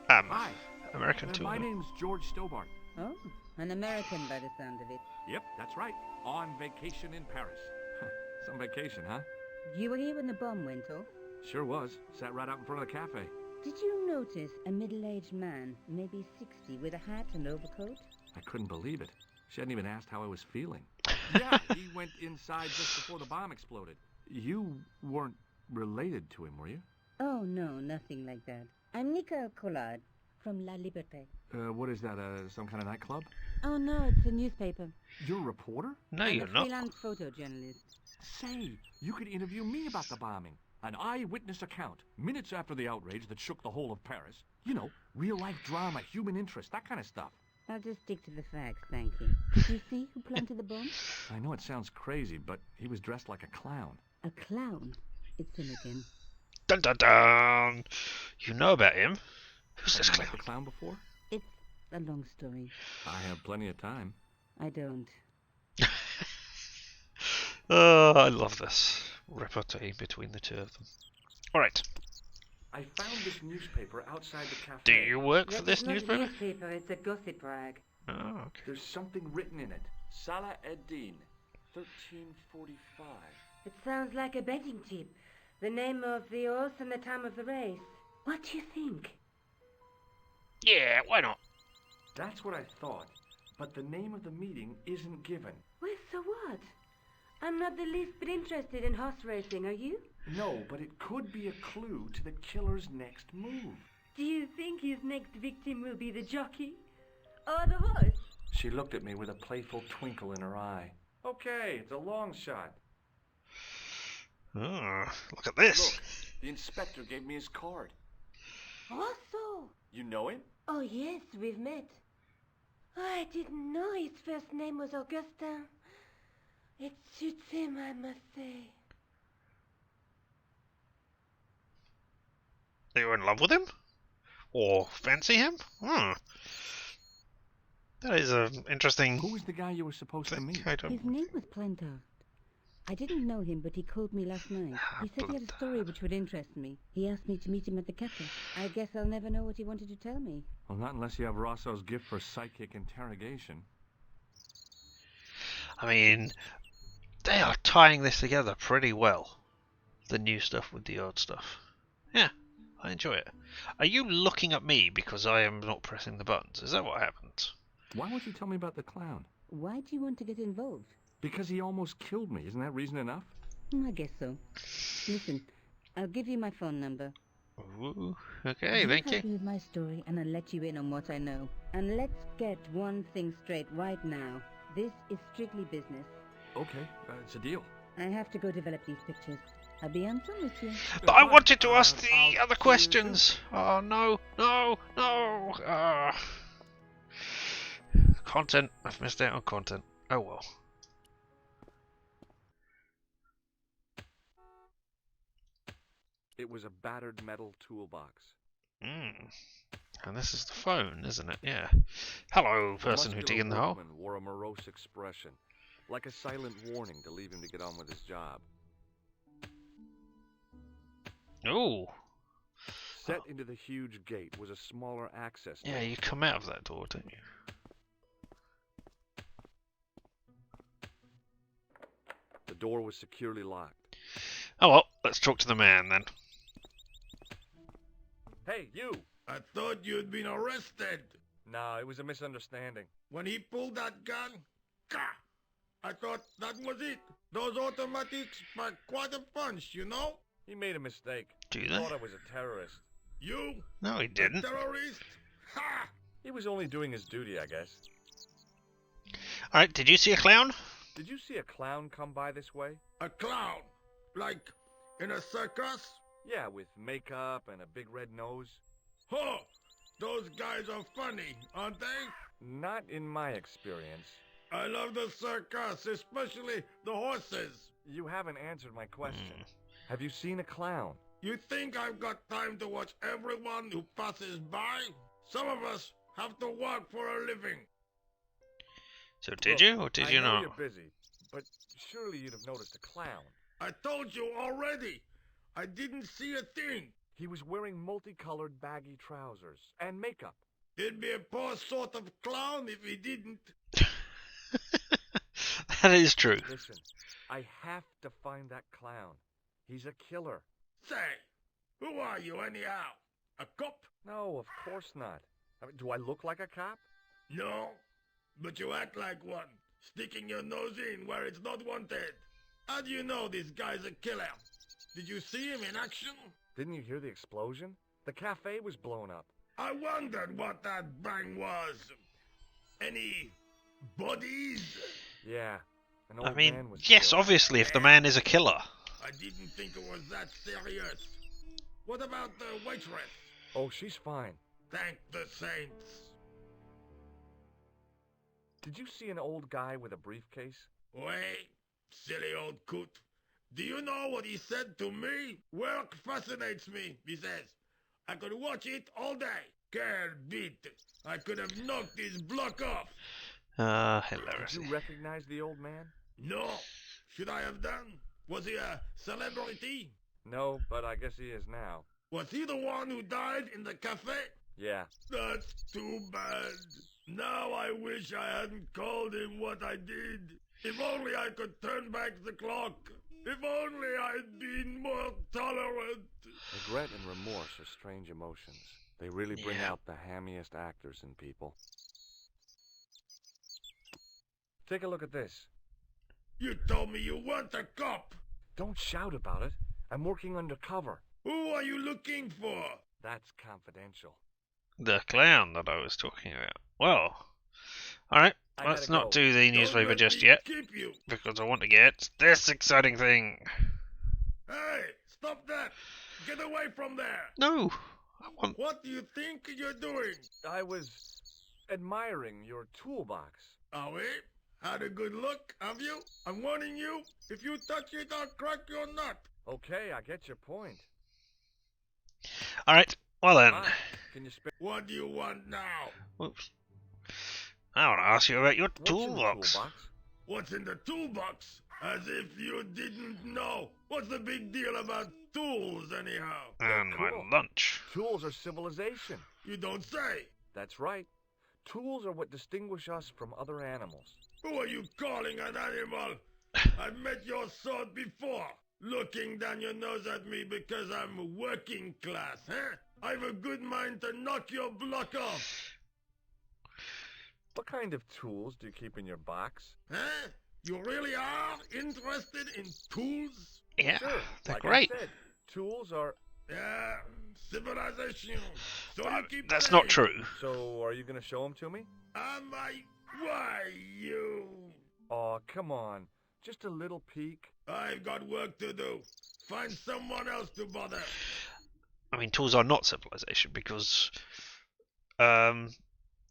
[SPEAKER 7] Hi.
[SPEAKER 1] American too.
[SPEAKER 7] My name's George Stobart.
[SPEAKER 4] Oh, an American by the sound of it.
[SPEAKER 7] Yep, that's right. On vacation in Paris. Some vacation, huh?
[SPEAKER 4] You were here when the bomb went off?
[SPEAKER 7] Sure was. Sat right out in front of the cafe.
[SPEAKER 4] Did you notice a middle-aged man, maybe 60, with a hat and overcoat?
[SPEAKER 7] I couldn't believe it. She hadn't even asked how I was feeling. Yeah, he went inside just before the bomb exploded. You weren't related to him, were you?
[SPEAKER 4] Oh, no, nothing like that. I'm Nicole Collard from La Liberté.
[SPEAKER 7] What is that, some kind of nightclub?
[SPEAKER 4] Oh, no, it's a newspaper.
[SPEAKER 7] You're a reporter?
[SPEAKER 1] No,
[SPEAKER 4] I'm
[SPEAKER 1] you're
[SPEAKER 4] a
[SPEAKER 1] not.
[SPEAKER 4] freelance photojournalist.
[SPEAKER 7] Say, you could interview me about the bombing. An eyewitness account, minutes after the outrage that shook the whole of Paris. You know, real-life drama, human interest, that kind of stuff.
[SPEAKER 4] I'll just stick to the facts, thank you. Did you see who planted the bomb?
[SPEAKER 7] I know it sounds crazy, but he was dressed like a clown.
[SPEAKER 4] A clown. It's him again.
[SPEAKER 1] Dun dun dun! You know about him. Who's this
[SPEAKER 7] Have you met
[SPEAKER 1] clown?
[SPEAKER 7] the clown before?
[SPEAKER 4] It's a long story.
[SPEAKER 7] I have plenty of time.
[SPEAKER 4] I don't.
[SPEAKER 1] Oh, I love this repartee between the two of them. Alright,
[SPEAKER 7] I found this newspaper outside the cafe.
[SPEAKER 1] do you work for
[SPEAKER 4] That's
[SPEAKER 1] this
[SPEAKER 4] not
[SPEAKER 1] newspaper?
[SPEAKER 4] a newspaper, it's a gossip rag.
[SPEAKER 1] Oh, okay.
[SPEAKER 7] There's something written in it. Salah Eddin, 1345.
[SPEAKER 2] It sounds like a betting tip. The name of the horse and the time of the race. What do you think?
[SPEAKER 1] Yeah, why not?
[SPEAKER 7] That's what I thought, but the name of the meeting isn't given.
[SPEAKER 2] Well, so what? I'm not the least bit interested in horse racing, are you?
[SPEAKER 7] No, but it could be a clue to the killer's next move.
[SPEAKER 2] Do you think his next victim will be the jockey? Or the horse?
[SPEAKER 7] She looked at me with a playful twinkle in her eye. Okay, it's a long shot.
[SPEAKER 1] Oh, look at this.
[SPEAKER 7] Look, the inspector gave me his card.
[SPEAKER 2] Rosso!
[SPEAKER 7] You know him?
[SPEAKER 2] Oh, yes, we've met. Oh, I didn't know his first name was Augustin. It suits him, I must say.
[SPEAKER 1] Are you in love with him? Or fancy him? That is an interesting
[SPEAKER 7] Who was the guy you were supposed to
[SPEAKER 1] thing.
[SPEAKER 7] meet?
[SPEAKER 1] I don't...
[SPEAKER 4] His name was Plantar. I didn't know him, but he called me last night. He said he had a story which would interest me. He asked me to meet him at the cafe. I guess I'll never know what he wanted to tell me.
[SPEAKER 7] Well, not unless you have Rosso's gift for psychic interrogation.
[SPEAKER 1] I mean, they are tying this together pretty well. The new stuff with the old stuff. Yeah, I enjoy it. Are you looking at me because I am not pressing the buttons? Is that what happened?
[SPEAKER 7] Why won't you tell me about the clown?
[SPEAKER 4] Why do you want to get involved?
[SPEAKER 7] Because he almost killed me. Isn't that reason enough?
[SPEAKER 4] I guess so. Listen, I'll give you my phone number.
[SPEAKER 1] Ooh, okay, thank
[SPEAKER 4] help
[SPEAKER 1] you.
[SPEAKER 4] me with my story, and I'll let you in on what I know. And let's get one thing straight right now. This is strictly business.
[SPEAKER 7] Okay, it's a deal.
[SPEAKER 4] I have to go develop these pictures. I'll be on phone with you.
[SPEAKER 1] But I wanted to ask the other questions. Oh no, no, no. Content. I've missed out on content. Oh well.
[SPEAKER 6] It was a battered metal toolbox.
[SPEAKER 1] Mm. And this is the phone, isn't it? Yeah. Hello,
[SPEAKER 6] The
[SPEAKER 1] person who dig
[SPEAKER 6] muscular
[SPEAKER 1] in the hole.
[SPEAKER 6] workman wore a morose expression, like a silent warning to leave him to get on with his job.
[SPEAKER 1] Ooh.
[SPEAKER 6] Set into the huge gate was a smaller access door.
[SPEAKER 1] Yeah, you come out of that door, don't you?
[SPEAKER 6] The door was securely locked.
[SPEAKER 1] Oh well, let's talk to the man then.
[SPEAKER 6] Hey, you!
[SPEAKER 3] I thought you'd been arrested.
[SPEAKER 6] No, it was a misunderstanding.
[SPEAKER 3] When he pulled that gun, gah! I thought that was it. Those automatics pack quite a punch, you know?
[SPEAKER 6] He made a mistake.
[SPEAKER 1] Do
[SPEAKER 6] He
[SPEAKER 1] they?
[SPEAKER 6] thought I was a terrorist.
[SPEAKER 3] You?
[SPEAKER 1] No, he
[SPEAKER 3] A
[SPEAKER 1] didn't.
[SPEAKER 3] terrorist? Ha!
[SPEAKER 6] He was only doing his duty, I guess.
[SPEAKER 1] Alright, did you see a clown?
[SPEAKER 6] Did you see a clown come by this way?
[SPEAKER 3] A clown? Like in a circus?
[SPEAKER 6] Yeah, with makeup and a big red nose.
[SPEAKER 3] Huh! Those guys are funny, aren't they?
[SPEAKER 6] Not in my experience.
[SPEAKER 3] I love the circus, especially the horses.
[SPEAKER 6] You haven't answered my question. Have you seen a clown?
[SPEAKER 3] You think I've got time to watch everyone who passes by? Some of us have to work for a living.
[SPEAKER 1] So did
[SPEAKER 6] Look,
[SPEAKER 1] you, or did you
[SPEAKER 6] I know
[SPEAKER 1] not?
[SPEAKER 6] you're busy, but surely you'd have noticed a clown.
[SPEAKER 3] I told you already. I didn't see a thing.
[SPEAKER 6] He was wearing multicolored baggy trousers and makeup.
[SPEAKER 3] He'd be a poor sort of clown if he didn't.
[SPEAKER 1] That is true.
[SPEAKER 6] Listen, I have to find that clown. He's a killer.
[SPEAKER 3] Say, who are you anyhow? A cop?
[SPEAKER 6] No, of course not. I mean, do I look like a cop?
[SPEAKER 3] No, but you act like one, sticking your nose in where it's not wanted. How do you know this guy's a killer? Did you see him in action?
[SPEAKER 6] Didn't you hear the explosion? The cafe was blown up.
[SPEAKER 3] I wondered what that bang was. Any bodies?
[SPEAKER 6] Yeah, an old
[SPEAKER 1] I mean,
[SPEAKER 6] man was
[SPEAKER 1] yes,
[SPEAKER 6] killed.
[SPEAKER 1] obviously, if the man is a killer.
[SPEAKER 3] I didn't think it was that serious. What about the waitress?
[SPEAKER 6] Oh, she's fine.
[SPEAKER 3] Thank the saints.
[SPEAKER 6] Did you see an old guy with a briefcase?
[SPEAKER 3] Wait, silly old coot. Do you know what he said to me? Work fascinates me, he says. I could watch it all day. Quel bit. I could have knocked his block off.
[SPEAKER 6] Did
[SPEAKER 1] Hilarity.
[SPEAKER 6] you recognize the old man?
[SPEAKER 3] No. Should I have done? Was he a celebrity?
[SPEAKER 6] No, but I guess he is now.
[SPEAKER 3] Was he the one who died in the cafe?
[SPEAKER 6] Yeah.
[SPEAKER 3] That's too bad. Now I wish I hadn't called him what I did. If only I could turn back the clock. If only I'd been more tolerant.
[SPEAKER 6] Regret and remorse are strange emotions. They really bring
[SPEAKER 1] Yeah.
[SPEAKER 6] out the hammiest actors in people. Take a look at this.
[SPEAKER 3] You told me you weren't a cop.
[SPEAKER 6] Don't shout about it. I'm working undercover.
[SPEAKER 3] Who are you looking for?
[SPEAKER 6] That's confidential.
[SPEAKER 1] The clown that I was talking about. Well, alright,
[SPEAKER 6] I
[SPEAKER 1] let's
[SPEAKER 6] gotta
[SPEAKER 1] not
[SPEAKER 6] go.
[SPEAKER 1] do the
[SPEAKER 3] Don't
[SPEAKER 1] newspaper
[SPEAKER 3] let
[SPEAKER 1] just
[SPEAKER 3] me
[SPEAKER 1] yet,
[SPEAKER 3] keep you.
[SPEAKER 1] because I want to get this exciting thing.
[SPEAKER 3] Hey, stop that. Get away from there.
[SPEAKER 1] No, I want...
[SPEAKER 3] What do you think you're doing?
[SPEAKER 6] I was admiring your toolbox.
[SPEAKER 3] Oh, we? Had a good look, have you? I'm warning you. If you touch it, I'll crack your nut.
[SPEAKER 6] Okay, I get your point.
[SPEAKER 1] Alright, well then.
[SPEAKER 6] Fine. Can you spare...
[SPEAKER 3] What do you want now?
[SPEAKER 1] Oops. I want to ask you about your
[SPEAKER 6] What's in the
[SPEAKER 1] toolbox.
[SPEAKER 6] toolbox?
[SPEAKER 3] What's in the toolbox? As if you didn't know. What's the big deal about tools, anyhow?
[SPEAKER 1] And my
[SPEAKER 6] Cool.
[SPEAKER 1] lunch.
[SPEAKER 6] Tools are civilization.
[SPEAKER 3] You don't say.
[SPEAKER 6] That's right. Tools are what distinguish us from other animals.
[SPEAKER 3] Who are you calling an animal? I've met your sort before. Looking down your nose at me because I'm working class, huh? I've a good mind to knock your block off.
[SPEAKER 6] What kind of tools do you keep in your box?
[SPEAKER 3] Huh? You really are interested in tools?
[SPEAKER 1] Yeah,
[SPEAKER 6] Sure,
[SPEAKER 1] they're
[SPEAKER 6] like
[SPEAKER 1] great.
[SPEAKER 6] I said, tools are...
[SPEAKER 3] Yeah, civilization. So you keep
[SPEAKER 1] That's
[SPEAKER 3] saying.
[SPEAKER 1] not true.
[SPEAKER 6] So, are you going to show them to me?
[SPEAKER 3] Am I? Why, you?
[SPEAKER 6] Aw, come on. Just a little peek.
[SPEAKER 3] I've got work to do. Find someone else to bother.
[SPEAKER 1] I mean, tools are not civilization because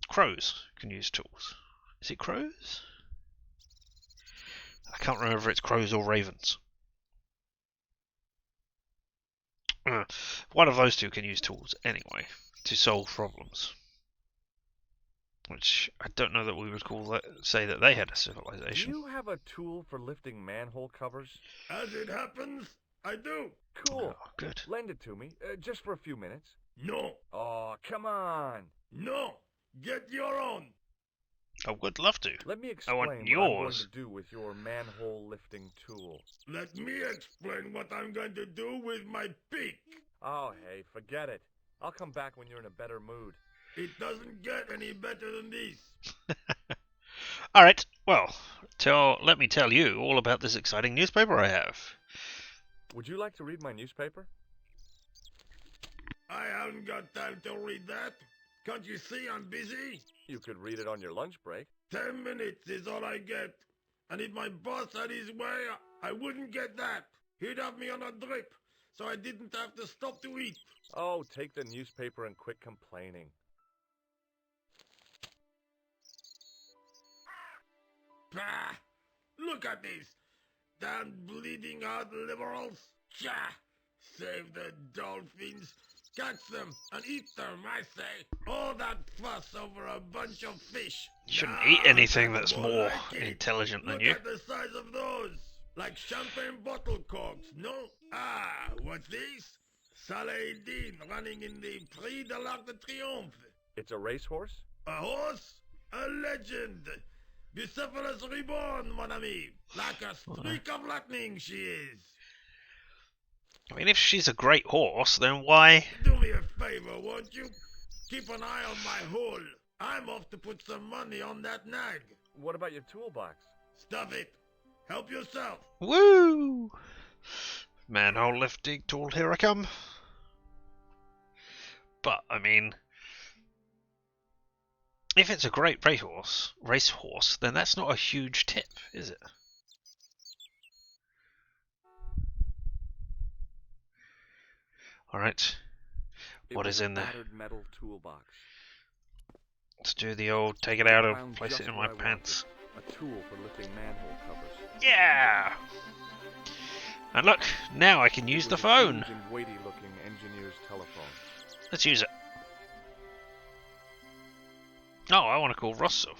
[SPEAKER 1] crows can use tools. Is it crows? I can't remember if it's crows or ravens. One of those two can use tools anyway to solve problems. Which I don't know that we would call that, say that they had a
[SPEAKER 7] Do
[SPEAKER 1] civilization.
[SPEAKER 7] you have a tool for lifting manhole covers?
[SPEAKER 3] As it happens, I do.
[SPEAKER 7] Cool.
[SPEAKER 1] Oh, good.
[SPEAKER 7] Lend it to me, just for a few minutes.
[SPEAKER 3] No,
[SPEAKER 7] Oh, come on.
[SPEAKER 3] no, get your own.
[SPEAKER 1] I would love to.
[SPEAKER 7] Let me
[SPEAKER 1] I
[SPEAKER 7] explain
[SPEAKER 1] want
[SPEAKER 7] what I'm going
[SPEAKER 1] yours.
[SPEAKER 7] to do with your manhole lifting tool.
[SPEAKER 3] Let me explain what I'm going to do with my pick.
[SPEAKER 7] Oh, hey, forget it. I'll come back when you're in a better mood.
[SPEAKER 3] It doesn't get any better than this.
[SPEAKER 1] Alright, well, let me tell you all about this exciting newspaper I have.
[SPEAKER 7] Would you like to read my newspaper?
[SPEAKER 3] I haven't got time to read that. Can't you see I'm busy?
[SPEAKER 7] You could read it on your lunch break.
[SPEAKER 3] 10 minutes is all I get. And if my boss had his way, I wouldn't get that. He'd have me on a drip, so I didn't have to stop to eat.
[SPEAKER 7] Oh, take the newspaper and quit complaining.
[SPEAKER 3] Bah! Look at this. Damn bleeding heart liberals. Cha! Save the dolphins. Catch them and eat them, I say. All that fuss over a bunch of fish.
[SPEAKER 1] You shouldn't
[SPEAKER 3] Nah,
[SPEAKER 1] eat anything that's
[SPEAKER 3] more
[SPEAKER 1] more
[SPEAKER 3] like it.
[SPEAKER 1] intelligent than
[SPEAKER 3] Look
[SPEAKER 1] you.
[SPEAKER 3] at the size of those. Like champagne bottle corks, no? Ah, what's this? Saladin running in the Prix de l'Arc de Triomphe.
[SPEAKER 7] It's a racehorse?
[SPEAKER 3] A horse? A legend. Bucephalus reborn, mon ami. Like a streak of lightning she is.
[SPEAKER 1] I mean, if she's a great horse, then why?
[SPEAKER 3] Do me a favor, won't you? Keep an eye on my hole. I'm off to put some money on that nag.
[SPEAKER 7] What about your toolbox?
[SPEAKER 3] Stuff it. Help yourself.
[SPEAKER 1] Woo! Manhole lifting tool, here I come. But, I mean, if it's a great racehorse, then that's not a huge tip, is it? Alright, what is in there?
[SPEAKER 7] Battered metal toolbox.
[SPEAKER 1] Let's do the old take it out
[SPEAKER 7] Found
[SPEAKER 1] and place
[SPEAKER 7] just
[SPEAKER 1] it in
[SPEAKER 7] what
[SPEAKER 1] my
[SPEAKER 7] I
[SPEAKER 1] pants.
[SPEAKER 7] wanted. A tool for lifting manhole covers.
[SPEAKER 1] Yeah! And look, now I can use
[SPEAKER 7] It
[SPEAKER 1] the
[SPEAKER 7] was a
[SPEAKER 1] phone.
[SPEAKER 7] huge and weighty-looking engineer's telephone.
[SPEAKER 1] Let's use it. Oh, I want to call Rosso.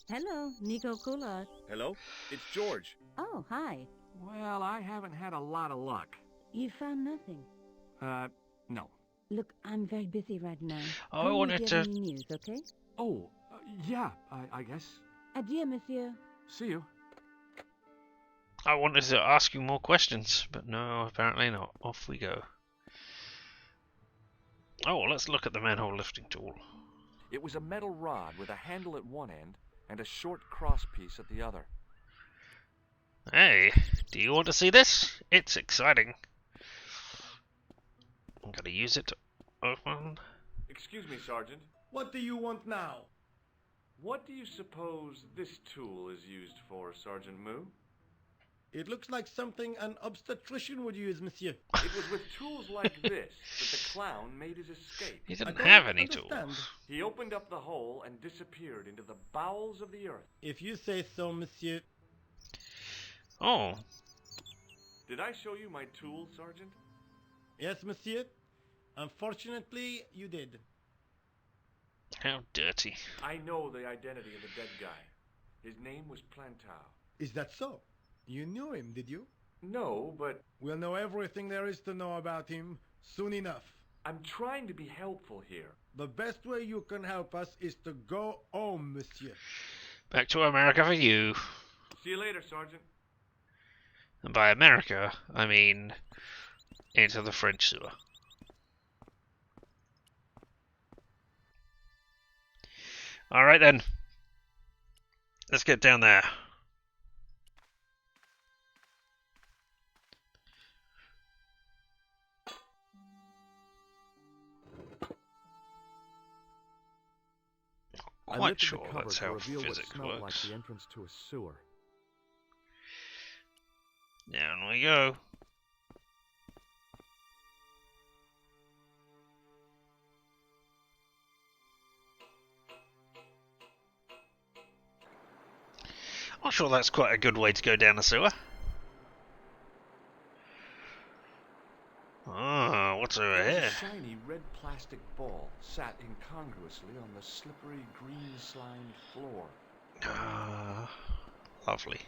[SPEAKER 2] Hello, Nico Collard.
[SPEAKER 7] Hello? It's George.
[SPEAKER 2] Oh, hi.
[SPEAKER 7] Well, I haven't had a lot of luck.
[SPEAKER 2] You found nothing.
[SPEAKER 7] No.
[SPEAKER 2] Look, I'm very busy right now.
[SPEAKER 1] Oh, I
[SPEAKER 2] Call me
[SPEAKER 1] wanted
[SPEAKER 2] if you
[SPEAKER 1] to-
[SPEAKER 2] have any news, okay?
[SPEAKER 7] Oh, yeah, I guess.
[SPEAKER 2] Adieu, monsieur.
[SPEAKER 7] See you.
[SPEAKER 1] I wanted to ask you more questions, but no, apparently not. Off we go. Oh, let's look at the manhole lifting tool.
[SPEAKER 7] It was a metal rod with a handle at one end and a short crosspiece at the other.
[SPEAKER 1] Hey, do you want to see this? It's exciting. I'm gonna use it to open.
[SPEAKER 7] Excuse me, Sergeant.
[SPEAKER 9] What do you want now?
[SPEAKER 7] What do you suppose this tool is used for, Sergeant Moo?
[SPEAKER 9] It looks like something an obstetrician would use, monsieur.
[SPEAKER 7] It was with tools like this that the clown made his escape.
[SPEAKER 1] He
[SPEAKER 9] I
[SPEAKER 1] didn't
[SPEAKER 9] don't
[SPEAKER 1] have any
[SPEAKER 9] understand.
[SPEAKER 1] tools.
[SPEAKER 7] He opened up the hole and disappeared into the bowels of the earth.
[SPEAKER 9] If you say so, monsieur.
[SPEAKER 1] Oh,
[SPEAKER 7] Did I show you my tool, Sergeant?
[SPEAKER 9] Yes, monsieur. Unfortunately, you did.
[SPEAKER 1] how dirty.
[SPEAKER 7] I know the identity of the dead guy. His name was Plantow.
[SPEAKER 9] Is that so? You knew him, did you?
[SPEAKER 7] No, but
[SPEAKER 9] We'll know everything there is to know about him soon enough.
[SPEAKER 7] I'm trying to be helpful here.
[SPEAKER 9] The best way you can help us is to go home, monsieur.
[SPEAKER 1] Back to America for you.
[SPEAKER 7] See you later, Sergeant.
[SPEAKER 1] And by America, I mean into the French sewer. Alright then. Let's get down there.
[SPEAKER 7] I
[SPEAKER 1] Quite
[SPEAKER 7] lifted
[SPEAKER 1] sure
[SPEAKER 7] the cover
[SPEAKER 1] that's
[SPEAKER 7] to
[SPEAKER 1] how
[SPEAKER 7] reveal what
[SPEAKER 1] physics
[SPEAKER 7] smelled like
[SPEAKER 1] works.
[SPEAKER 7] the entrance to a sewer.
[SPEAKER 1] Down we go. I'm sure that's quite a good way to go down a sewer. Ah, what's over
[SPEAKER 6] There was
[SPEAKER 1] here?
[SPEAKER 6] a shiny red plastic ball sat incongruously on the slippery green slimed floor.
[SPEAKER 1] Ah, lovely.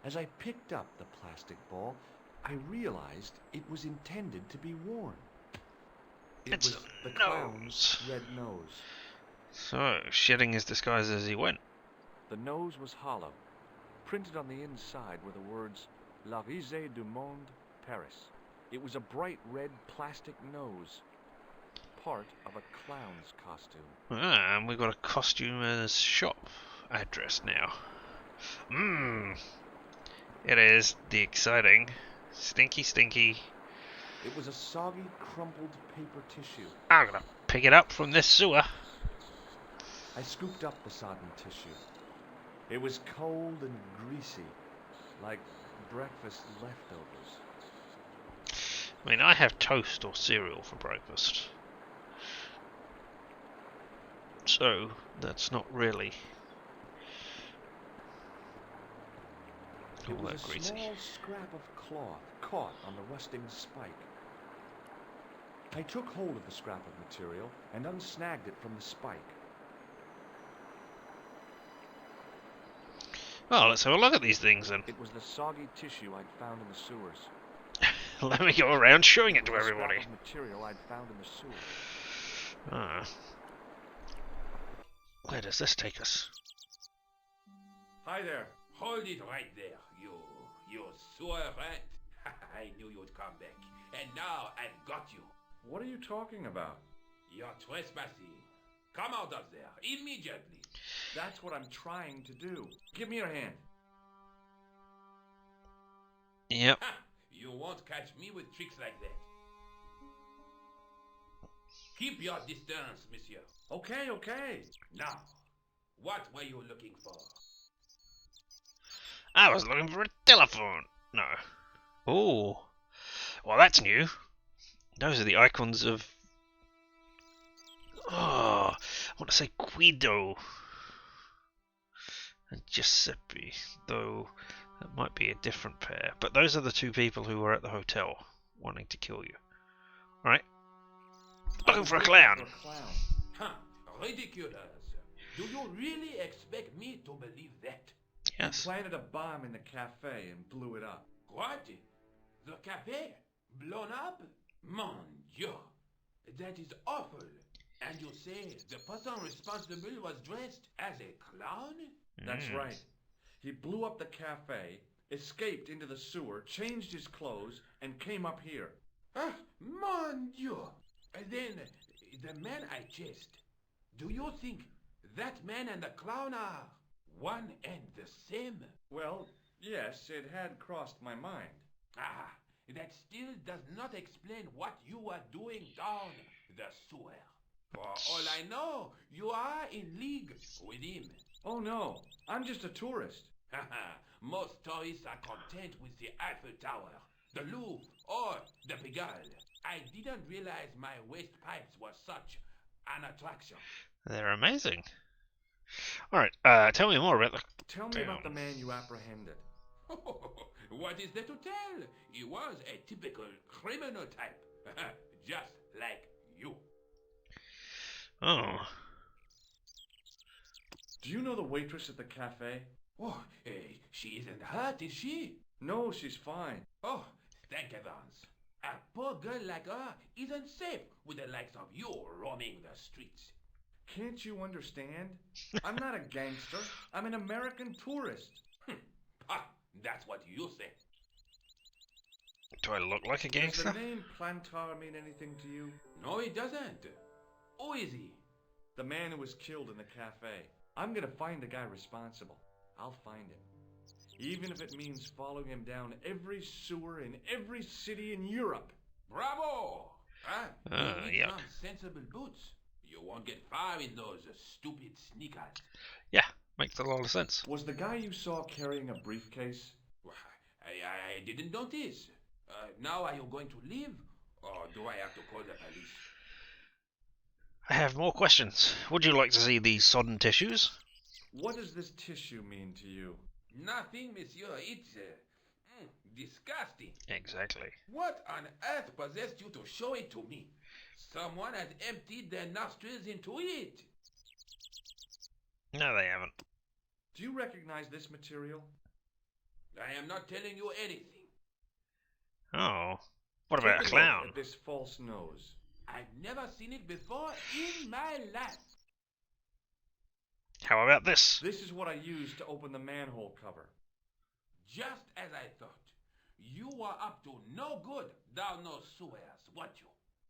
[SPEAKER 6] As I picked up the plastic ball, I realized it was intended to be worn. It
[SPEAKER 1] It's
[SPEAKER 6] was
[SPEAKER 1] a
[SPEAKER 6] the clown's
[SPEAKER 1] nose.
[SPEAKER 6] red nose.
[SPEAKER 1] So, shedding his disguise as he went.
[SPEAKER 6] The nose was hollow. Printed on the inside were the words La Risée du Monde, Paris. It was a bright red plastic nose, part of a clown's costume.
[SPEAKER 1] Ah, and we've got a costumer's shop address now. It is the exciting, stinky.
[SPEAKER 6] It was a soggy, crumpled paper tissue.
[SPEAKER 1] I'm gonna pick it up from this sewer.
[SPEAKER 6] I scooped up the sodden tissue. It was cold and greasy, like breakfast leftovers.
[SPEAKER 1] I mean, I have toast or cereal for breakfast. So, that's not really
[SPEAKER 6] It
[SPEAKER 1] all
[SPEAKER 6] was
[SPEAKER 1] that
[SPEAKER 6] a
[SPEAKER 1] greasy.
[SPEAKER 6] small scrap of cloth caught on the rusting spike. I took hold of the scrap of material and unsnagged it from the spike.
[SPEAKER 1] Well, let's have a look at these things then.
[SPEAKER 6] It was the soggy tissue I'd found in the sewers.
[SPEAKER 1] Let me go around showing it to
[SPEAKER 6] The scrap
[SPEAKER 1] everybody.
[SPEAKER 6] of material I'd found in the sewers.
[SPEAKER 1] Ah. Where does this take us?
[SPEAKER 3] Hi there.
[SPEAKER 10] Hold it right there, you sewer rat. I knew you'd come back, and now I've got you.
[SPEAKER 6] What are you talking about?
[SPEAKER 10] You're trespassing. Come out of there, immediately.
[SPEAKER 6] That's what I'm trying to do. Give me your hand.
[SPEAKER 1] Yep.
[SPEAKER 10] Ha! You won't catch me with tricks like that. Keep your distance, monsieur.
[SPEAKER 6] Okay.
[SPEAKER 10] Now, what were you looking for?
[SPEAKER 1] I was looking for a telephone. No. Oh. Well, that's new. Those are the icons of... Oh, I want to say Guido and Giuseppe, though that might be a different pair. But those are the two people who were at the hotel wanting to kill you. Right? Looking for a clown.
[SPEAKER 10] Huh, ridiculous. Do you really expect me to believe that?
[SPEAKER 1] Yes.
[SPEAKER 6] Planted a bomb in the cafe and blew it up.
[SPEAKER 10] What? The cafe? Blown up? Mon Dieu! That is awful. And you say the person responsible was dressed as a clown?
[SPEAKER 6] That's right. He blew up the cafe, escaped into the sewer, changed his clothes, and came up here.
[SPEAKER 10] Ah, mon Dieu! Then, the man I chased, do you think that man and the clown are one and the same?
[SPEAKER 6] Well, yes, it had crossed my mind.
[SPEAKER 10] Ah, that still does not explain what you are doing down the sewer. For all I know, you are in league with him.
[SPEAKER 6] Oh no, I'm just a tourist.
[SPEAKER 10] Haha, most tourists are content with the Eiffel Tower, the Louvre, or the Pigalle. I didn't realize my waste pipes were such an attraction.
[SPEAKER 1] They're amazing. Alright, tell me more about the...
[SPEAKER 6] Tell me about the man you apprehended.
[SPEAKER 10] What is there to tell? He was a typical criminal type, just like you.
[SPEAKER 1] Oh.
[SPEAKER 6] Do you know the waitress at the cafe?
[SPEAKER 10] Oh, she isn't hurt, is she?
[SPEAKER 6] No, she's fine.
[SPEAKER 10] Oh, thank heavens. A poor girl like her isn't safe with the likes of you roaming the streets.
[SPEAKER 6] Can't you understand? I'm not a gangster. I'm an American tourist.
[SPEAKER 10] Ah, that's what you say.
[SPEAKER 1] Do I look like a gangster?
[SPEAKER 6] Does the name Plantar mean anything to you?
[SPEAKER 10] No, it doesn't. Who is he?
[SPEAKER 6] The man who was killed in the cafe. I'm gonna find the guy responsible. I'll find him. Even if it means following him down every sewer in every city in Europe.
[SPEAKER 10] Bravo! Huh? You need
[SPEAKER 1] yeah.
[SPEAKER 10] some sensible boots. You won't get far in those stupid sneakers.
[SPEAKER 1] Yeah, makes a lot of sense.
[SPEAKER 6] Was the guy you saw carrying a briefcase?
[SPEAKER 10] Well, I didn't notice. Now are you going to leave? Or do I have to call the police?
[SPEAKER 1] I have more questions. Would you like to see these sodden tissues?
[SPEAKER 6] What does this tissue mean to you?
[SPEAKER 11] Nothing, monsieur. It's disgusting.
[SPEAKER 1] Exactly.
[SPEAKER 11] What on earth possessed you to show it to me? Someone has emptied their nostrils into it.
[SPEAKER 1] No, they haven't.
[SPEAKER 6] Do you recognize this material?
[SPEAKER 11] I am not telling you anything.
[SPEAKER 1] Oh. What about a
[SPEAKER 6] Take
[SPEAKER 1] clown?
[SPEAKER 6] look at this false nose.
[SPEAKER 11] I've never seen it before in my life.
[SPEAKER 1] How about this?
[SPEAKER 6] This is what I used to open the manhole cover.
[SPEAKER 11] Just as I thought. You were up to no good, thou no swears, what you?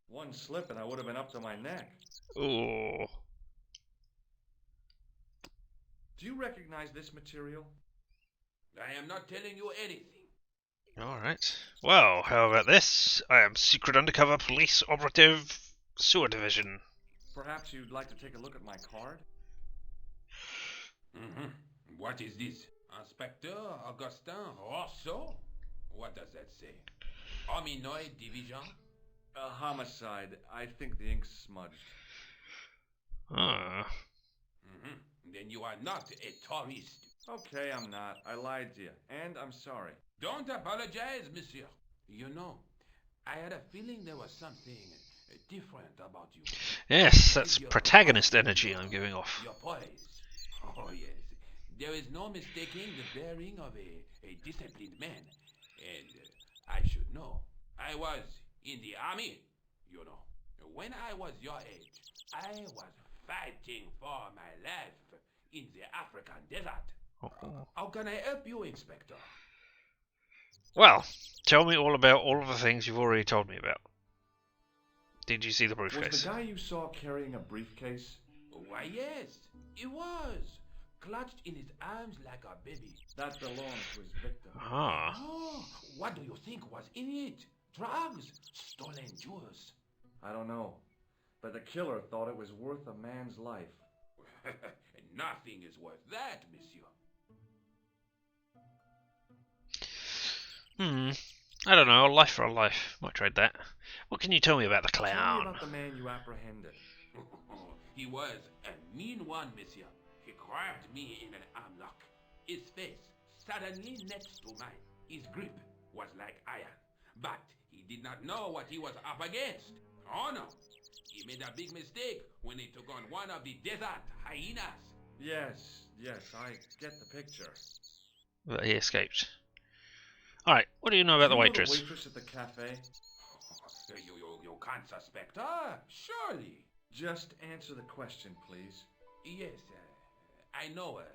[SPEAKER 6] One slip and I would have been up to my neck.
[SPEAKER 1] Ooh.
[SPEAKER 6] Do you recognize this material?
[SPEAKER 11] I am not telling you anything.
[SPEAKER 1] Alright. Well, how about this? I am secret undercover police operative sewer division.
[SPEAKER 6] Perhaps you'd like to take a look at my card?
[SPEAKER 11] What is this? Inspector Augustin Rousseau? What does that say? Hominoid division?
[SPEAKER 6] A homicide. I think the ink's smudged.
[SPEAKER 1] Ah.
[SPEAKER 11] Then you are not a tourist.
[SPEAKER 6] Okay, I'm not. I lied to you. And I'm sorry.
[SPEAKER 11] Don't apologize, monsieur. You know, I had a feeling there was something different about you.
[SPEAKER 1] Yes, that's protagonist energy I'm giving off.
[SPEAKER 11] Your poise. Oh, yes. There is no mistaking the bearing of a disciplined man. And I should know. I was in the army, you know. When I was your age, I was fighting for my life in the African desert. How can I help you, Inspector?
[SPEAKER 1] Well, tell me all about all of the things you've already told me about. Did you see the briefcase?
[SPEAKER 6] Was the guy you saw carrying a briefcase?
[SPEAKER 11] Why, yes, he was. Clutched in his arms like a baby.
[SPEAKER 6] That belonged to his victim.
[SPEAKER 1] Ah.
[SPEAKER 11] Oh, what do you think was in it? Drugs? Stolen jewels?
[SPEAKER 6] I don't know. But the killer thought it was worth a man's life.
[SPEAKER 11] Nothing is worth that, monsieur.
[SPEAKER 1] I don't know. A life for a life. Might trade that. What can you tell me about the
[SPEAKER 6] Tell me
[SPEAKER 1] clown?
[SPEAKER 6] about the man you apprehended.
[SPEAKER 11] He was a mean one, monsieur. He grabbed me in an arm lock. His face suddenly next to mine. His grip was like iron. But he did not know what he was up against. Oh no. He made a big mistake when he took on one of the desert hyenas.
[SPEAKER 6] Yes, I get the picture.
[SPEAKER 1] But he escaped. Alright, what do you know about the waitress?
[SPEAKER 6] The waitress at the cafe?
[SPEAKER 11] You can't suspect her, surely.
[SPEAKER 6] Just answer the question, please.
[SPEAKER 11] Yes, I know her.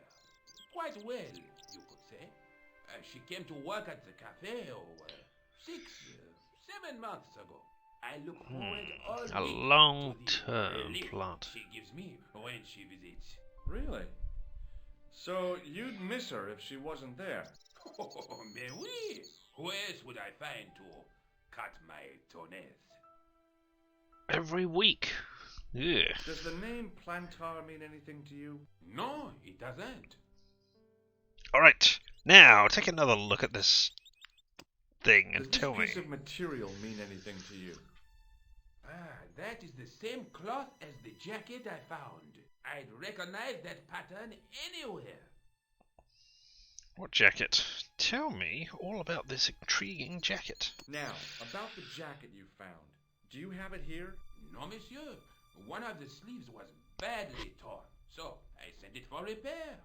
[SPEAKER 11] Quite well, you could say. She came to work at the cafe 6, 7 months ago. I look forward all
[SPEAKER 1] A
[SPEAKER 11] week
[SPEAKER 1] long-term
[SPEAKER 11] to the relief
[SPEAKER 1] plant.
[SPEAKER 11] she gives me when she visits.
[SPEAKER 6] Really? So you'd miss her if she wasn't there?
[SPEAKER 11] Oh, mais oui. Who else would I find to cut my toenails?
[SPEAKER 1] Every week. Yeah.
[SPEAKER 6] Does the name Plantar mean anything to you?
[SPEAKER 11] No, it doesn't.
[SPEAKER 1] Alright, now take another look at this thing and
[SPEAKER 6] Does
[SPEAKER 1] tell
[SPEAKER 6] this
[SPEAKER 1] me.
[SPEAKER 6] piece of material mean anything to you?
[SPEAKER 11] That is the same cloth as the jacket I found. I'd recognize that pattern anywhere.
[SPEAKER 1] What jacket? Tell me all about this intriguing jacket.
[SPEAKER 6] Now, about the jacket you found. Do you have it here?
[SPEAKER 11] No, monsieur. One of the sleeves was badly torn, so I sent it for repair.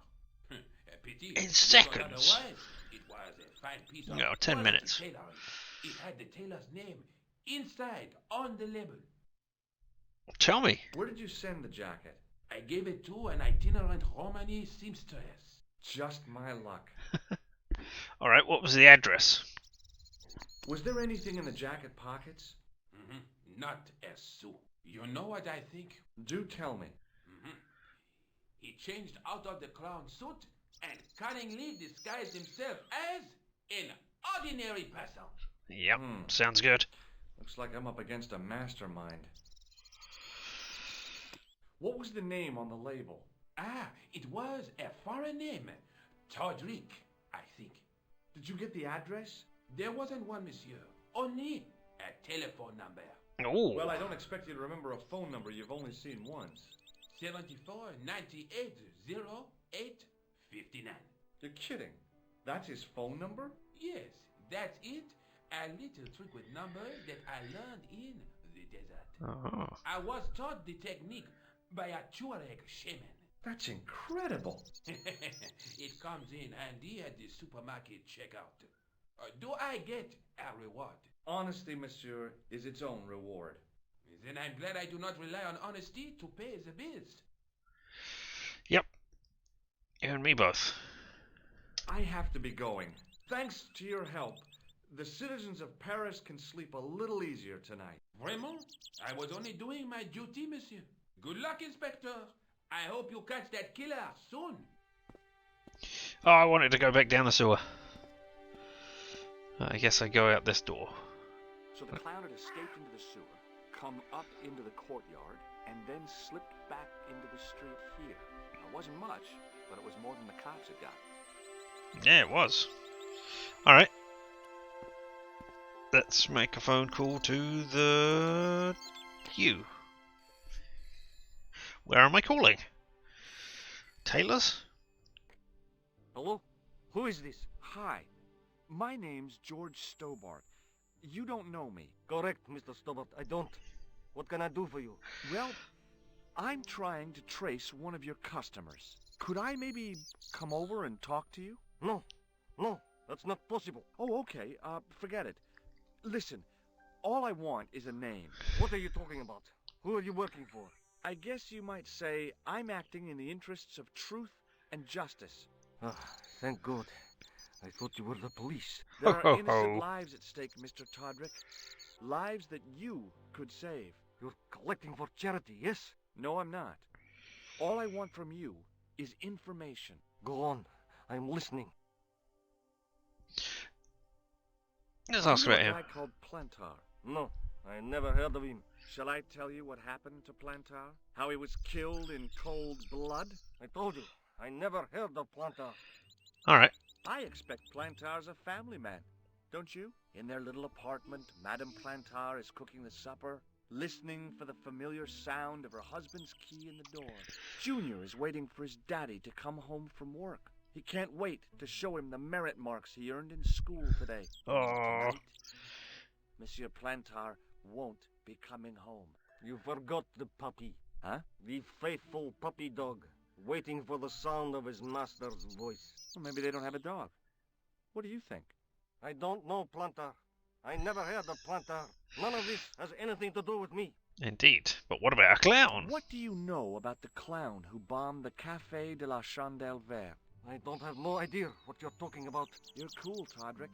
[SPEAKER 11] A pity.
[SPEAKER 1] In
[SPEAKER 11] because
[SPEAKER 1] seconds.
[SPEAKER 11] Otherwise, it was a fine piece of
[SPEAKER 1] No, 10
[SPEAKER 11] quality
[SPEAKER 1] minutes.
[SPEAKER 11] tailoring. It had the tailor's name inside on the label.
[SPEAKER 1] Tell me.
[SPEAKER 6] Where did you send the jacket?
[SPEAKER 11] I gave it to an itinerant Romani seamstress.
[SPEAKER 6] Just my luck.
[SPEAKER 1] Alright, what was the address?
[SPEAKER 6] Was there anything in the jacket pockets?
[SPEAKER 11] Not a sou. You know what I think?
[SPEAKER 6] Do tell me.
[SPEAKER 11] He changed out of the clown suit and cunningly disguised himself as an ordinary person.
[SPEAKER 1] Yep, sounds good.
[SPEAKER 6] Looks like I'm up against a mastermind. What was the name on the label?
[SPEAKER 11] It was a foreign name. Todrick, I think.
[SPEAKER 6] Did you get the address?
[SPEAKER 11] There wasn't one, monsieur. Only a telephone number.
[SPEAKER 1] Oh.
[SPEAKER 6] Well, I don't expect you to remember a phone number you've only seen once.
[SPEAKER 11] 74 98 08 59.
[SPEAKER 6] You're kidding. That's his phone number?
[SPEAKER 11] Yes, that's it. A little trick with numbers that I learned in the desert.
[SPEAKER 1] Oh.
[SPEAKER 11] I was taught the technique by a Tuareg shaman.
[SPEAKER 6] That's incredible.
[SPEAKER 11] It comes in handy at the supermarket checkout. Do I get a reward?
[SPEAKER 6] Honesty, monsieur, is its own reward.
[SPEAKER 11] Then I'm glad I do not rely on honesty to pay the bills.
[SPEAKER 1] Yep. You and me both.
[SPEAKER 6] I have to be going. Thanks to your help, the citizens of Paris can sleep a little easier tonight.
[SPEAKER 11] Vraiment? I was only doing my duty, monsieur. Good luck, Inspector. I hope you catch that killer soon.
[SPEAKER 1] Oh, I wanted to go back down the sewer. I guess I go out this door.
[SPEAKER 6] So the clown had escaped into the sewer, come up into the courtyard, and then slipped back into the street here. It wasn't much, but it was more than the cops had got.
[SPEAKER 1] Yeah, it was. Alright. Let's make a phone call to the queue. Where am I calling? Taylor's?
[SPEAKER 6] Hello? Who is this? Hi. My name's George Stobart. You don't know me.
[SPEAKER 12] Correct, Mr. Stobart. I don't. What can I do for you?
[SPEAKER 6] Well, I'm trying to trace one of your customers. Could I maybe come over and talk to you?
[SPEAKER 12] No. No, that's not possible.
[SPEAKER 6] Oh, okay. Forget it. Listen, all I want is a name.
[SPEAKER 12] What are you talking about? Who are you working for?
[SPEAKER 6] I guess you might say I'm acting in the interests of truth and justice.
[SPEAKER 12] Ah, thank God. I thought you were the police.
[SPEAKER 6] There are innocent lives at stake, Mr. Todrick. Lives that you could save.
[SPEAKER 12] You're collecting for charity, yes?
[SPEAKER 6] No, I'm not. All I want from you is information.
[SPEAKER 12] Go on. I'm listening.
[SPEAKER 1] Let's ask about
[SPEAKER 6] a
[SPEAKER 1] him.
[SPEAKER 6] guy called Plantar.
[SPEAKER 12] No, I never heard of him.
[SPEAKER 6] Shall I tell you what happened to Plantar? How he was killed in cold blood?
[SPEAKER 12] I told you, I never heard of Plantar.
[SPEAKER 1] Alright.
[SPEAKER 6] I expect Plantar's a family man, don't you? In their little apartment, Madame Plantar is cooking the supper, listening for the familiar sound of her husband's key in the door. Junior is waiting for his daddy to come home from work. He can't wait to show him the merit marks he earned in school today.
[SPEAKER 1] Oh.
[SPEAKER 6] Tonight, Monsieur Plantar won't be coming home.
[SPEAKER 12] You forgot the puppy.
[SPEAKER 6] Huh?
[SPEAKER 12] The faithful puppy dog, waiting for the sound of his master's voice.
[SPEAKER 6] Well, maybe they don't have a dog. What do you think?
[SPEAKER 12] I don't know, Plantar. I never heard of Plantar. None of this has anything to do with me.
[SPEAKER 1] Indeed. But what about a clown?
[SPEAKER 6] What do you know about the clown who bombed the Café de la Chandelle Verte?
[SPEAKER 12] I don't have no idea what you're talking about.
[SPEAKER 6] You're cool, Todrick.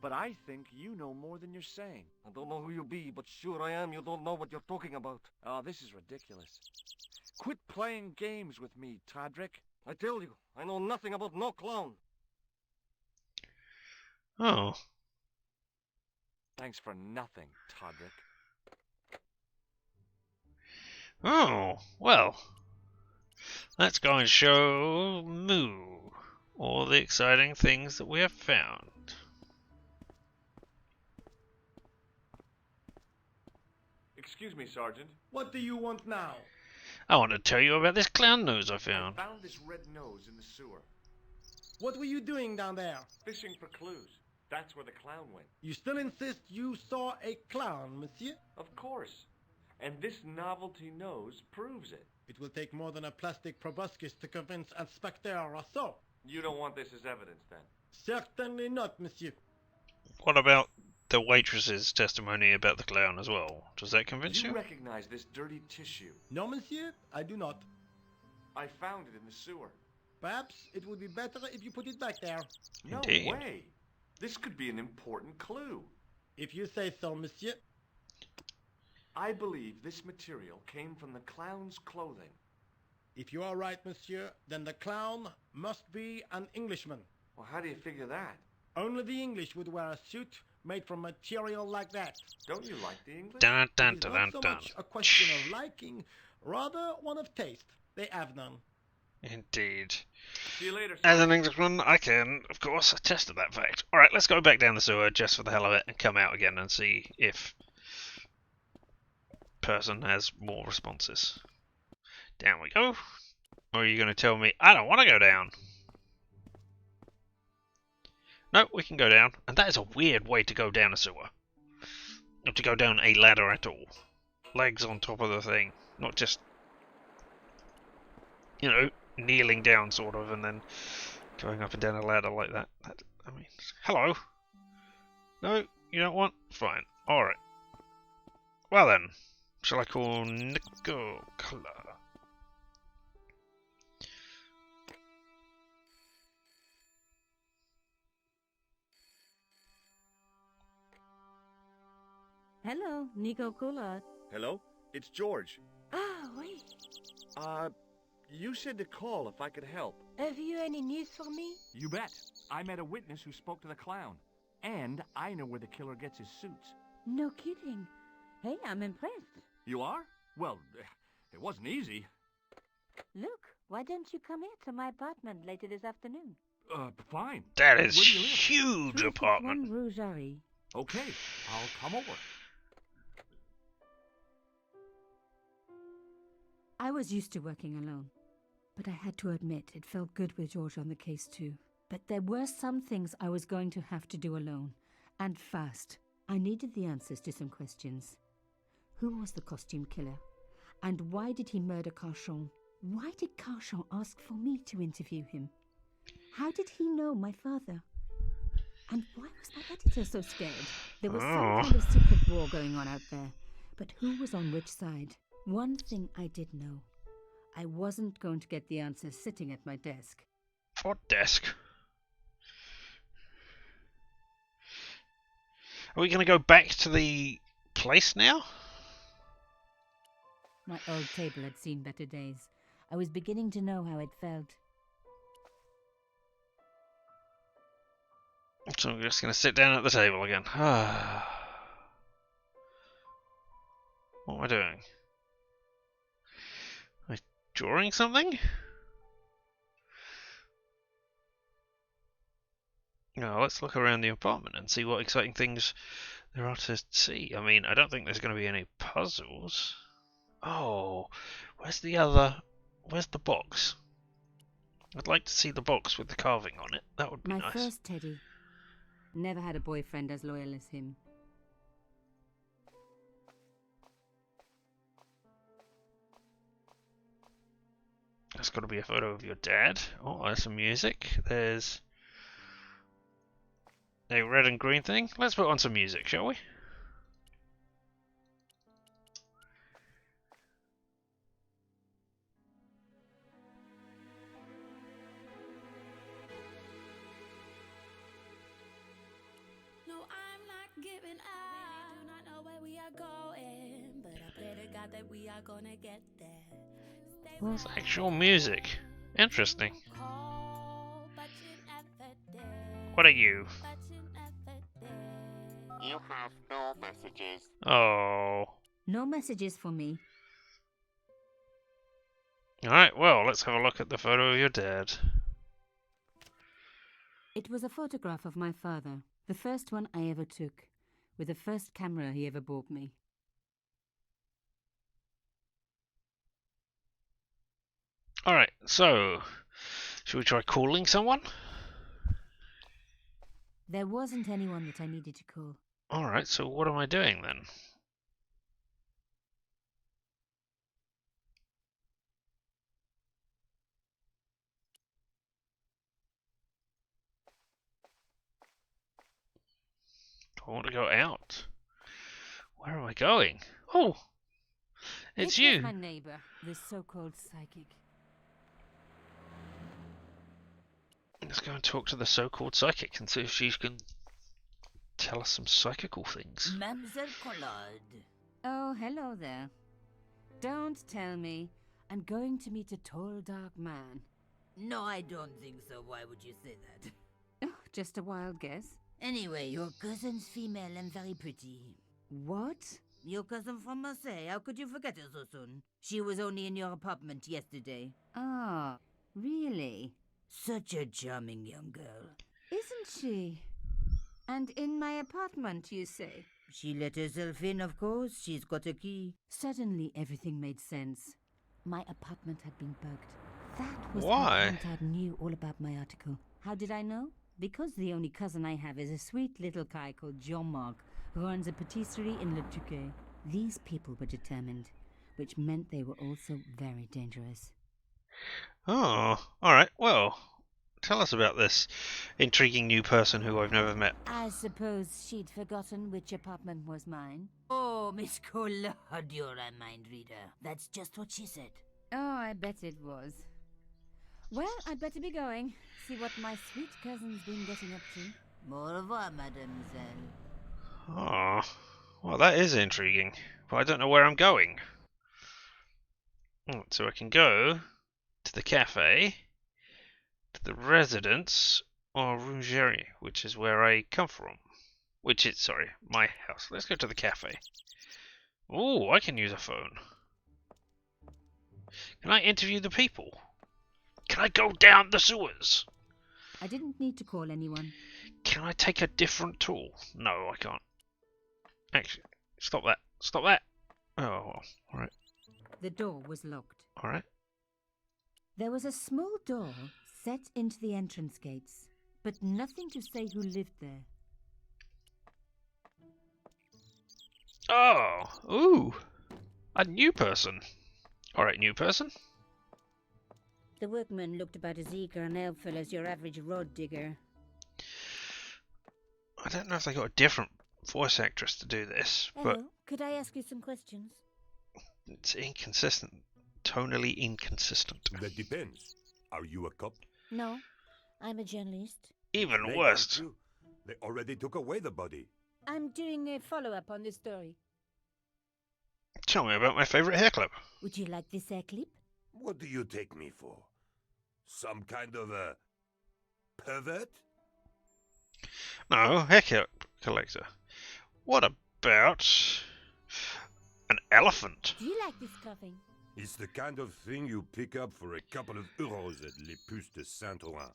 [SPEAKER 6] But I think you know more than you're saying.
[SPEAKER 12] I don't know who you be, but sure I am you don't know what you're talking about.
[SPEAKER 6] Oh, this is ridiculous. Quit playing games with me, Todrick.
[SPEAKER 12] I tell you, I know nothing about no clown.
[SPEAKER 1] Oh.
[SPEAKER 6] Thanks for nothing, Todrick.
[SPEAKER 1] Oh, well. Let's go and show Moo all the exciting things that we have found.
[SPEAKER 6] Excuse me, Sergeant.
[SPEAKER 9] What do you want now?
[SPEAKER 1] I want to tell you about this clown nose I found.
[SPEAKER 6] I found this red nose in the sewer.
[SPEAKER 9] What were you doing down there?
[SPEAKER 6] Fishing for clues. That's where the clown went.
[SPEAKER 9] You still insist you saw a clown, monsieur?
[SPEAKER 6] Of course. And this novelty nose proves it.
[SPEAKER 9] It will take more than a plastic proboscis to convince Inspector Rousseau.
[SPEAKER 6] You don't want this as evidence, then?
[SPEAKER 9] Certainly not, monsieur.
[SPEAKER 1] What about the waitress's testimony about the clown as well? Does that convince
[SPEAKER 6] Do
[SPEAKER 1] you?
[SPEAKER 6] you recognize this dirty tissue?
[SPEAKER 9] No, monsieur, I do not.
[SPEAKER 6] I found it in the sewer.
[SPEAKER 9] Perhaps it would be better if you put it back there.
[SPEAKER 1] Indeed.
[SPEAKER 6] No way. This could be an important clue.
[SPEAKER 9] If you say so, monsieur.
[SPEAKER 6] I believe this material came from the clown's clothing.
[SPEAKER 9] If you are right, monsieur, then the clown must be an Englishman.
[SPEAKER 6] Well, how do you figure that?
[SPEAKER 9] Only the English would wear a suit made from material like that.
[SPEAKER 6] Don't you like the English?
[SPEAKER 1] Dun, dun,
[SPEAKER 9] It is
[SPEAKER 1] dun,
[SPEAKER 9] not so
[SPEAKER 1] dun,
[SPEAKER 9] much a question of liking, rather one of taste. They have none.
[SPEAKER 1] Indeed.
[SPEAKER 6] See you later,
[SPEAKER 1] As an Englishman, I can, of course, attest to that fact. Alright, let's go back down the sewer just for the hell of it and come out again and see if person has more responses. Down we go. Or are you going to tell me, I don't want to go down? No, we can go down. And that is a weird way to go down a sewer. Not to go down a ladder at all. Legs on top of the thing. Not just, you know, kneeling down sort of and then going up and down a ladder like that. I mean, hello? No, you don't want? Fine. Alright. Well then, shall I call Nico Color?
[SPEAKER 13] Hello, Nico Collard.
[SPEAKER 6] Hello? It's George.
[SPEAKER 13] Ah, oui.
[SPEAKER 6] You said to call if I could help.
[SPEAKER 13] Have you any news for me?
[SPEAKER 7] You bet. I met a witness who spoke to the clown. And I know where the killer gets his suits.
[SPEAKER 13] No kidding. Hey, I'm impressed.
[SPEAKER 7] You are? Well, it wasn't easy.
[SPEAKER 13] Look, why don't you come here to my apartment later this afternoon?
[SPEAKER 7] Fine.
[SPEAKER 1] That is
[SPEAKER 7] Where do you live?
[SPEAKER 1] huge apartment.
[SPEAKER 13] 361 Rue Jarry.
[SPEAKER 7] Okay, I'll come over.
[SPEAKER 2] I was used to working alone, but I had to admit it felt good with George on the case too. But there were some things I was going to have to do alone, and fast. I needed the answers to some questions. Who was the costume killer? And why did he murder Carchon? Why did Carchon ask for me to interview him? How did he know my father? And why was my editor so scared? There was some kind of secret war going on out there, but who was on which side? One thing I did know. I wasn't going to get the answers sitting at my desk.
[SPEAKER 1] What desk? Are we going to go back to the place now?
[SPEAKER 2] My old table had seen better days. I was beginning to know how it felt.
[SPEAKER 1] So we're just going to sit down at the table again. What am I doing? Am I drawing something? No, let's look around the apartment and see what exciting things there are to see. I mean, I don't think there's going to be any puzzles. Oh, where's the box? I'd like to see the box with the carving on it. That would be nice.
[SPEAKER 2] My first teddy. Never had a boyfriend as loyal as him.
[SPEAKER 1] There's got to be a photo of your dad. Oh, there's some music. There's a red and green thing. Let's put on some music, shall we?
[SPEAKER 14] No, I'm not giving up. Really do not know where we are going, but I pray to God that we are gonna get there.
[SPEAKER 1] Well, it's actual music. Interesting. What are you?
[SPEAKER 15] You have no messages.
[SPEAKER 1] Oh.
[SPEAKER 2] No messages for me.
[SPEAKER 1] Alright, well, let's have a look at the photo of your dad.
[SPEAKER 2] It was a photograph of my father, the first one I ever took, with the first camera he ever bought me.
[SPEAKER 1] Alright, so, should we try calling someone?
[SPEAKER 2] There wasn't anyone that I needed to call.
[SPEAKER 1] Alright, so what am I doing then? Do I want to go out? Where am I going? Oh! It's
[SPEAKER 2] It
[SPEAKER 1] you!
[SPEAKER 2] was my neighbor, the so-called psychic.
[SPEAKER 1] Let's go and talk to the so-called psychic and see if she can tell us some psychical things.
[SPEAKER 16] Mademoiselle Collard.
[SPEAKER 2] Oh, hello there. Don't tell me. I'm going to meet a tall, dark man.
[SPEAKER 16] No, I don't think so. Why would you say that?
[SPEAKER 2] Oh, just a wild guess.
[SPEAKER 16] Anyway, your cousin's female and very pretty.
[SPEAKER 2] What?
[SPEAKER 16] Your cousin from Marseille. How could you forget her so soon? She was only in your apartment yesterday.
[SPEAKER 2] Ah, really?
[SPEAKER 16] Such a charming young girl.
[SPEAKER 2] Isn't she? And in my apartment, you say?
[SPEAKER 16] She let herself in, of course. She's got a key.
[SPEAKER 2] Suddenly, everything made sense. My apartment had been bugged. That was
[SPEAKER 1] Why?
[SPEAKER 2] how Plantard knew all about my article. How did I know? Because the only cousin I have is a sweet little guy called Jean-Marc, who runs a patisserie in Le Touquet. These people were determined, which meant they were also very dangerous.
[SPEAKER 1] Oh, alright, well, tell us about this intriguing new person who I've never met.
[SPEAKER 2] I suppose she'd forgotten which apartment was mine.
[SPEAKER 16] Oh, Miss Collard, you're a mind reader. That's just what she said.
[SPEAKER 2] Oh, I bet it was. Well, I'd better be going. See what my sweet cousin's been getting up to.
[SPEAKER 16] Au revoir, mademoiselle.
[SPEAKER 1] Oh, well, that is intriguing, but I don't know where I'm going. So I can go to the cafe, to the residence, or Rougerie, which is where I come from. Which is, sorry, my house. Let's go to the cafe. Oh, I can use a phone. Can I interview the people? Can I go down the sewers?
[SPEAKER 2] I didn't need to call anyone.
[SPEAKER 1] Can I take a different tool? No, I can't. Actually, stop that. Stop that. Oh, well, alright.
[SPEAKER 2] The door was locked.
[SPEAKER 1] Alright.
[SPEAKER 2] There was a small door set into the entrance gates, but nothing to say who lived there.
[SPEAKER 1] Oh, ooh. A new person. Alright, new person.
[SPEAKER 2] The workman looked about as eager and helpful as your average rod digger.
[SPEAKER 1] I don't know if they got a different voice actress to do this,
[SPEAKER 2] Hello,
[SPEAKER 1] but
[SPEAKER 2] could I ask you some questions?
[SPEAKER 1] it's inconsistent. Tonally inconsistent.
[SPEAKER 3] That depends. Are you a cop?
[SPEAKER 2] No, I'm a journalist.
[SPEAKER 1] Even
[SPEAKER 3] They
[SPEAKER 1] worse.
[SPEAKER 3] got you. They already took away the body.
[SPEAKER 2] I'm doing a follow-up on this story.
[SPEAKER 1] Tell me about my favourite hair clip.
[SPEAKER 2] Would you like this hair clip?
[SPEAKER 3] What do you take me for? Some kind of a pervert?
[SPEAKER 1] No, hair clip collector. What about an elephant?
[SPEAKER 2] Do you like this cuffing?
[SPEAKER 3] It's the kind of thing you pick up for a couple of euros at Les Puces de Saint-Ouen.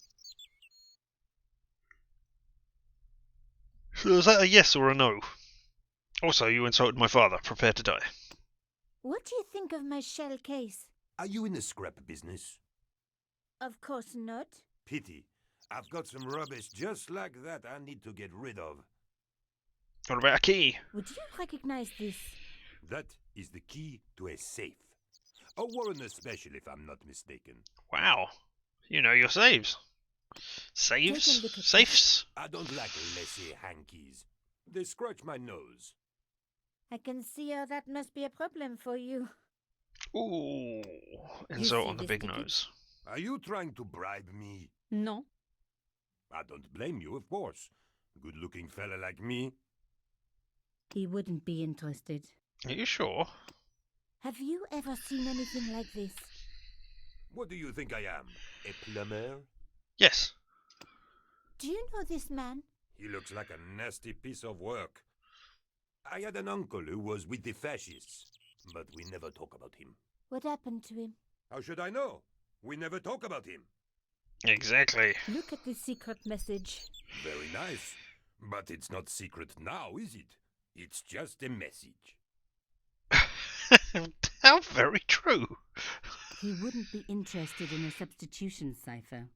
[SPEAKER 1] So is that a yes or a no? Also, you insulted my father. Prepare to die.
[SPEAKER 2] What do you think of my shell case?
[SPEAKER 3] Are you in the scrap business?
[SPEAKER 2] Of course not.
[SPEAKER 3] Pity. I've got some rubbish just like that I need to get rid of.
[SPEAKER 1] What about a key?
[SPEAKER 2] Would you recognize this?
[SPEAKER 3] That is the key to a safe. A Warrener special, if I'm not mistaken.
[SPEAKER 1] Wow. You know your saves. Saves? Safes?
[SPEAKER 3] I don't like laissez hankies. They scratch my nose.
[SPEAKER 2] I can see how that must be a problem for you.
[SPEAKER 1] Ooh.
[SPEAKER 2] You
[SPEAKER 1] Insult
[SPEAKER 2] see
[SPEAKER 1] on the
[SPEAKER 2] this
[SPEAKER 1] big
[SPEAKER 2] ticket?
[SPEAKER 1] nose.
[SPEAKER 3] Are you trying to bribe me?
[SPEAKER 2] No.
[SPEAKER 3] I don't blame you, of course. Good-looking fella like me.
[SPEAKER 2] He wouldn't be interested.
[SPEAKER 1] Are you sure?
[SPEAKER 2] Have you ever seen anything like this?
[SPEAKER 3] What do you think I am? A plumber?
[SPEAKER 1] Yes.
[SPEAKER 2] Do you know this man?
[SPEAKER 3] He looks like a nasty piece of work. I had an uncle who was with the fascists, but we never talk about him.
[SPEAKER 2] What happened to him?
[SPEAKER 3] How should I know? We never talk about him.
[SPEAKER 1] Exactly.
[SPEAKER 2] Look at this secret message.
[SPEAKER 3] Very nice. But it's not secret now, is it? It's just a message.
[SPEAKER 1] How very true.
[SPEAKER 2] He wouldn't be interested in a substitution cipher.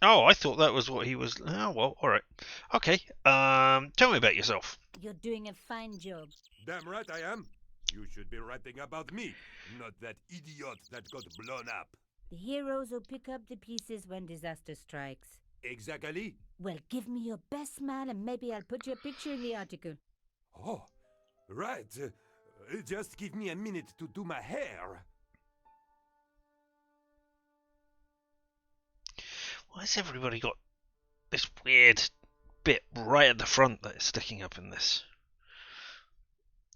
[SPEAKER 1] Oh, I thought that was what he was. Oh, well, alright. Okay, tell me about yourself.
[SPEAKER 2] You're doing a fine job.
[SPEAKER 3] Damn right I am. You should be writing about me, not that idiot that got blown up.
[SPEAKER 2] The heroes who pick up the pieces when disaster strikes.
[SPEAKER 3] Exactly.
[SPEAKER 2] Well, give me your best smile and maybe I'll put your picture in the article.
[SPEAKER 3] Oh, right. Just give me a minute to do my hair.
[SPEAKER 1] Why has everybody got this weird bit right at the front that is sticking up in this?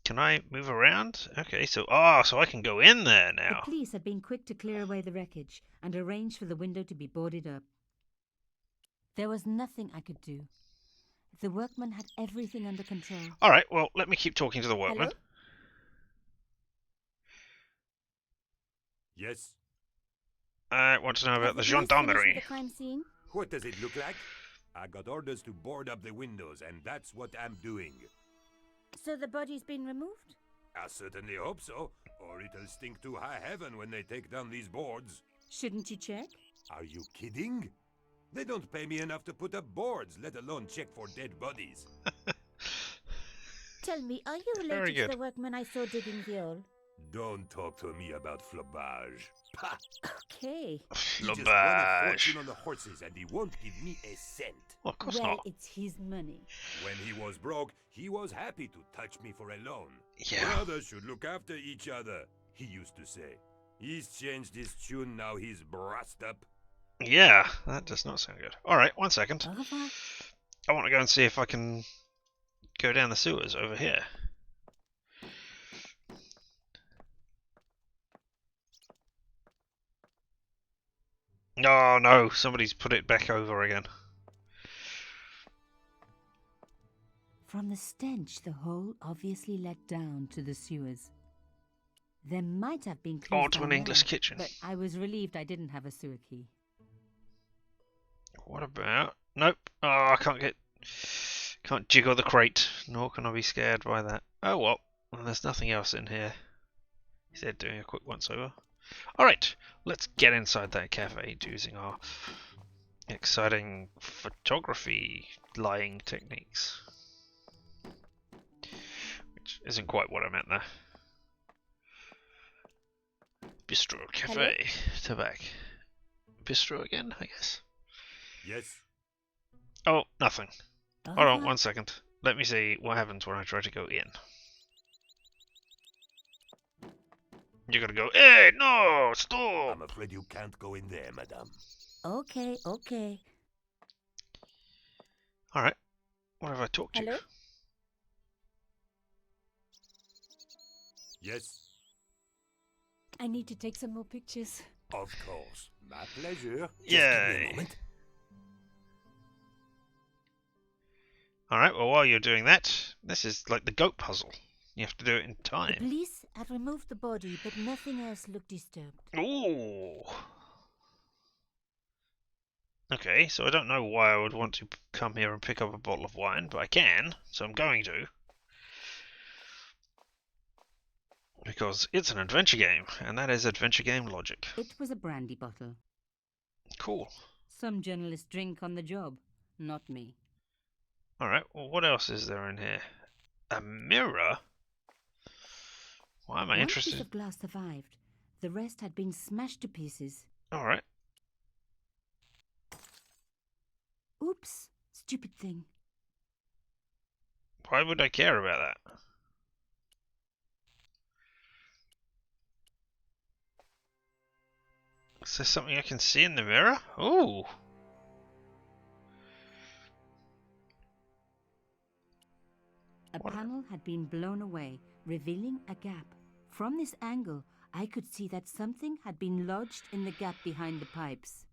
[SPEAKER 1] Can I move around? Okay, so so I can go in there now.
[SPEAKER 2] The police had been quick to clear away the wreckage and arrange for the window to be boarded up. There was nothing I could do. The workman had everything under control.
[SPEAKER 1] Alright, well, let me keep talking to the workman.
[SPEAKER 2] Hello?
[SPEAKER 3] Yes?
[SPEAKER 1] I want to know about the
[SPEAKER 2] Have the police finished with
[SPEAKER 1] gendarmerie.
[SPEAKER 2] the crime scene?
[SPEAKER 3] What does it look like? I got orders to board up the windows, and that's what I'm doing.
[SPEAKER 13] So the body's been removed?
[SPEAKER 3] I certainly hope so, or it'll stink to high heaven when they take down these boards.
[SPEAKER 13] Shouldn't you check?
[SPEAKER 3] Are you kidding? They don't pay me enough to put up boards, let alone check for dead bodies.
[SPEAKER 13] Tell me, are you
[SPEAKER 1] Very
[SPEAKER 13] related to
[SPEAKER 1] good.
[SPEAKER 13] the workman I saw digging the hole?
[SPEAKER 3] Don't talk to me about flobage. Pah!
[SPEAKER 13] Okay.
[SPEAKER 3] He just won a
[SPEAKER 1] Flobage.
[SPEAKER 3] fortune on the horses, and he won't give me a cent.
[SPEAKER 1] Well, of course
[SPEAKER 13] Well,
[SPEAKER 1] not.
[SPEAKER 13] it's his money.
[SPEAKER 3] When he was broke, he was happy to touch me for a loan.
[SPEAKER 1] Yeah.
[SPEAKER 3] Brothers should look after each other, he used to say. He's changed his tune, now he's brassed up.
[SPEAKER 1] Yeah, that does not sound good. Alright, 1 second.
[SPEAKER 13] Au revoir.
[SPEAKER 1] I want to go and see if I can go down the sewers over here. Oh no, somebody's put it back over again.
[SPEAKER 2] From the stench, the hole obviously led down to the sewers. There might have been clues
[SPEAKER 1] Or to
[SPEAKER 2] down
[SPEAKER 1] an English
[SPEAKER 2] there,
[SPEAKER 1] kitchen.
[SPEAKER 2] but I was relieved I didn't have a sewer key.
[SPEAKER 1] What about... Nope. Oh, I can't jiggle the crate, nor can I be scared by that. Oh well, there's nothing else in here. He said doing a quick once over. Alright, let's get inside that cafe using our exciting photography lying techniques. Which isn't quite what I meant there. Bistro, cafe, tobacco. Bistro again, I guess.
[SPEAKER 3] Yes?
[SPEAKER 1] Oh, nothing.
[SPEAKER 2] Au
[SPEAKER 1] Hold on
[SPEAKER 2] revoir.
[SPEAKER 1] 1 second. Let me see what happens when I try to go in. You're gonna go, hey, no, stop!
[SPEAKER 3] I'm afraid you can't go in there, madame.
[SPEAKER 13] Okay, okay.
[SPEAKER 1] Alright, what have I talked to?
[SPEAKER 13] Hello?
[SPEAKER 3] Yes?
[SPEAKER 2] I need to take some more pictures.
[SPEAKER 3] Of course. My pleasure. Just give me
[SPEAKER 1] Yay.
[SPEAKER 3] a moment.
[SPEAKER 1] Alright, well while you're doing that, this is like the goat puzzle. You have to do it in
[SPEAKER 13] The
[SPEAKER 1] time.
[SPEAKER 13] police have removed the body, but nothing else looked disturbed.
[SPEAKER 1] Ooh! Okay, so I don't know why I would want to come here and pick up a bottle of wine, but I can, so I'm going to. Because it's an adventure game, and that is adventure game logic.
[SPEAKER 2] It was a brandy bottle.
[SPEAKER 1] Cool.
[SPEAKER 2] Some journalists drink on the job, not me.
[SPEAKER 1] Alright, well what else is there in here? A mirror? Why am I
[SPEAKER 2] One
[SPEAKER 1] interested?
[SPEAKER 2] piece of glass survived. The rest had been smashed to pieces.
[SPEAKER 1] Alright.
[SPEAKER 2] Oops, stupid thing.
[SPEAKER 1] Why would I care about that? Is there something I can see in the mirror? Ooh!
[SPEAKER 2] A panel had been blown away, revealing a gap. From this angle, I could see that something had been lodged in the gap behind the pipes.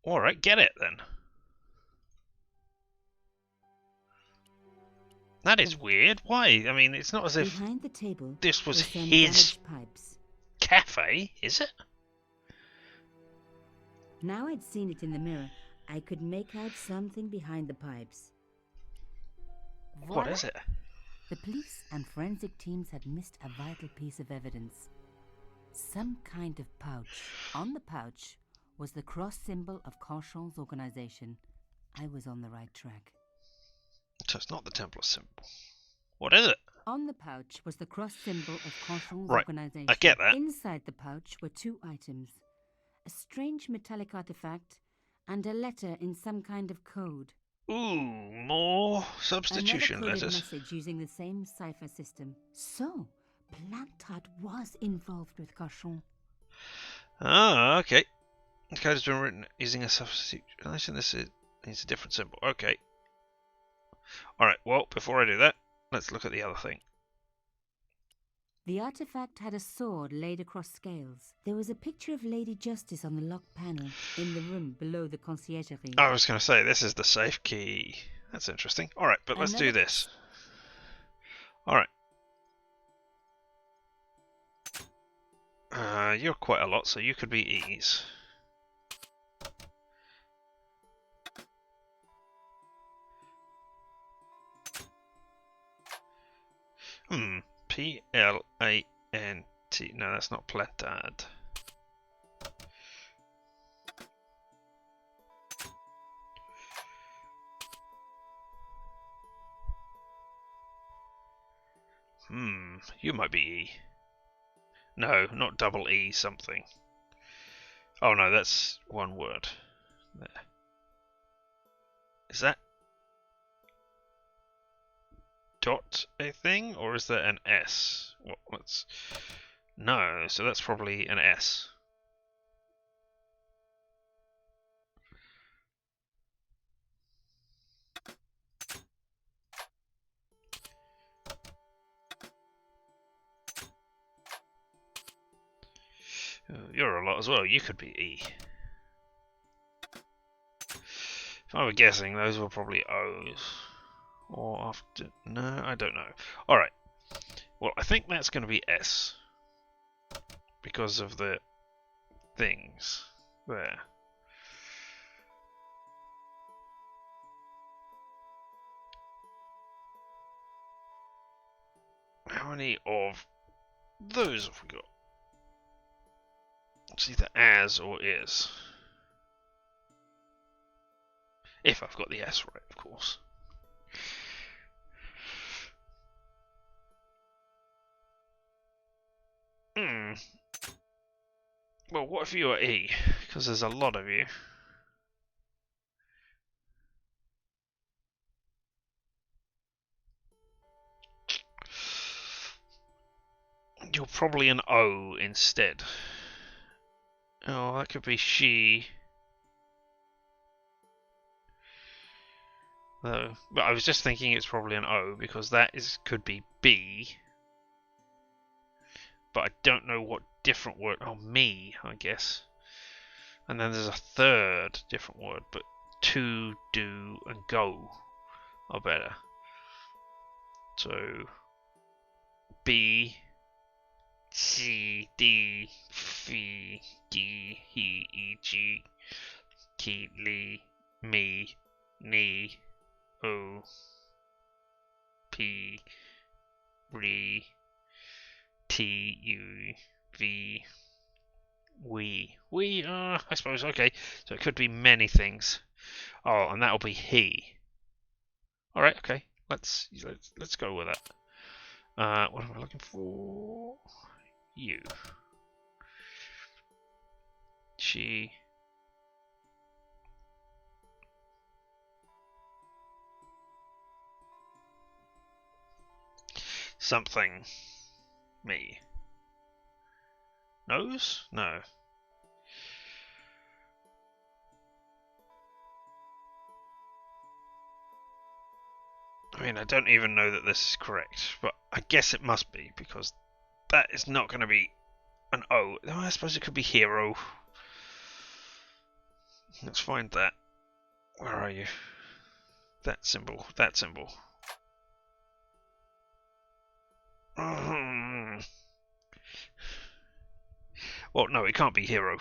[SPEAKER 1] Alright, get it then. That is weird. Why? I mean, it's not as if
[SPEAKER 2] Behind the table,
[SPEAKER 1] this was
[SPEAKER 2] were some
[SPEAKER 1] his
[SPEAKER 2] damaged pipes.
[SPEAKER 1] cafe, is it?
[SPEAKER 2] Now I'd seen it in the mirror, I could make out something behind the pipes.
[SPEAKER 1] What is it?
[SPEAKER 2] The police and forensic teams had missed a vital piece of evidence. Some kind of pouch. On the pouch was the cross symbol of Carchon's organization. I was on the right track.
[SPEAKER 1] So it's not the Templar symbol. What is it?
[SPEAKER 2] On the pouch was the cross symbol of Carchon's
[SPEAKER 1] Right,
[SPEAKER 2] organization.
[SPEAKER 1] I get that.
[SPEAKER 2] Inside the pouch were two items. A strange metallic artifact and a letter in some kind of code.
[SPEAKER 1] Ooh, more substitution
[SPEAKER 2] Another coded
[SPEAKER 1] letters.
[SPEAKER 2] message using the same cipher system. So, Plantard was involved with Carchon.
[SPEAKER 1] Ah, okay. The code has been written using a substitute. I think this needs a different symbol. Okay. Alright, well, before I do that, let's look at the other thing.
[SPEAKER 2] The artifact had a sword laid across scales. There was a picture of Lady Justice on the locked panel in the room below the conciergerie.
[SPEAKER 1] I was going to say, this is the safe key. That's interesting. Alright, but let's do
[SPEAKER 2] Another-
[SPEAKER 1] this. Alright. You're quite a lot, so you could be ease. P-L-A-N-T. No, that's not plantad. You might be E. No, not double E something. Oh no, that's one word. There. Is that dot a thing, or is that an S? What's... No, so that's probably an S. You're a lot as well. You could be E. If I were guessing, those were probably O's. Or after... No, I don't know. Alright. Well, I think that's going to be S. Because of the things there. How many of those have we got? It's either as or is. If I've got the S right, of course. Well, what if you are E? Because there's a lot of you. You're probably an O instead. Oh, that could be she. No, but I was just thinking it's probably an O because that could be B. But I don't know what different word. Oh, me, I guess. And then there's a third different word, but to, do, and go are better. So B, C, D, F, G, H, I, G, K, L, me, ni, O, P, R, T, U, V, we. I suppose, okay. So it could be many things. Oh, and that'll be he. Alright, okay. Let's go with that. What am I looking for? You. She. Something. Me. Nose? No. I mean, I don't even know that this is correct, but I guess it must be, because that is not going to be an O. Oh, I suppose it could be hero. Let's find that. Where are you? That symbol. That symbol. Well, no, it can't be hero.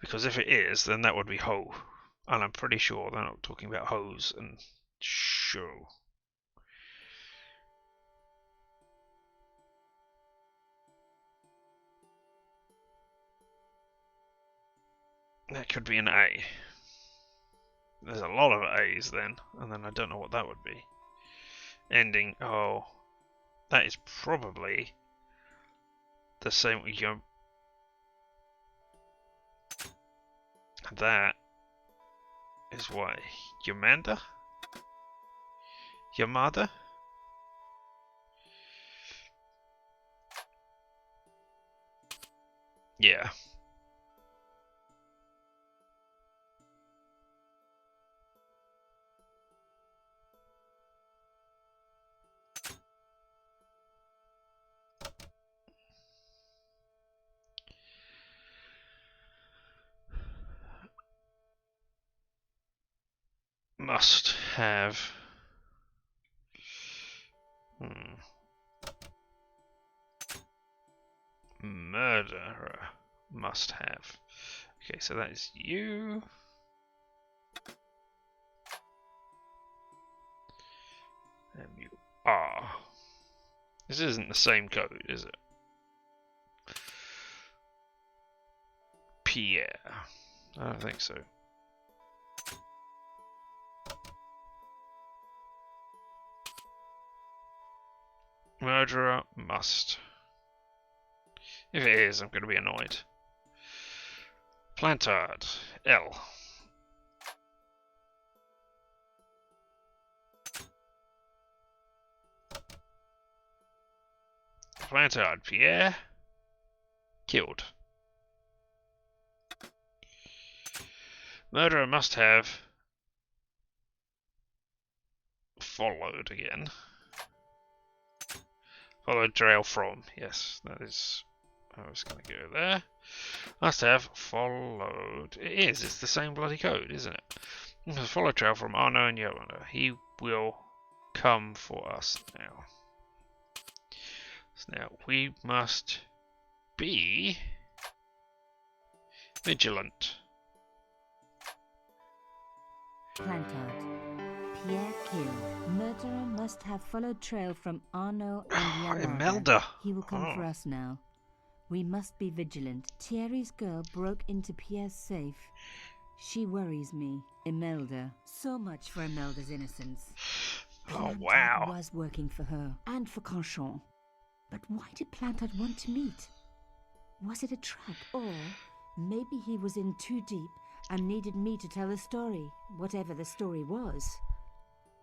[SPEAKER 1] Because if it is, then that would be ho. And I'm pretty sure they're not talking about hose and show. That could be an A. There's a lot of A's then, and then I don't know what that would be. Ending, oh, that is probably the same with your... That is why. Yamanda? Yamada? Yeah. Must have. Murderer. Must have. Okay, so that is you. M-U-R. This isn't the same code, is it? Pierre. I don't think so. Murderer must. If it is, I'm going to be annoyed. Plantard. L. Plantard. Pierre. Killed. Murderer must have followed again. Followed trail from. Yes, that is. I was going to go there. Must have followed. It is. It's the same bloody code, isn't it? Follow trail from Arno and Yolanda. He will come for us now. So now we must be vigilant.
[SPEAKER 2] Plantard. Pierre killed. Murderer must have followed trail from Arno and Yolanda.
[SPEAKER 1] Imelda.
[SPEAKER 2] He will come for us now. We must be vigilant. Thierry's girl broke into Pierre's safe. She worries me. Imelda. So much for Imelda's innocence.
[SPEAKER 1] Oh,
[SPEAKER 2] Plantard
[SPEAKER 1] wow.
[SPEAKER 2] was working for her and for Canchon. But why did Plantard want to meet? Was it a trap? Or maybe he was in too deep and needed me to tell the story, whatever the story was.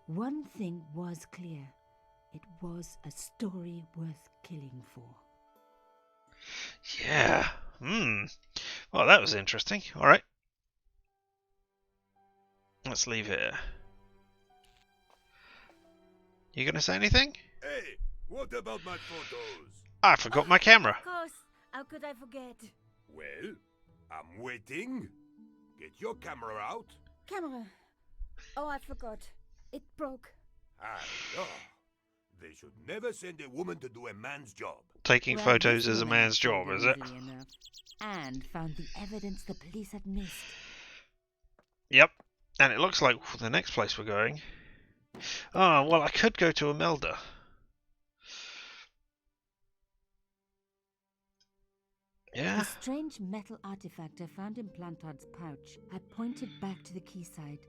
[SPEAKER 2] One thing was clear. It was a story worth killing for.
[SPEAKER 1] Yeah. Well, that was interesting. Alright. Let's leave here. You gonna say anything?
[SPEAKER 3] Hey, what about my photos?
[SPEAKER 1] I forgot my camera.
[SPEAKER 13] Of course. How could I forget?
[SPEAKER 3] Well, I'm waiting. Get your camera out.
[SPEAKER 13] Camera. Oh, I forgot. It broke.
[SPEAKER 3] Alors, they should never send a woman to do a man's job.
[SPEAKER 1] Taking
[SPEAKER 2] Well,
[SPEAKER 1] photos
[SPEAKER 2] this
[SPEAKER 1] is a
[SPEAKER 2] woman
[SPEAKER 1] man's job,
[SPEAKER 2] told
[SPEAKER 1] is
[SPEAKER 2] him
[SPEAKER 1] it?
[SPEAKER 2] easily enough, and found the evidence the police had missed.
[SPEAKER 1] Yep. And it looks like the next place we're going. Oh, well, I could go to Imelda. Yeah.
[SPEAKER 2] The strange metal artifact I found in Plantard's pouch. I pointed back to the quayside.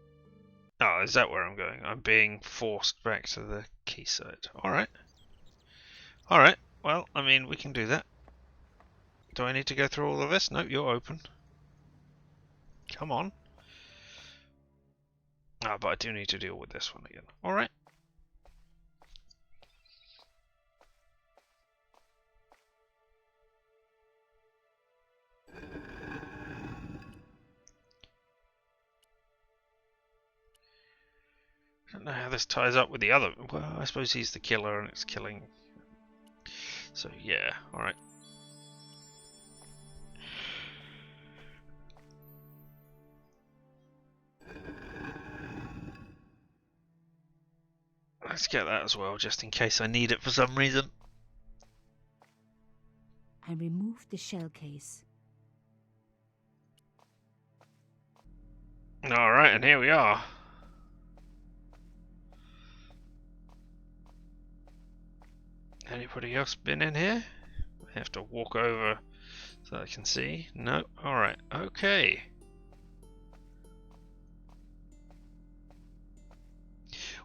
[SPEAKER 1] Oh, is that where I'm going? I'm being forced back to the quayside. Alright. Alright. Well, I mean, we can do that. Do I need to go through all of this? Nope, you're open. Come on. Ah, but I do need to deal with this one again. Alright. I don't know how this ties up with the other. Well, I suppose he's the killer and it's killing. So, yeah, alright. Let's get that as well, just in case I need it for some reason.
[SPEAKER 2] I removed the shell case.
[SPEAKER 1] Alright, and here we are. Anybody else been in here? I have to walk over so I can see. No? Alright, okay.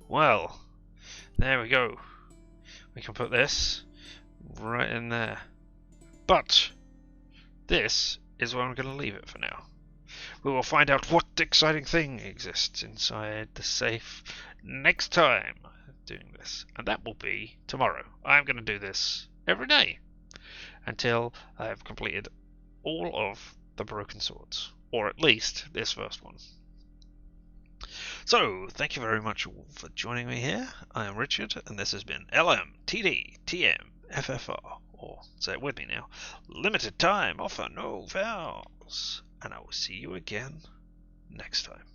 [SPEAKER 1] Well, there we go. We can put this right in there. But this is where I'm going to leave it for now. We will find out what exciting thing exists inside the safe next time doing this. And that will be tomorrow. I'm going to do this every day until I have completed all of the broken swords. Or at least this first one. So, thank you very much for joining me here. I am Richard, and this has been LMTDTMFFR, or say it with me now, Limited Time Offer No Vowels. And I will see you again next time.